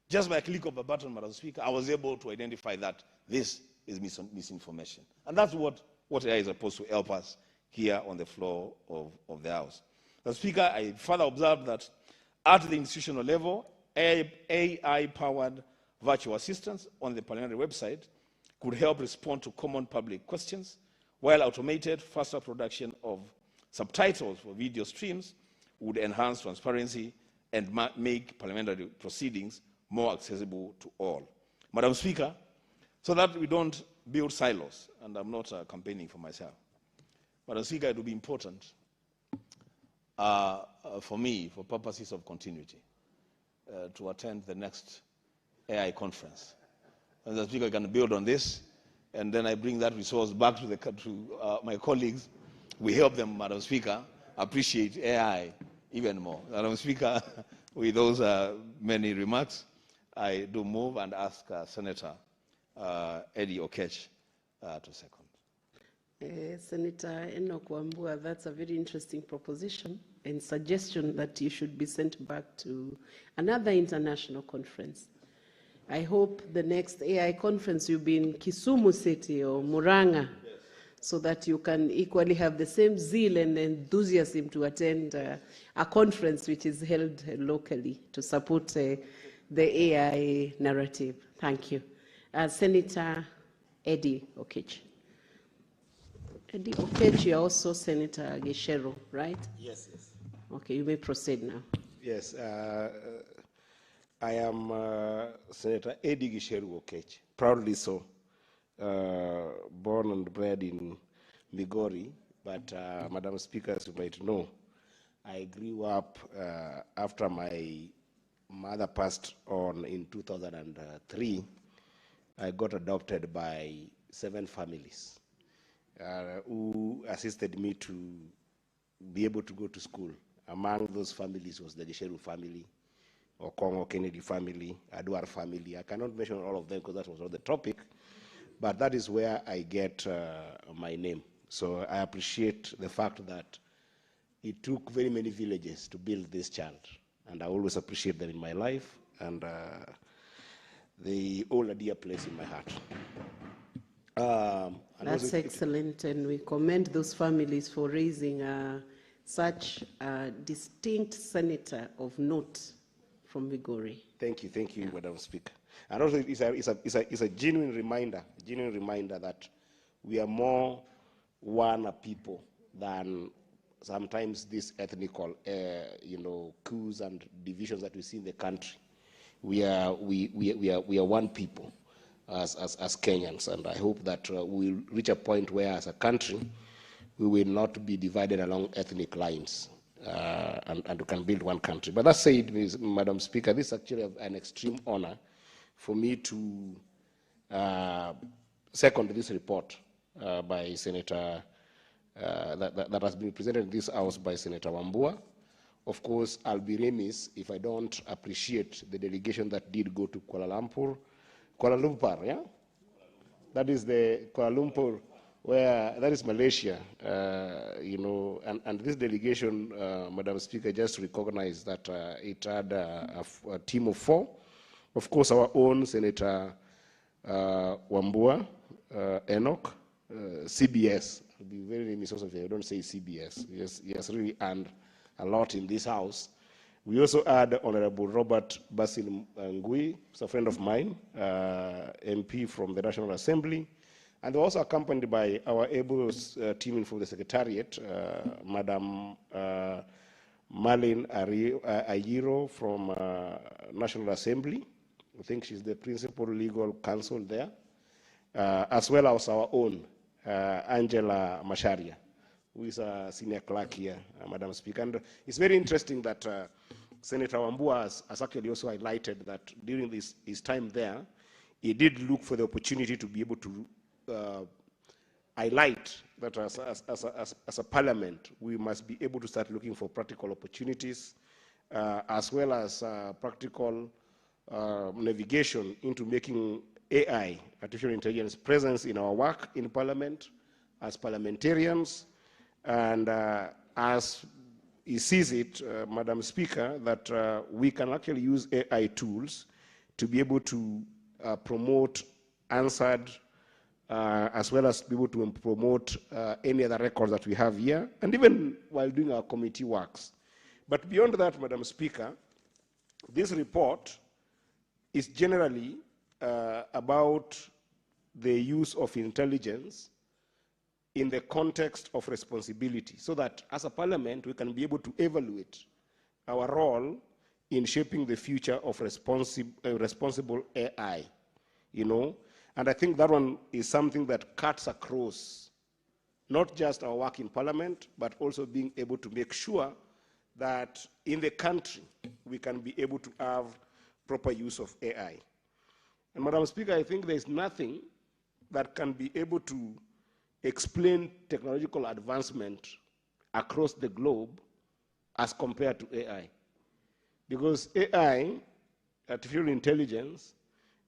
just by a click of a button, Madam Speaker, I was able to identify that this is misinformation. And that's what AI is supposed to help us here on the floor of the House. Madam Speaker, I further observed that at the institutional level, AI-powered virtual assistants on the parliamentary website could help respond to common public questions, while automated, faster production of subtitles for video streams would enhance transparency and make parliamentary proceedings more accessible to all. Madam Speaker, so that we don't build silos, and I'm not campaigning for myself, Madam Speaker, it will be important for me, for purposes of continuity, to attend the next AI conference. And the Speaker can build on this, and then I bring that resource back to my colleagues. We help them, Madam Speaker, appreciate AI even more. Madam Speaker, with those many remarks, I do move and ask Senator Eddie Okech to second. Senator Enoch Wambua, that's a very interesting proposition and suggestion that you should be sent back to another international conference. I hope the next AI conference will be in Kisumu City or Muranga, yes, so that you can equally have the same zeal and enthusiasm to attend a conference which is held locally to support the AI narrative. Thank you. Senator Eddie Okech. Eddie Okech, you're also Senator Geshero, right? Yes, yes. Okay, you may proceed now. Yes, I am Senator Eddie Gisheru Okech, proudly so, born and bred in Migori, but Madam Speaker, as you might know, I grew up after my mother passed on in 2003. I got adopted by 7 families who assisted me to be able to go to school. Among those families was the Gisheru family, Okongo Kennedy family, Aduar family. I cannot mention all of them because that was not the topic, but that is where I get my name. So I appreciate the fact that it took very many villages to build this child, and I always appreciate them in my life, and they hold a dear place in my heart. That's excellent, and we commend those families for raising such a distinct senator of note from Migori. Thank you, Madam Speaker. And also, it's a genuine reminder that we are more one people than sometimes these ethnical, coups and divisions that we see in the country. We are one people as Kenyans, and I hope that we'll reach a point where, as a country, we will not be divided along ethnic lines, and we can build one country. But that said, Madam Speaker, this is actually an extreme honor for me to second this report by Senator that has been presented in this House by Senator Wambua. Of course, I'll be remiss if I don't appreciate the delegation that did go to Kuala Lumpur, yeah? That is the Kuala Lumpur where that is Malaysia, you know, and this delegation, Madam Speaker, just recognized that it had a team of 4. Of course, our own Senator Wambua, Enoch, CBS. I'll be very remiss of you. I don't say CBS. He has really earned a lot in this house. We also had Honorable Robert Basil Ngui, who's a friend of mine, MP from the National Assembly, and also accompanied by our able team from the Secretariat, Madam Marlene Ayiro from National Assembly. I think she's the principal legal counsel there, as well as our own, Angela Masharia, who is a senior clerk here, Madam Speaker. And it's very interesting that Senator Wambua has actually also highlighted that during his time there, he did look for the opportunity to be able to highlight that as a parliament, we must be able to start looking for practical opportunities, as well as practical navigation into making AI, artificial intelligence, presence in our work in parliament, as parliamentarians, and as he sees it, Madam Speaker, that we can actually use AI tools to be able to promote answered, as well as be able to promote any other records that we have here, and even while doing our committee works. But beyond that, Madam Speaker, this report is generally about the use of intelligence in the context of responsibility, so that as a parliament, we can be able to evaluate our role in shaping the future of responsible AI, you know. And I think that one is something that cuts across not just our work in parliament, but also being able to make sure that in the country, we can be able to have proper use of AI. And Madam Speaker, I think there's nothing that can be able to explain technological advancement across the globe as compared to AI. Because AI, artificial intelligence,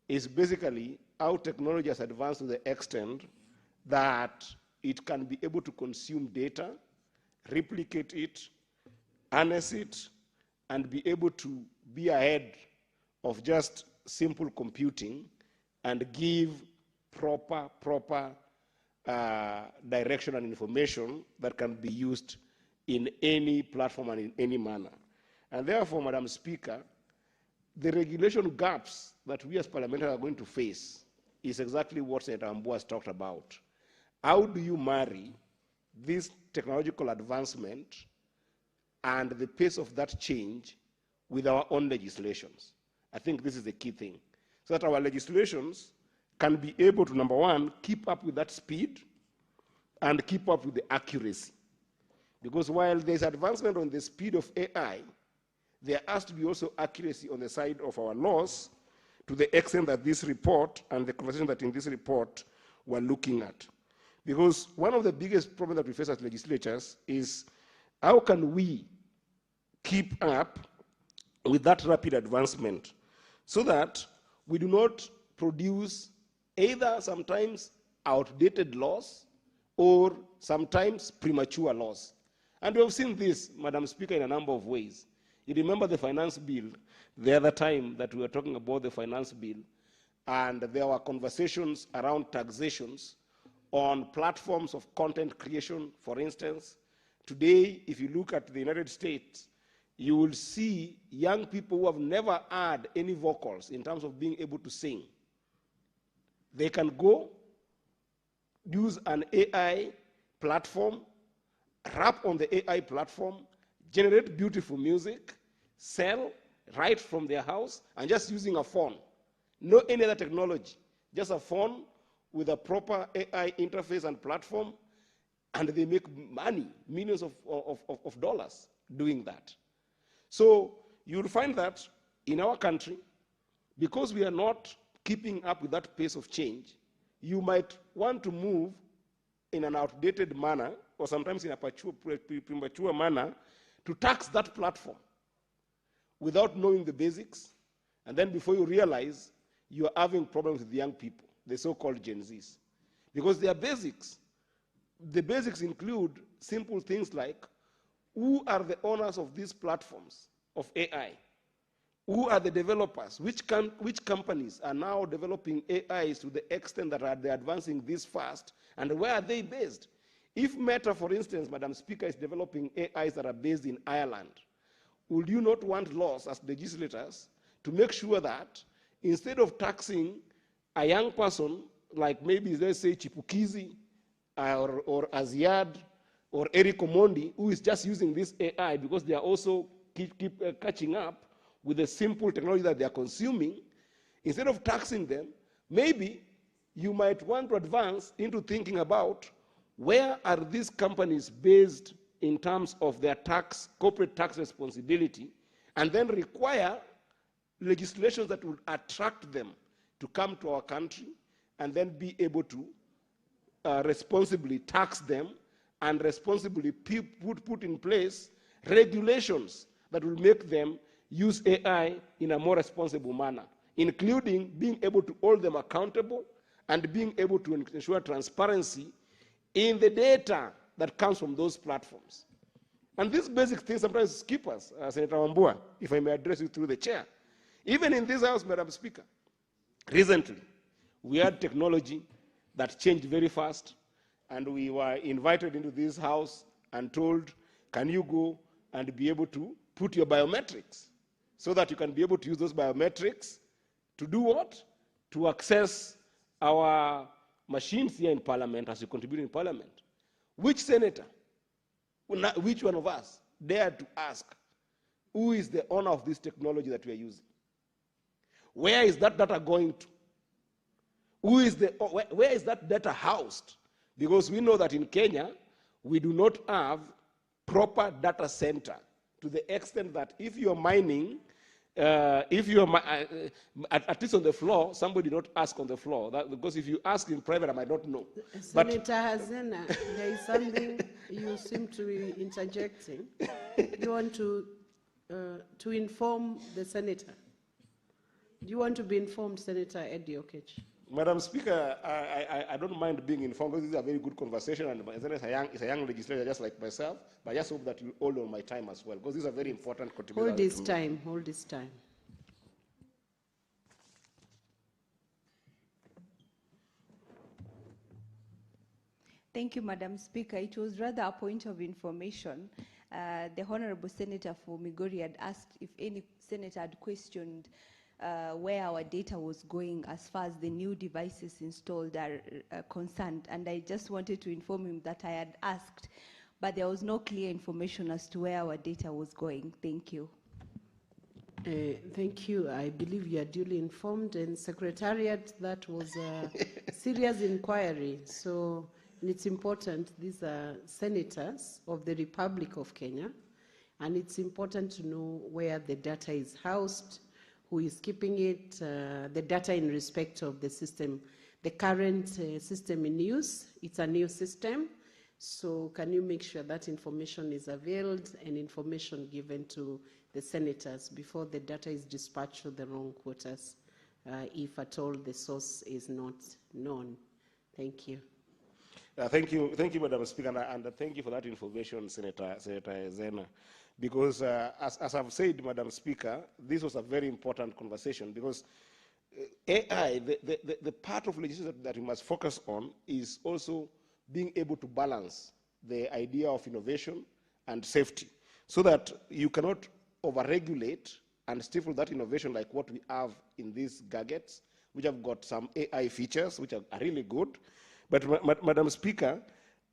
is basically how technology has advanced to the extent that it can be able to consume data, replicate it, harness it, and be able to be ahead of just simple computing and give proper direction and information that can be used in any platform and in any manner. And therefore, Madam Speaker, the regulation gaps that we as parliamentarians are going to face is exactly what Senator Wambua has talked about. How do you marry this technological advancement and the pace of that change with our own legislations? I think this is the key thing, so that our legislations can be able to, number one, keep up with that speed and keep up with the accuracy. Because while there's advancement on the speed of AI, there has to be also accuracy on the side of our laws, to the extent that this report and the conversation that in this report we're looking at. Because one of the biggest problems that we face as legislatures is how can we keep up with that rapid advancement so that we do not produce either sometimes outdated laws or sometimes premature laws. And we have seen this, Madam Speaker, in a number of ways. You remember the finance bill, the other time that we were talking about the finance bill, and there were conversations around taxations on platforms of content creation, for instance. Today, if you look at the United States, you will see young people who have never had any vocals in terms of being able to sing. They can go, use an AI platform, rap on the AI platform, generate beautiful music, sell right from their house, and just using a phone. No any other technology, just a phone with a proper AI interface and platform, and they make money, millions of dollars doing that. So you'll find that in our country, because we are not keeping up with that pace of change, you might want to move in an outdated manner, or sometimes in a premature manner, to tax that platform without knowing the basics, and then before you realize, you are having problems with young people, the so-called Gen Zs. Because their basics the basics include simple things like who are the owners of these platforms of AI? Who are the developers? Which companies are now developing AIs to the extent that they're advancing this fast, and where are they based? If Meta, for instance, Madam Speaker, is developing AIs that are based in Ireland, would you not want laws as legislators to make sure that instead of taxing a young person, like maybe let's say Chipukizi or Aziad or Eric Omondi, who is just using this AI because they are also keep catching up with the simple technology that they are consuming, instead of taxing them, maybe you might want to advance into thinking about where are these companies based in terms of their corporate tax responsibility, and then require legislation that will attract them to come to our country and then be able to responsibly tax them and responsibly put in place regulations that will make them use AI in a more responsible manner, including being able to hold them accountable and being able to ensure transparency in the data that comes from those platforms. And these basic things sometimes skip us, Senator Wambua, if I may address you through the chair. Even in this House, Madam Speaker, recently, we had technology that changed very fast, and we were invited into this House and told, can you go and be able to put your biometrics so that you can be able to use those biometrics to do what? To access our machines here in Parliament as you contribute in Parliament. Which senator, which one of us dared to ask, who is the owner of this technology that we are using? Where is that data going to? Where is that data housed? Because we know that in Kenya, we do not have proper data center to the extent that if you are mining, at least on the floor, somebody not ask on the floor. Because if you ask in private, I might not know. Senator Hazena, there is something you seem to be interjecting. You want to inform the senator. Do you want to be informed, Senator Eddie Okech? Madam Speaker, I don't mind being informed because this is a very good conversation, and is a young legislator just like myself, but I just hope that you hold on my time as well, because this is a very important contribution. Hold this time, hold this time. Thank you, Madam Speaker. It was rather a point of information. The Honorable Senator for Migori had asked if any senator had questioned where our data was going as far as the new devices installed are concerned. And I just wanted to inform him that I had asked, but there was no clear information as to where our data was going. Thank you. Thank you. I believe you are duly informed. And Secretariat, that was a serious inquiry. So it's important. These are senators of the Republic of Kenya. And it's important to know where the data is housed, who is keeping it, the data in respect of the system. The current system in use, it's a new system. So can you make sure that information is availed and information given to the senators before the data is dispatched to the wrong quarters, if at all the source is not known? Thank you. Thank you, Madam Speaker, and thank you for that information, Senator Zena. Because as I've said, Madam Speaker, this was a very important conversation because AI, the part of legislation that we must focus on is also being able to balance the idea of innovation and safety so that you cannot overregulate and stifle that innovation like what we have in these gadgets, which have got some AI features, which are really good. But Madam Speaker,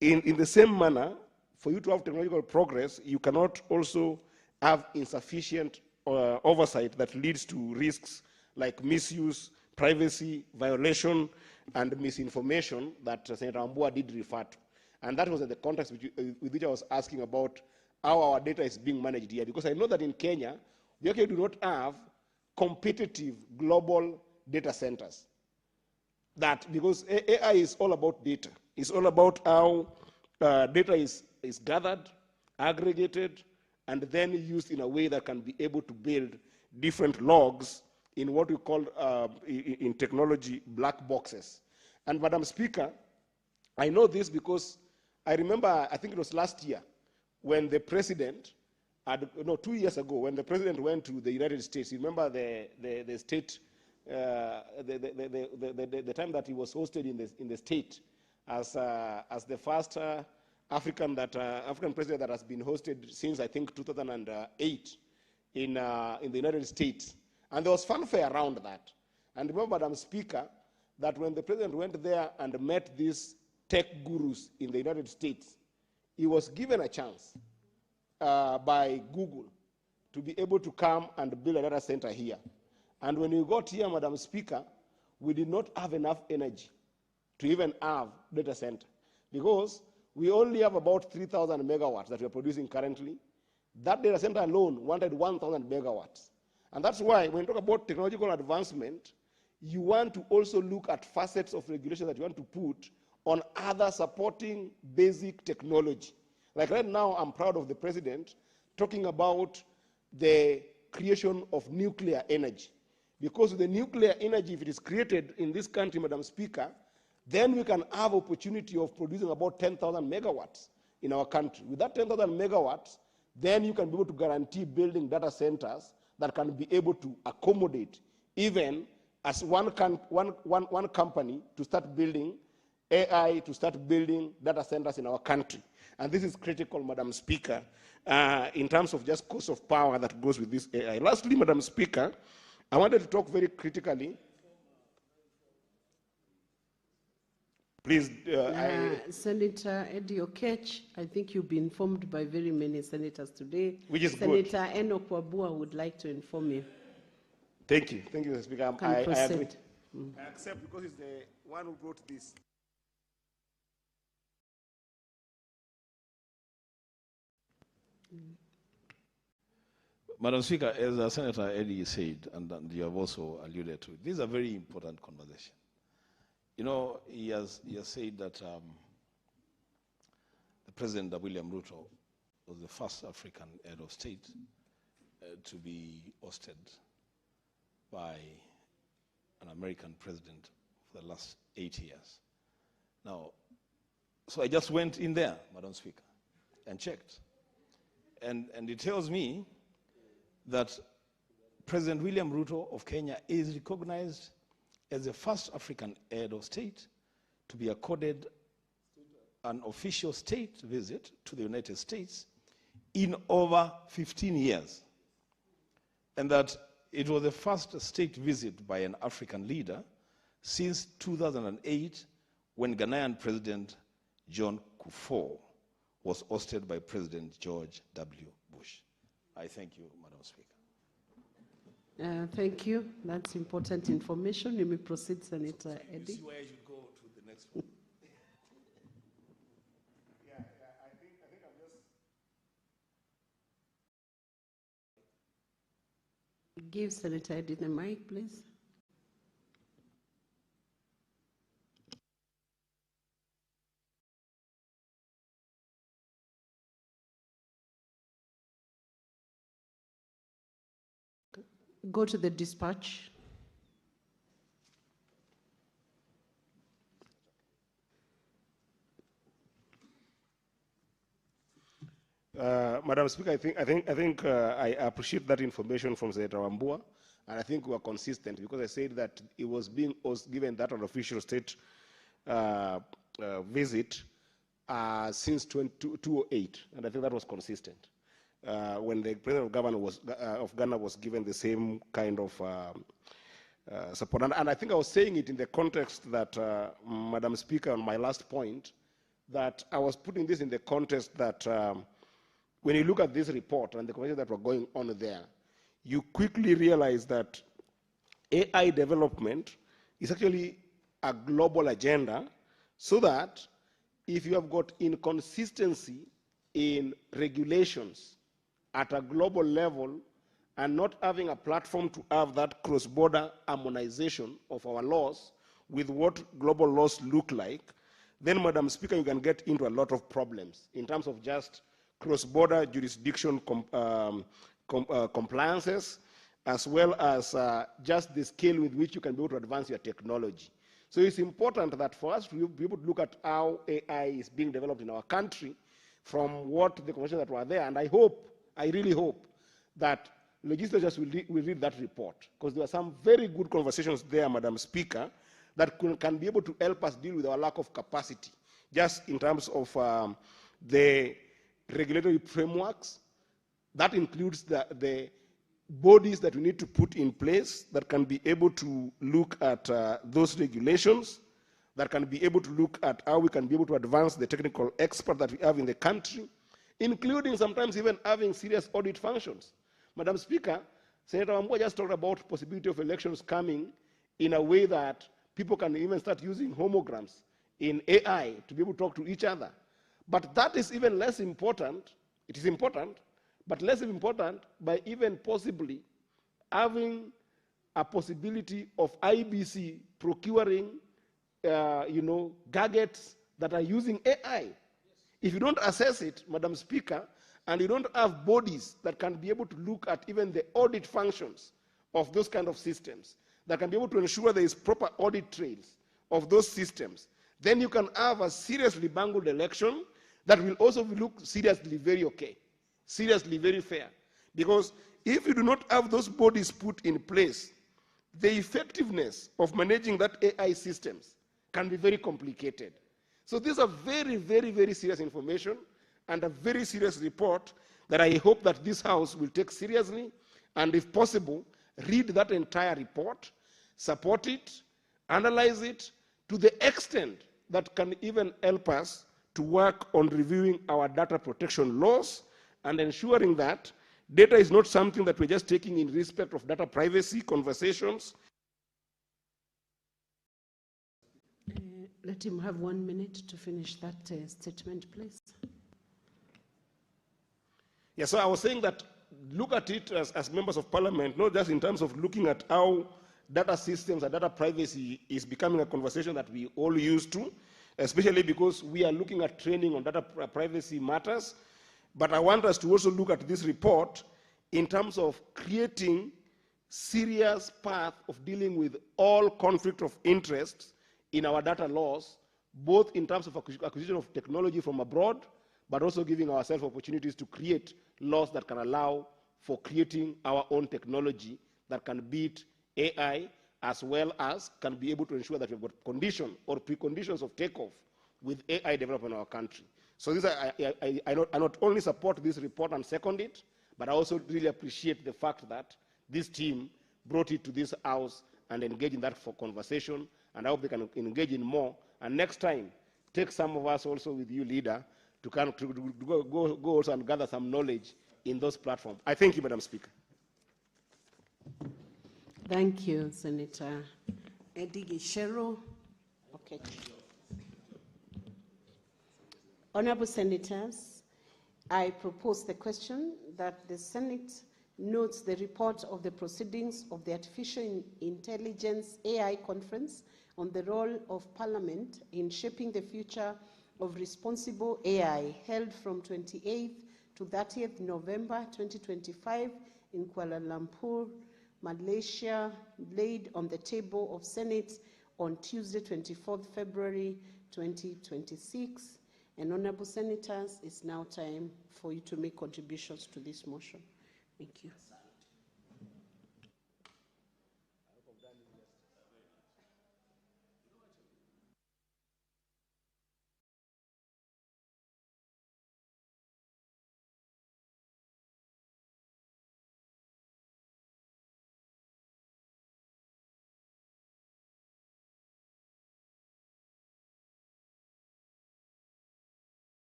in the same manner, for you to have technological progress, you cannot also have insufficient oversight that leads to risks like misuse, privacy violation, and misinformation that Senator Wambua did refer to. And that was in the context with which I was asking about how our data is being managed here, because I know that in Kenya, we actually do not have competitive global data centers. Because AI is all about data. It's all about how data is gathered, aggregated, and then used in a way that can be able to build different logs in what we call, in technology, black boxes. And Madam Speaker, I know this because I remember, I think it was last year, when the president, no, 2 years ago, when the president went to the United States. You remember the state, the time that he was hosted in the state as the first African president that has been hosted since, I think, 2008 in the United States. And there was fanfare around that. And remember, Madam Speaker, that when the president went there and met these tech gurus in the United States, he was given a chance by Google to be able to come and build a data center here. And when we got here, Madam Speaker, we did not have enough energy to even have data center, because we only have about 3,000 megawatts that we are producing currently. That data center alone wanted 1,000 megawatts. And that's why when you talk about technological advancement, you want to also look at facets of regulation that you want to put on other supporting basic technology. Like right now, I'm proud of the president talking about the creation of nuclear energy. Because with the nuclear energy, if it is created in this country, Madam Speaker, then we can have opportunity of producing about 10,000 megawatts in our country. With that 10,000 megawatts, then you can be able to guarantee building data centers that can be able to accommodate even as one company to start building AI, to start building data centers in our country. And this is critical, Madam Speaker, in terms of just cost of power that goes with this AI. Lastly, Madam Speaker, I wanted to talk very critically. Please, Senator Eddie Okech, I think you've been informed by very many senators today. Which is Senator good. Enoch Wabua would like to inform you. Thank you, Mr. Speaker. Can I agree. proceed. I accept, because he's the one who brought this. Madam Speaker, as Senator Eddie said, and you have also alluded to, this is a very important conversation. You know, he has said that the President William Ruto was the first African head of state to be hosted by an American president for the last 8 years. Now, so I just went in there, Madam Speaker, and checked. And it tells me that President William Ruto of Kenya is recognized as the first African head of state to be accorded an official state visit to the United States in over 15 years. And that it was the first state visit by an African leader since 2008, when Ghanaian President John Kufuor was hosted by President George W. Bush. I thank you, Madam Speaker. Thank you. That's important information. You may proceed, Senator Eddie. You see where I should go to the next one. I think I'm just... Give Senator Eddie the mic, please. Go to the dispatch. Madam Speaker, I appreciate that information from Senator Wambua, and I think we are consistent, because I said that it was given that unofficial state visit since 2008, and I think that was consistent. When the president of Ghana was given the same kind of support. And I think I was saying it in the context that, Madam Speaker, on my last point, that I was putting this in the context that when you look at this report and the conversations that were going on there, you quickly realize that AI development is actually a global agenda, so that if you have got inconsistency in regulations at a global level and not having a platform to have that cross-border harmonization of our laws with what global laws look like, then, Madam Speaker, you can get into a lot of problems in terms of just cross-border jurisdiction compliances, as well as just the scale with which you can be able to advance your technology. So it's important that for us to be able to look at how AI is being developed in our country from what the conversations that were there. And I hope, I really hope, that legislators will read that report, because there were some very good conversations there, Madam Speaker, that can be able to help us deal with our lack of capacity, just in terms of the regulatory frameworks. That includes the bodies that we need to put in place that can be able to look at those regulations, that can be able to look at how we can be able to advance the technical expert that we have in the country, including sometimes even having serious audit functions. Madam Speaker, Senator Wambua just talked about possibility of elections coming in a way that people can even start using homograms in AI to be able to talk to each other. But that is even less important. It is important, but less important by even possibly having a possibility of IBC procuring, gadgets that are using AI. If you don't assess it, Madam Speaker, and you don't have bodies that can be able to look at even the audit functions of those kind of systems, that can be able to ensure there is proper audit trails of those systems, then you can have a seriously bungled election that will also look seriously very okay, seriously very fair. Because if you do not have those bodies put in place, the effectiveness of managing that AI systems can be very complicated. So these are very, very, very serious information and a very serious report that I hope that this House will take seriously, and if possible, read that entire report, support it, analyze it to the extent that can even help us to work on reviewing our data protection laws and ensuring that data is not something that we're just taking in respect of data privacy conversations. Let him have 1 minute to finish that statement, please. Yeah, so I was saying that look at it as members of parliament, not just in terms of looking at how data systems and data privacy is becoming a conversation that we all used to, especially because we are looking at training on data privacy matters. But I want us to also look at this report in terms of creating serious path of dealing with all conflict of interests in our data laws, both in terms of acquisition of technology from abroad, but also giving ourselves opportunities to create laws that can allow for creating our own technology that can beat AI, as well as can be able to ensure that we've got condition or preconditions of takeoff with AI development in our country. So this, I not only support this report and second it, but I also really appreciate the fact that this team brought it to this House and engaged in that for conversation, and I hope they can engage in more. And next time, take some of us also with you, leader, to kind of go also and gather some knowledge in those platforms. I thank you, Madam Speaker. Thank you, Senator Eddie Gishero. Okay. Honorable Senators, I propose the question that the Senate notes the report of the proceedings of the Artificial Intelligence AI Conference on the role of Parliament in shaping the future of responsible AI, held from 28th to 30th November 2025 in Kuala Lumpur, Malaysia, laid on the table of Senate on Tuesday, 24th February 2026. And Honorable Senators, it's now time for you to make contributions to this motion. Thank you.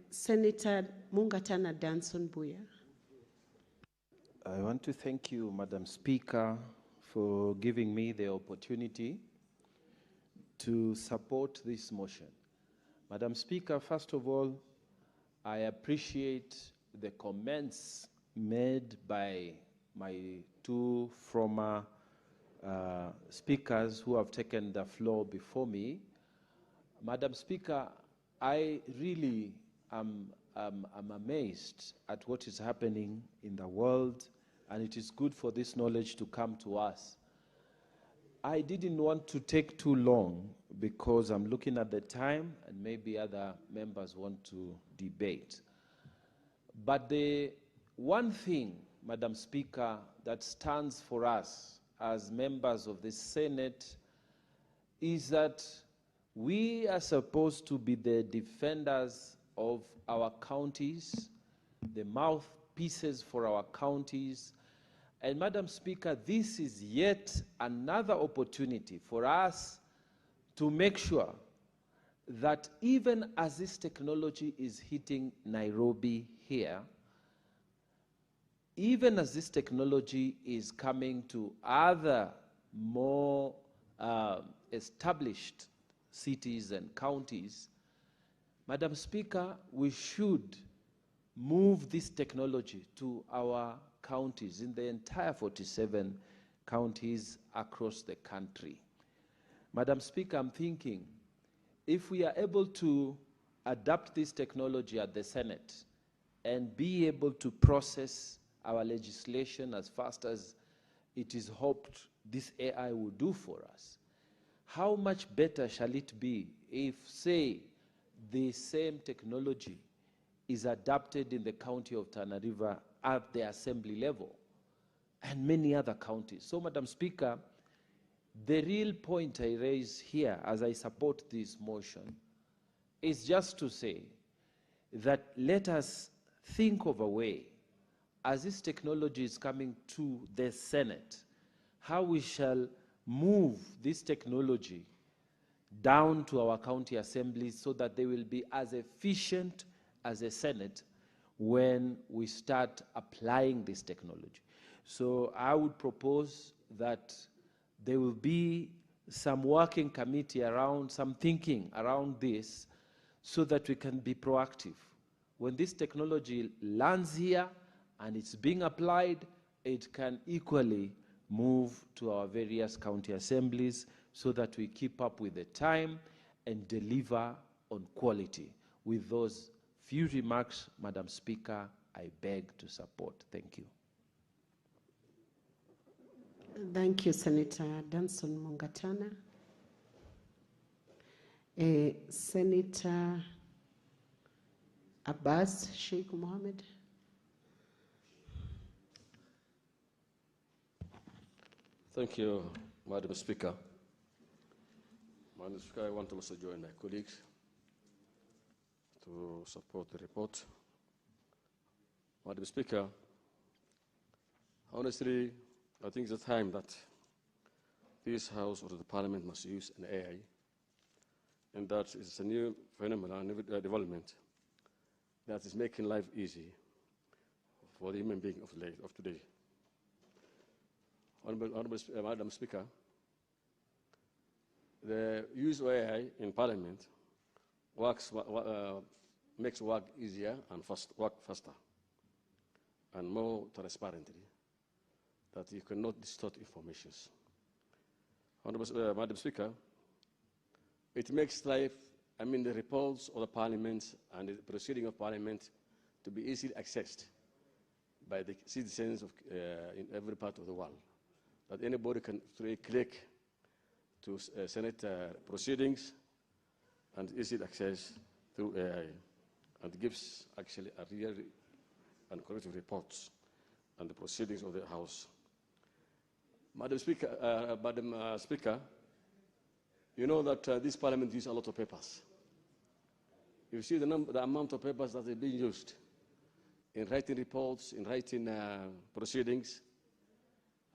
Senator Mungatana Danson Buya. I want to thank you, Madam Speaker, for giving me the opportunity to support this motion. Madam Speaker, first of all, I appreciate the comments made by my two former speakers who have taken the floor before me. Madam Speaker, I really am amazed at what is happening in the world and it is good for this knowledge to come to us. I didn't want to take too long because I'm looking at the time and maybe other members want to debate. But the one thing, Madam Speaker, that stands for us as members of the Senate is that we are supposed to be the defenders of our counties, the mouthpieces for our counties. And Madam Speaker, this is yet another opportunity for us to make sure that even as this technology is hitting Nairobi here, even as this technology is coming to other more established cities and counties, Madam Speaker, we should move this technology to our counties in the entire 47 counties across the country. Madam Speaker, I'm thinking if we are able to adapt this technology at the Senate and be able to process our legislation as fast as it is hoped this AI will do for us, how much better shall it be if, say, the same technology is adapted in the county of Tana River at the assembly level and many other counties. So, Madam Speaker, the real point I raise here as I support this motion is just to say that let us think of a way, as this technology is coming to the Senate, how we shall move this technology down to our county assemblies so that they will be as efficient as the Senate when we start applying this technology. So I would propose that there will be some working committee around, some thinking around this so that we can be proactive. When this technology lands here and it's being applied, it can equally move to our various county assemblies so that we keep up with the time and deliver on quality. With those few remarks, Madam Speaker, I beg to support. Thank you. Thank you, Senator Danson Mungatana. Senator Abbas Sheikh Mohammed. Thank you, Madam Speaker. Madam Speaker, I want to also join my colleagues to support the report. Madam Speaker, honestly, I think it's the time that this House or the Parliament must use an AI, and that is a new phenomenon, a new development that is making life easy for the human being of today. Honorable Madam Speaker, the use of AI in Parliament makes work easier and work faster and more transparently, that you cannot distort information. Honorable Madam Speaker, it makes life, the reports of the Parliament and the proceeding of Parliament to be easily accessed by the citizens in every part of the world. That anybody can click to Senate proceedings and easy access through AI, and gives actually a real and correct reports on the proceedings of the House. Madam Speaker, you know that this Parliament uses a lot of papers. You see the amount of papers that are being used in writing reports, in writing proceedings,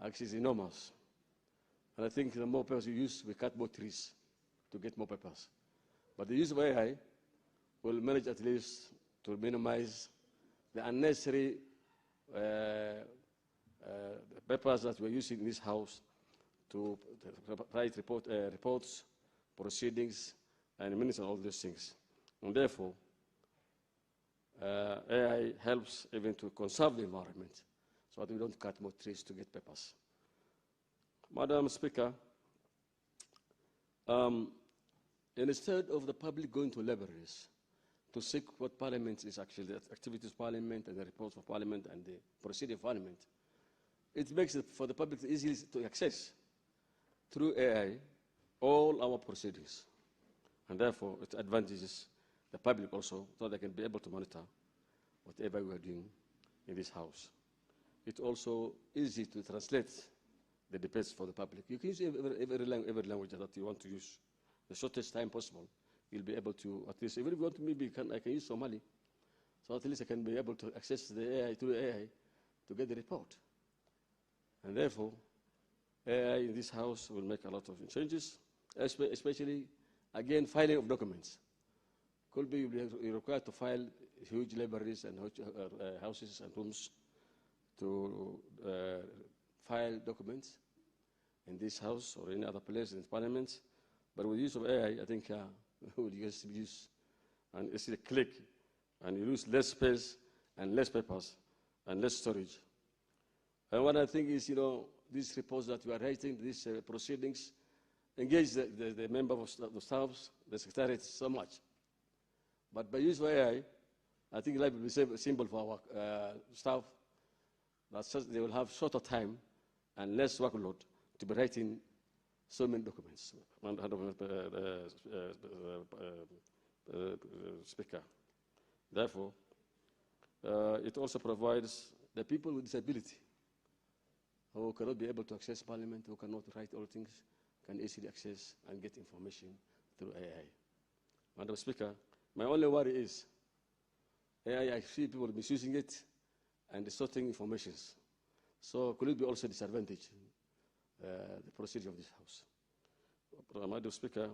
actually is enormous. And I think the more papers you use, we cut more trees to get more papers. But the use of AI will manage at least to minimize the unnecessary papers that we're using in this House to write reports, proceedings, and minutes and all these things. And therefore, AI helps even to conserve the environment so that we don't cut more trees to get papers. Madam Speaker, instead of the public going to libraries to seek what Parliament is actually, the activities of Parliament and the reports of Parliament and the proceeding of Parliament, it makes it for the public easy to access through AI all our proceedings. And therefore, it advantages the public also, so they can be able to monitor whatever we are doing in this house. It's also easy to translate the debates for the public. You can use every language that you want to use. The shortest time possible, you'll be able to, at least, even if you want to, maybe I can use Somali, so at least I can be able to access the AI through AI to get the report. And therefore, AI in this house will make a lot of changes, especially, again, filing of documents. Could be you're required to file huge libraries and houses and rooms to file documents in this house or any other place in parliament. But with the use of AI, I think we'll just use, and it's a click, and you use less space and less papers and less storage. And what I think is, these reports that we are writing, these proceedings, engage the member of the staff, the secretariat so much. But by use of AI, I think life will be simple for our staff. That they will have shorter time and less workload to be writing so many documents. Speaker. Therefore, it also provides the people with disability who cannot be able to access Parliament, who cannot write all things, can easily access and get information through AI. Madam Speaker, my only worry is AI, I see people misusing it and distorting information. So could it be also disadvantage the procedure of this House? Madam Speaker,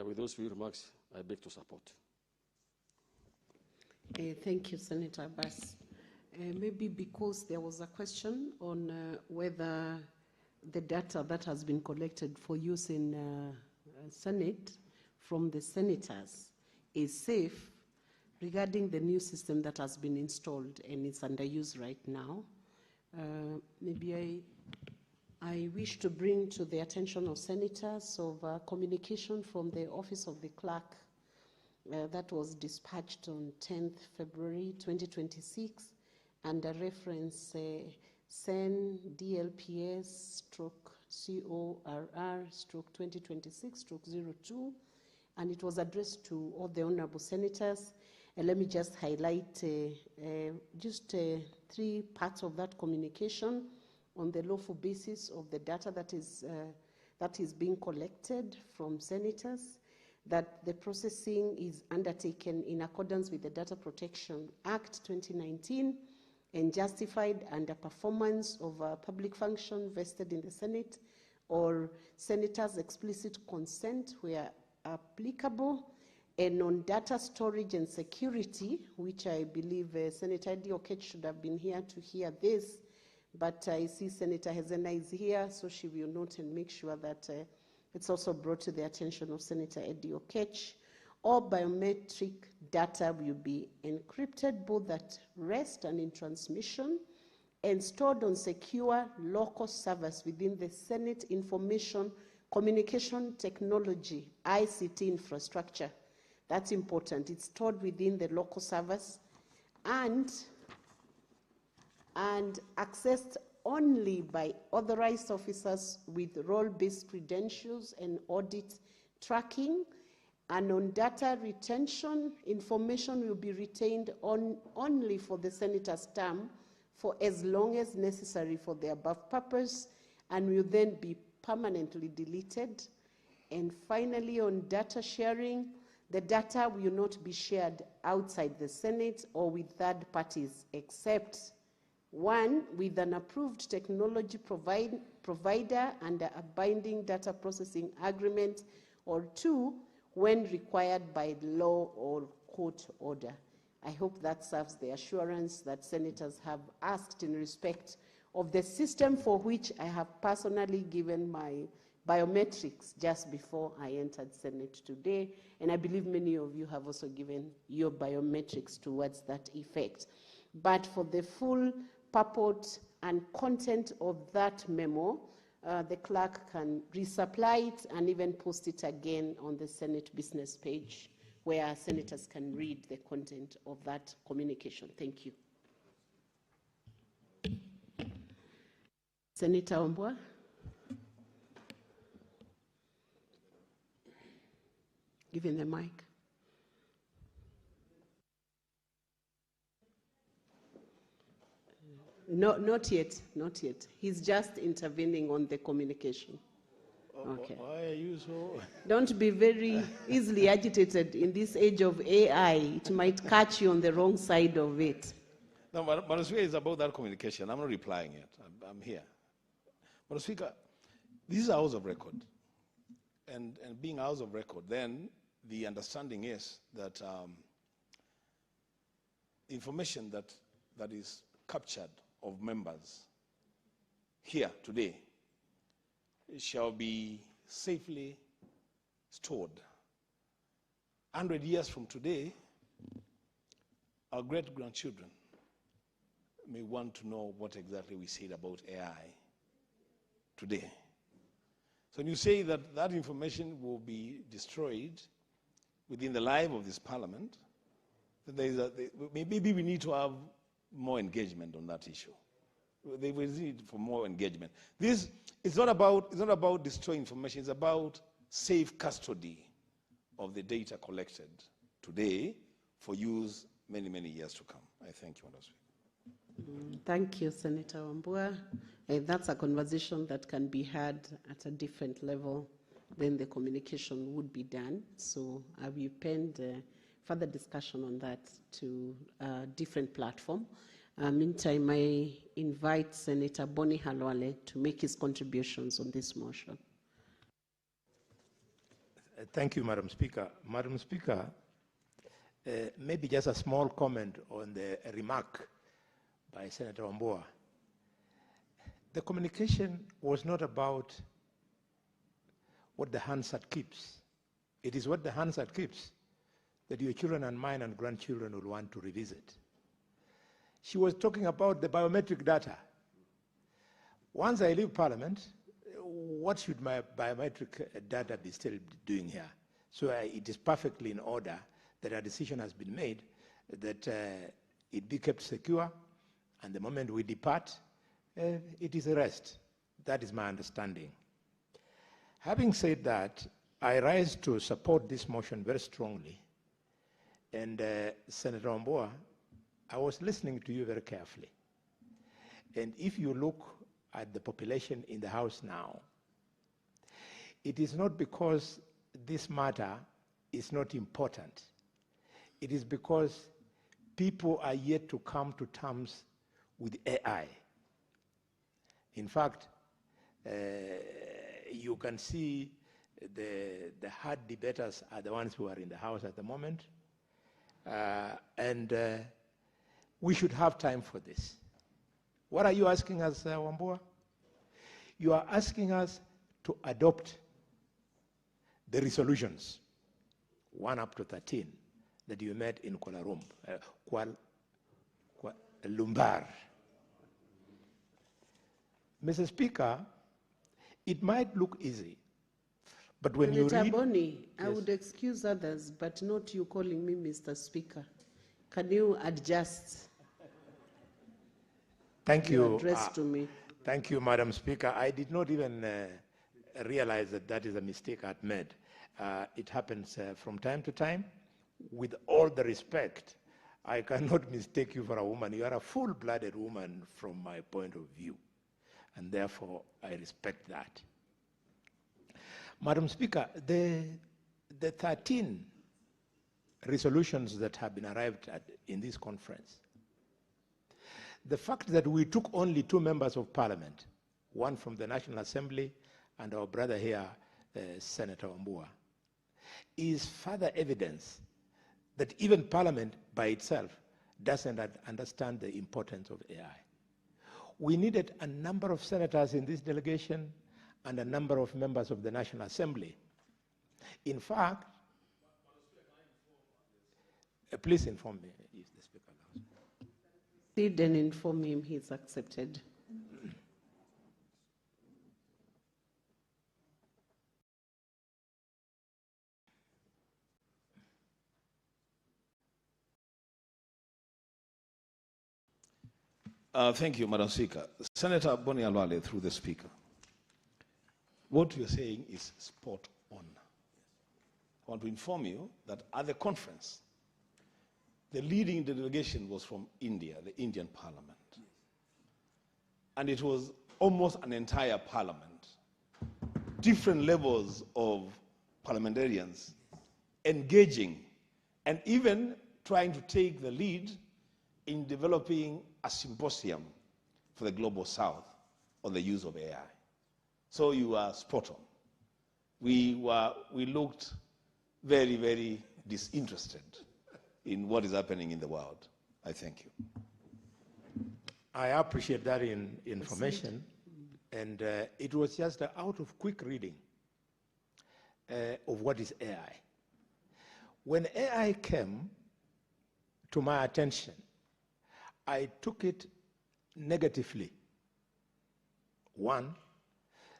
with those few remarks, I beg to support. Thank you, Senator Abbas. Maybe because there was a question on whether the data that has been collected for use in Senate from the senators is safe regarding the new system that has been installed and it's under use right now. Maybe I wish to bring to the attention of senators of communication from the Office of the Clerk that was dispatched on 10th February 2026 under reference SEN DLPS stroke CORR stroke 2026 stroke 02, and it was addressed to all the honorable senators. And let me just highlight three parts of that communication on the lawful basis of the data that is being collected from senators, that the processing is undertaken in accordance with the Data Protection Act 2019 and justified under performance of a public function vested in the Senate or senators' explicit consent where applicable, and on data storage and security, which I believe Senator Diokech should have been here to hear this, but I see Senator Hezena is here, so she will note and make sure that it's also brought to the attention of Senator Diokech. All biometric data will be encrypted both at rest and in transmission and stored on secure local servers within the Senate Information Communication Technology, ICT infrastructure. That's important. It's stored within the local servers and accessed only by authorized officers with role-based credentials and audit tracking. And on data retention, information will be retained only for the senator's term for as long as necessary for the above purpose and will then be permanently deleted. And finally, on data sharing, the data will not be shared outside the Senate or with third parties except one, with an approved technology provider under a binding data processing agreement, or two, when required by law or court order. I hope that serves the assurance that senators have asked in respect of the system for which I have personally given my biometrics just before I entered Senate today, and I believe many of you have also given your biometrics towards that effect. But for the full purport and content of that memo, the clerk can resupply it and even post it again on the Senate business page where senators can read the content of that communication. Thank you. Senator Wambua. Give him the mic. No, not yet, not yet. He's just intervening on the communication. Okay. Why are you so... Don't be very easily agitated in this age of AI. It might catch you on the wrong side of it. No, Madam Speaker, it's about that communication. I'm not replying yet. I'm here. Madam Speaker, this is a house of record. And being a house of record, then the understanding is that information that is captured of members here today shall be safely stored. 100 years from today, our great-grandchildren may want to know what exactly we said about AI today. So when you say that that information will be destroyed within the life of this parliament, then maybe we need to have more engagement on that issue. They will need for more engagement. This it's not about destroying information. It's about safe custody of the data collected today for use many, many years to come. I thank you, Madam Speaker. Thank you, Senator Wambua. That's a conversation that can be had at a different level. Then the communication would be done. So I will pend further discussion on that to a different platform. Meantime, I invite Senator Boni Halwale to make his contributions on this motion. Thank you, Madam Speaker. Madam Speaker, maybe just a small comment on the remark by Senator Wambua. The communication was not about what the Hansard keeps. It is what the Hansard keeps that your children and mine and grandchildren will want to revisit. She was talking about the biometric data. Once I leave Parliament, what should my biometric data be still doing here? So it is perfectly in order that a decision has been made that it be kept secure, and the moment we depart, it is a rest. That is my understanding. Having said that, I rise to support this motion very strongly. And Senator Wambua, I was listening to you very carefully. And if you look at the population in the House now, it is not because this matter is not important. It is because people are yet to come to terms with AI. In fact, you can see the hard debaters are the ones who are in the House at the moment. We should have time for this. What are you asking us, Wambua? You are asking us to adopt the resolutions, 1 up to 13, that you made in Kuala Lumpur. Mr. Speaker, it might look easy, but when you read... Boni, I would excuse others, but not you calling me Mr. Speaker. Can you adjust? Thank you. Address to me. Thank you, Madam Speaker. I did not even realize that that is a mistake I'd made. It happens from time to time. With all the respect, I cannot mistake you for a woman. You are a full-blooded woman from my point of view, and therefore I respect that. Madam Speaker, the 13 resolutions that have been arrived at in this conference, the fact that we took only 2 members of Parliament, one from the National Assembly and our brother here, Senator Wambua, is further evidence that even Parliament by itself doesn't understand the importance of AI. We needed a number of senators in this delegation and a number of members of the National Assembly. In fact, please inform me if the Speaker allows. Proceed and inform him he's accepted. Thank you, Madam Speaker. Senator Boni Alwale, through the Speaker. What you're saying is spot on. I want to inform you that at the conference, the leading delegation was from India, the Indian Parliament. And it was almost an entire parliament, different levels of parliamentarians engaging and even trying to take the lead in developing a symposium for the Global South on the use of AI. So you are spot on. We looked very, very disinterested in what is happening in the world. I thank you. I appreciate that information. And it was just out of quick reading of what is AI. When AI came to my attention, I took it negatively. One,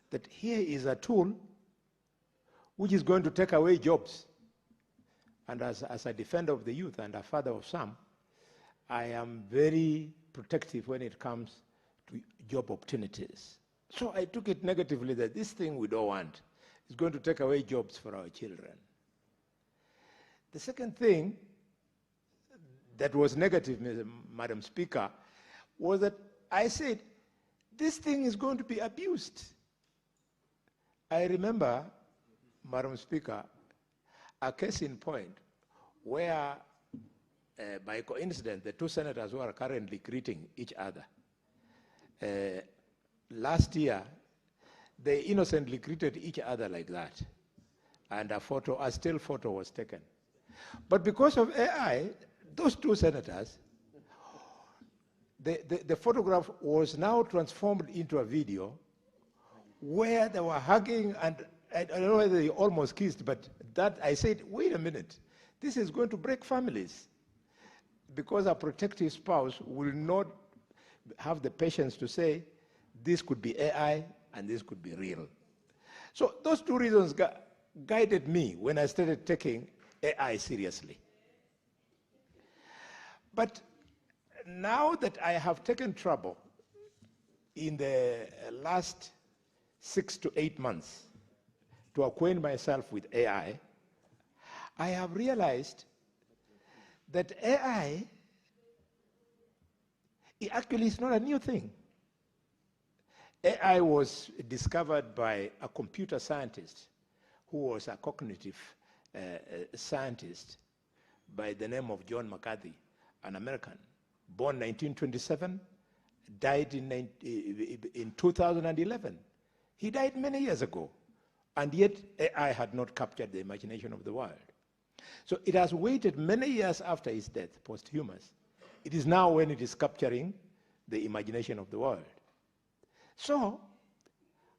that here is a tool which is going to take away jobs. And as a defender of the youth and a father of some, I am very protective when it comes to job opportunities. So I took it negatively that this thing we don't want is going to take away jobs for our children. The second thing that was negative, Madam Speaker, was that I said, this thing is going to be abused. I remember, Madam Speaker, a case in point where, by coincidence, the two senators who are currently greeting each other, last year, they innocently greeted each other like that. And a still photo was taken. But because of AI, those two senators, the photograph was now transformed into a video where they were hugging, and I don't know whether they almost kissed, but that I said, wait a minute, this is going to break families, because a protective spouse will not have the patience to say, this could be AI and this could be real. So those two reasons guided me when I started taking AI seriously. But now that I have taken trouble in the last 6 to 8 months to acquaint myself with AI, I have realized that AI actually is not a new thing. AI was discovered by a computer scientist who was a cognitive scientist by the name of John McCarthy, an American, born 1927, died in 2011. He died many years ago, and yet AI had not captured the imagination of the world. So it has waited many years after his death, posthumous. It is now when it is capturing the imagination of the world. So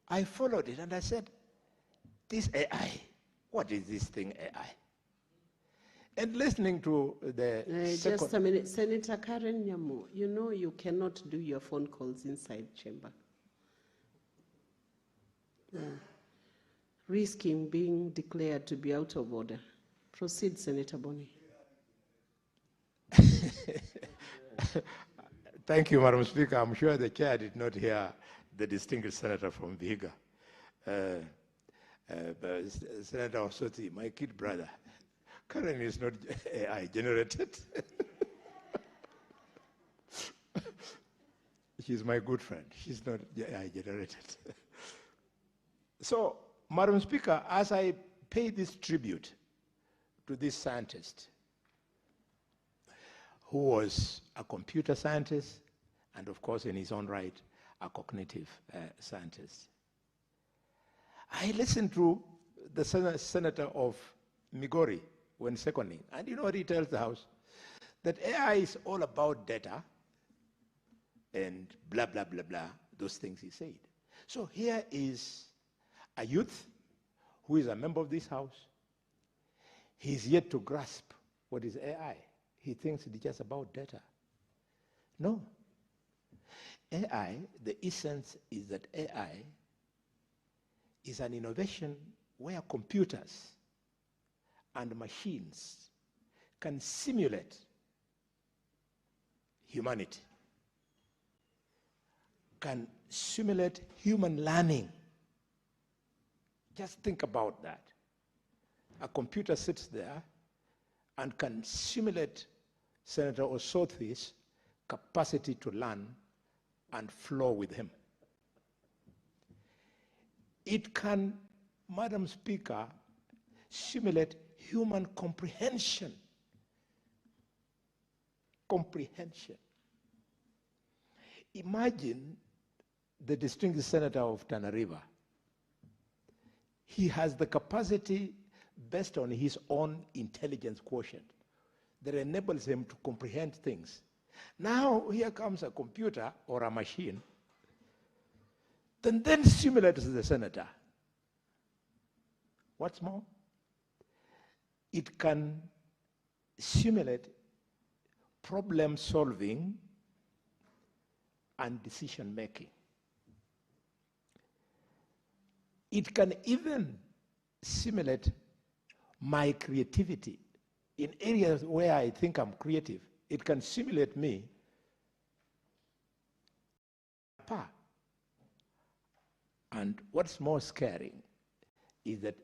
I followed it and I said, this AI, what is this thing AI? And listening to the just a minute, Senator Karen Nyamu, you know you cannot do your phone calls inside chamber. Risking being declared to be out of order. Proceed, Senator Boni. Thank you, Madam Speaker. I'm sure the chair did not hear the distinguished senator from Vihiga. Senator Osoti, my kid brother. Karen is not AI generated. She's my good friend. She's not AI generated. So, Madam Speaker, as I pay this tribute to this scientist, who was a computer scientist, and of course in his own right, a cognitive scientist, I listened to the senator of Migori when seconding, and you know what he tells the House? That AI is all about data and blah, blah, blah, blah, those things he said. So here is a youth who is a member of this House. He's yet to grasp what is AI. He thinks it's just about data. No. AI, the essence is that AI is an innovation where computers and machines can simulate humanity. can simulate human learning. Just think about that. A computer sits there and can simulate Senator Osothi's capacity to learn and flow with him. It can, Madam Speaker, simulate human comprehension. Comprehension. Imagine the distinguished senator of Tana River. He has the capacity based on his own intelligence quotient that enables him to comprehend things. Now here comes a computer or a machine that then simulates the senator. What's more, it can simulate problem solving and decision making. It can even simulate my creativity. In areas where I think I'm creative, it can simulate me. And what's more scaring is that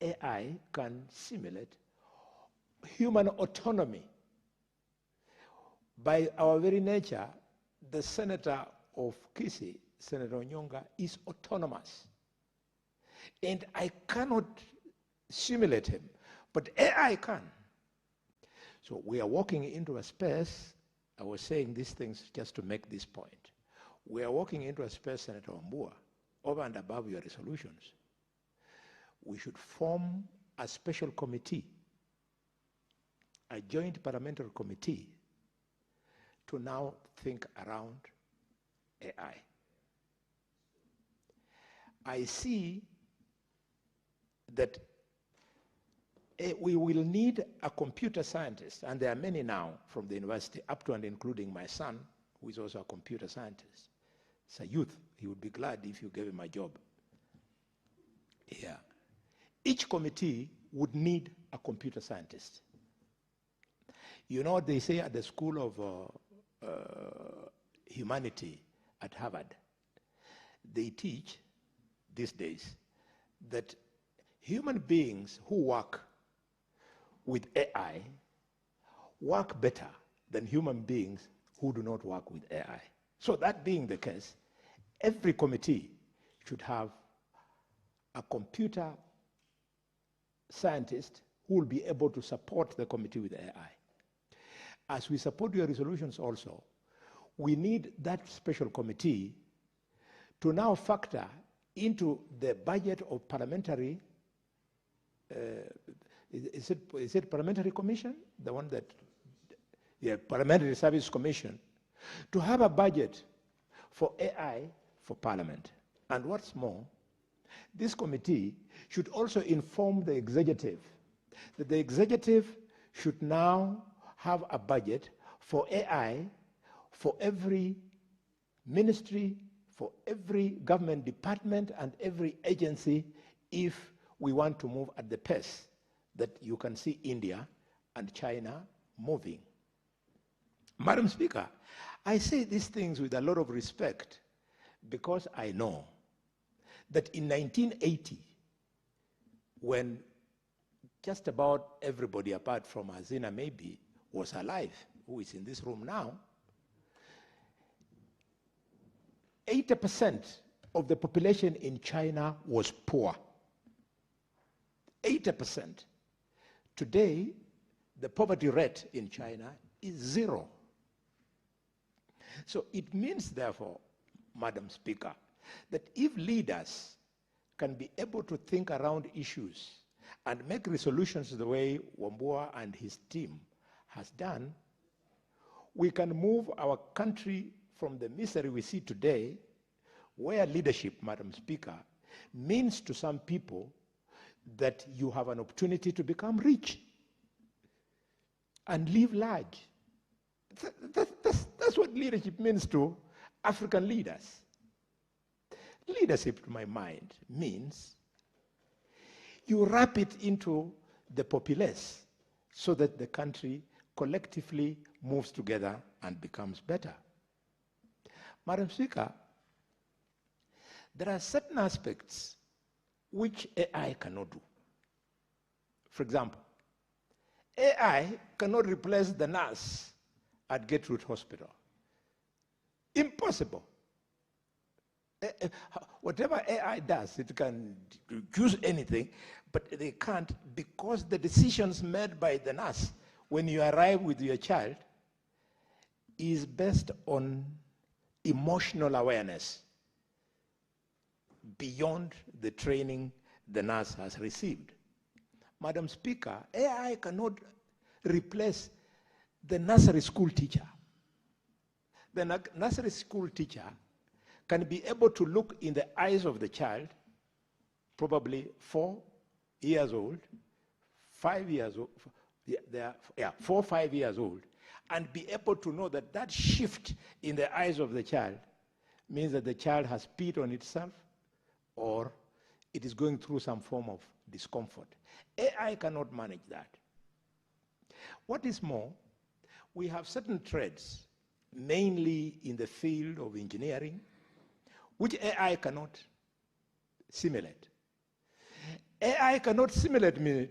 AI can simulate human autonomy. By our very nature, the senator of Kisii, Senator Onyonga, is autonomous. And I cannot simulate him, but AI can. So we are walking into a space, I was saying these things just to make this point. We are walking into a space, Senator Wambua, over and above your resolutions. We should form a special committee, a joint parliamentary committee, to now think around AI. I see that we will need a computer scientist, and there are many now from the university, up to and including my son, who is also a computer scientist. He's a youth. He would be glad if you gave him a job. Yeah. Each committee would need a computer scientist. You know what they say at the School of Humanity at Harvard? They teach these days that human beings who work with AI work better than human beings who do not work with AI. So that being the case, every committee should have a computer scientist who will be able to support the committee with AI. As we support your resolutions also, we need that special committee to now factor into the budget of parliamentary, is it parliamentary commission? The one that, yeah, parliamentary service commission, to have a budget for AI for parliament. And what's more, this committee should also inform the executive that the executive should now have a budget for AI for every ministry, for every government department and every agency, if we want to move at the pace that you can see India and China moving. Madam Speaker, I say these things with a lot of respect because I know that in 1980, when just about everybody apart from Azina maybe was alive, who is in this room now, 80% of the population in China was poor. 80%. Today, the poverty rate in China is 0. So it means, therefore, Madam Speaker, that if leaders can be able to think around issues and make resolutions the way Wambua and his team has done, we can move our country from the misery we see today, where leadership, Madam Speaker, means to some people that you have an opportunity to become rich and live large. That's what leadership means to African leaders. Leadership, to my mind, means you wrap it into the populace so that the country collectively moves together and becomes better. Madam Speaker, there are certain aspects which AI cannot do. For example, AI cannot replace the nurse at Gertrude Hospital. Impossible. Whatever AI does, it can use anything, but they can't, because the decisions made by the nurse when you arrive with your child is based on emotional awareness beyond the training the nurse has received. Madam Speaker, AI cannot replace the nursery school teacher. The nursery school teacher can be able to look in the eyes of the child, probably 4 years old, 5 years old, 4 or 5 years old, and be able to know that that shift in the eyes of the child means that the child has peed on itself or it is going through some form of discomfort. AI cannot manage that. What is more, we have certain trades, mainly in the field of engineering, which AI cannot simulate. AI cannot simulate me,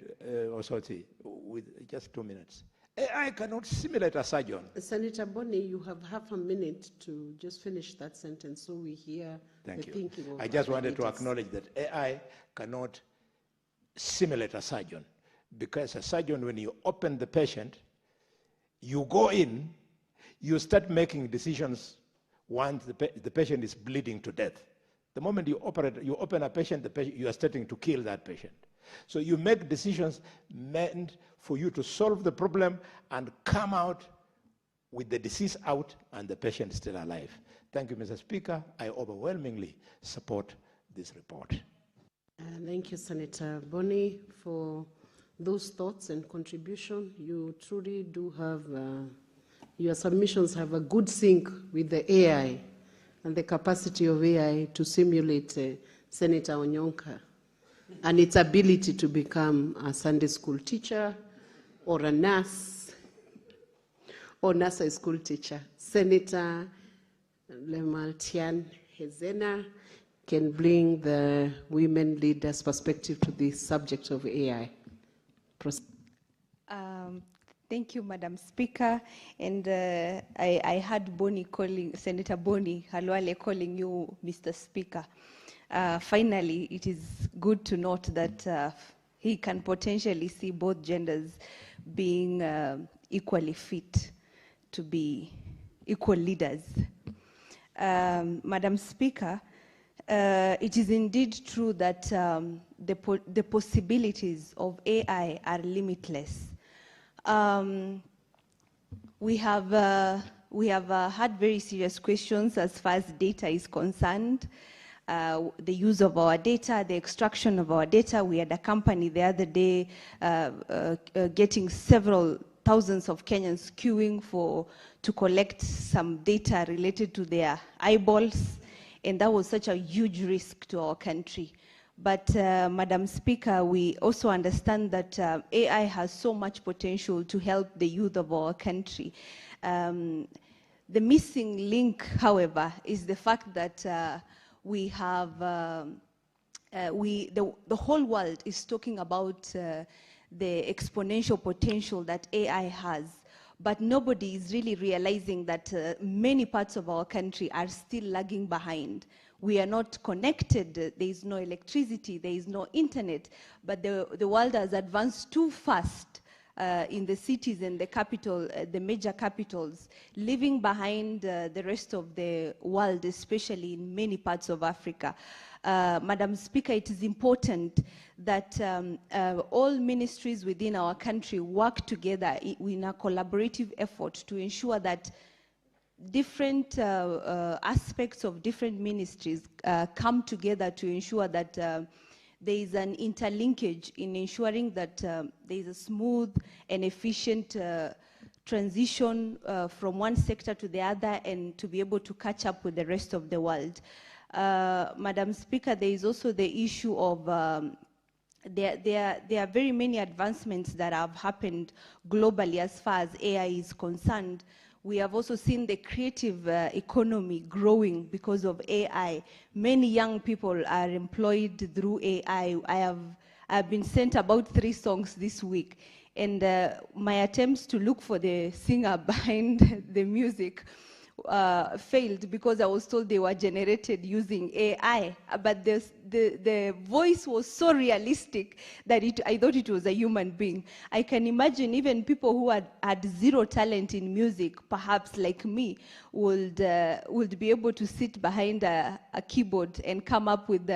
with just 2 minutes. AI cannot simulate a surgeon. Senator Boni, you have half a minute to just finish that sentence so we hear the thinking of I just other wanted to leaders. acknowledge that AI cannot simulate a surgeon, because a surgeon, when you open the patient, you go in, you start making decisions once the patient is bleeding to death. The moment you open a patient, you are starting to kill that patient. So you make decisions meant for you to solve the problem and come out with the disease out and the patient still alive. Thank you, Mr. Speaker. I overwhelmingly support this report. Thank you, Senator Boni, for those thoughts and contribution. You truly do have, your submissions have a good sync with the AI and the capacity of AI to simulate Senator Onyonka and its ability to become a Sunday school teacher or a nurse or nursery school teacher. Senator MATIANG'I can bring the women leaders' perspective to the subject of AI. Thank you, Madam Speaker. And I heard Boni calling, Senator Boni Halwale calling you Mr. Speaker. Finally, it is good to note that he can potentially see both genders being equally fit to be equal leaders. Madam Speaker, it is indeed true that the possibilities of AI are limitless. We have had very serious questions as far as data is concerned. The use of our data, the extraction of our data. We had a company the other day getting several thousands of Kenyans queuing to collect some data related to their eyeballs, and that was such a huge risk to our country. But Madam Speaker, we also understand that AI has so much potential to help the youth of our country. The missing link, however, is the fact that we have, the whole world is talking about the exponential potential that AI has, but nobody is really realizing that many parts of our country are still lagging behind. We are not connected, there is no electricity, there is no internet, but the world has advanced too fast in the cities and the capital, the major capitals, leaving behind the rest of the world, especially in many parts of Africa. Madam Speaker, it is important that all ministries within our country work together in a collaborative effort to ensure that different aspects of different ministries come together to ensure that there is an interlinkage in ensuring that there is a smooth and efficient transition from one sector to the other and to be able to catch up with the rest of the world. Madam Speaker, there is also the issue of there are very many advancements that have happened globally as far as AI is concerned. We have also seen the creative economy growing because of AI. Many young people are employed through AI. I've been sent about 3 songs this week, and my attempts to look for the singer behind the music failed because I was told they were generated using AI. But the voice was so realistic that I thought it was a human being. I can imagine even people who had zero talent in music, perhaps like me, would be able to sit behind a keyboard and come up with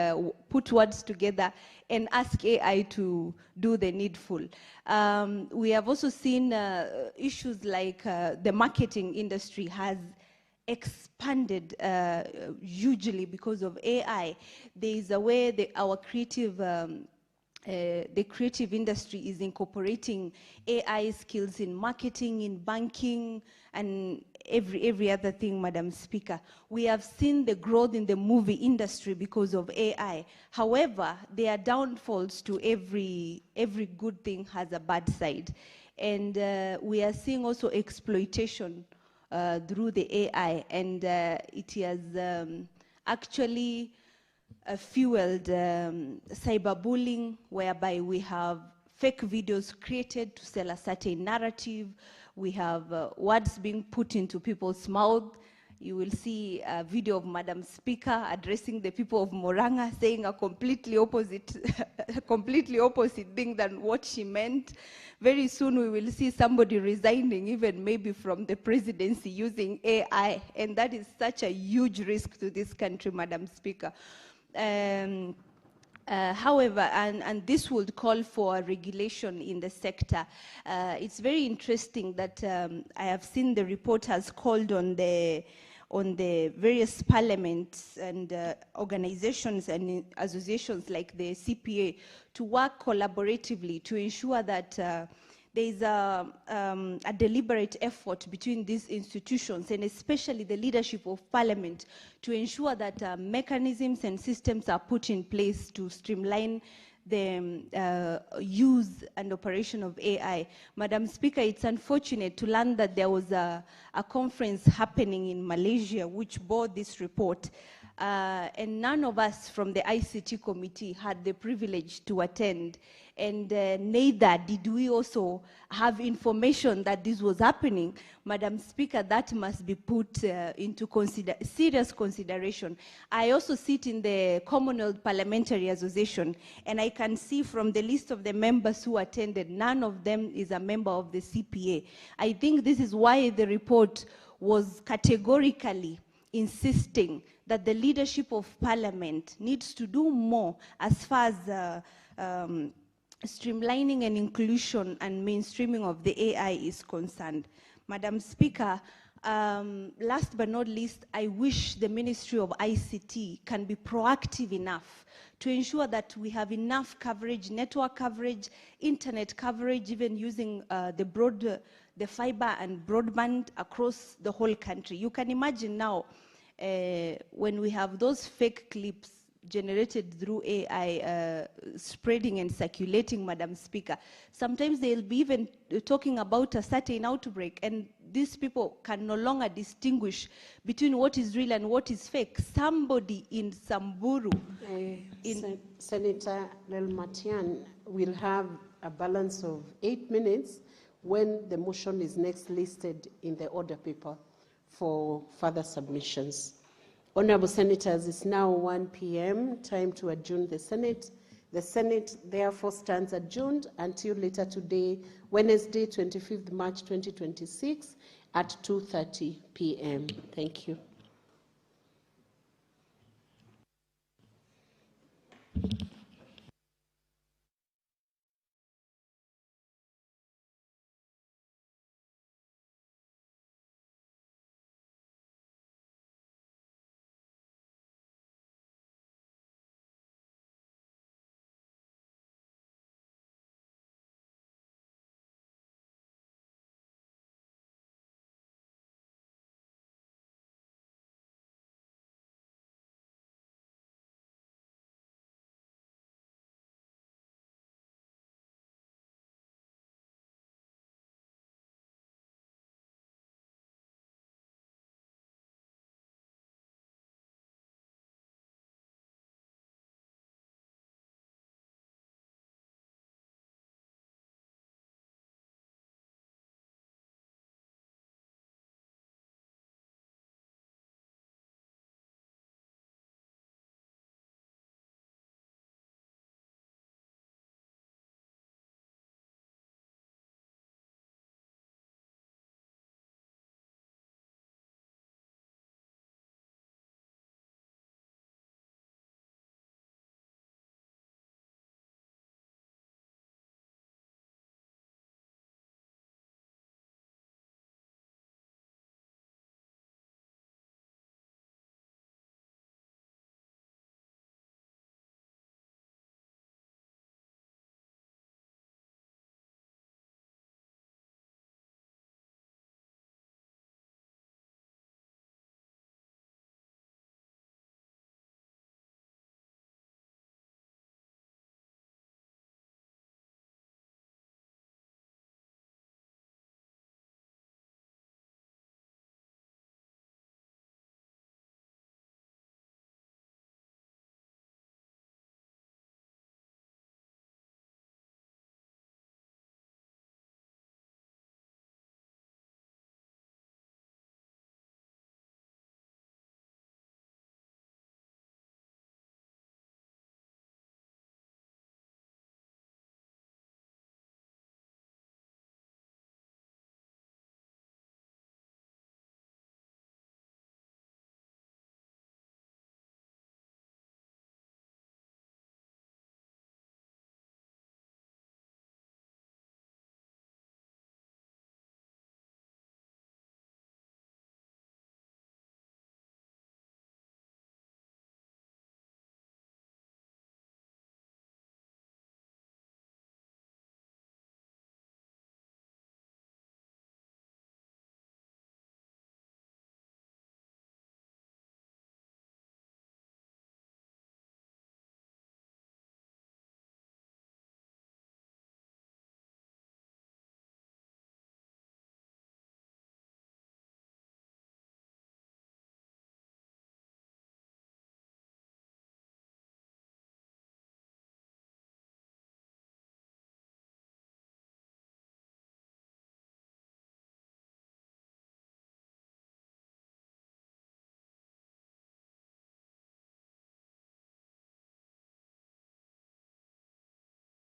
put words together and ask AI to do the needful. We have also seen issues like the marketing industry has expanded hugely because of AI. There is a way our creative the creative industry is incorporating AI skills in marketing, in banking, and every other thing, Madam Speaker. We have seen the growth in the movie industry because of AI. However, there are downfalls to every good thing has a bad side. And we are seeing also exploitation through the AI, and it has actually fueled cyberbullying, whereby we have fake videos created to sell a certain narrative. We have words being put into people's mouth. You will see a video of Madam Speaker addressing the people of Moranga, saying a completely opposite thing than what she meant. Very soon we will see somebody resigning, even maybe from the presidency, using AI, and that is such a huge risk to this country, Madam Speaker. However, and this would call for regulation in the sector. It's very interesting that I have seen the report has called on the various parliaments and organizations and associations like the CPA to work collaboratively to ensure that there is a deliberate effort between these institutions, and especially the leadership of Parliament, to ensure that mechanisms and systems are put in place to streamline the use and operation of AI. Madam Speaker, it's unfortunate to learn that there was a conference happening in Malaysia which bore this report, and none of us from the ICT committee had the privilege to attend, and neither did we also have information that this was happening. Madam Speaker, that must be put into serious consideration. I also sit in the Commonwealth Parliamentary Association, and I can see from the list of the members who attended, none of them is a member of the CPA. I think this is why the report was categorically insisting that the leadership of Parliament needs to do more as far as streamlining and inclusion and mainstreaming of the AI is concerned. Madam Speaker, last but not least, I wish the Ministry of ICT can be proactive enough to ensure that we have enough coverage, network coverage, internet coverage, even using the fiber and broadband across the whole country. You can imagine now when we have those fake clips generated through AI spreading and circulating, Madam Speaker. Sometimes they'll be even talking about a certain outbreak, and these people can no longer distinguish between what is real and what is fake. Somebody in Samburu... Senator Matiang will have a balance of 8 minutes when the motion is next listed in the order paper for further submissions. Honorable Senators, it's now 1 p.m., time to adjourn the Senate. The Senate therefore stands adjourned until later today, Wednesday, 25th March 2026 at 2:30 p.m. Thank you.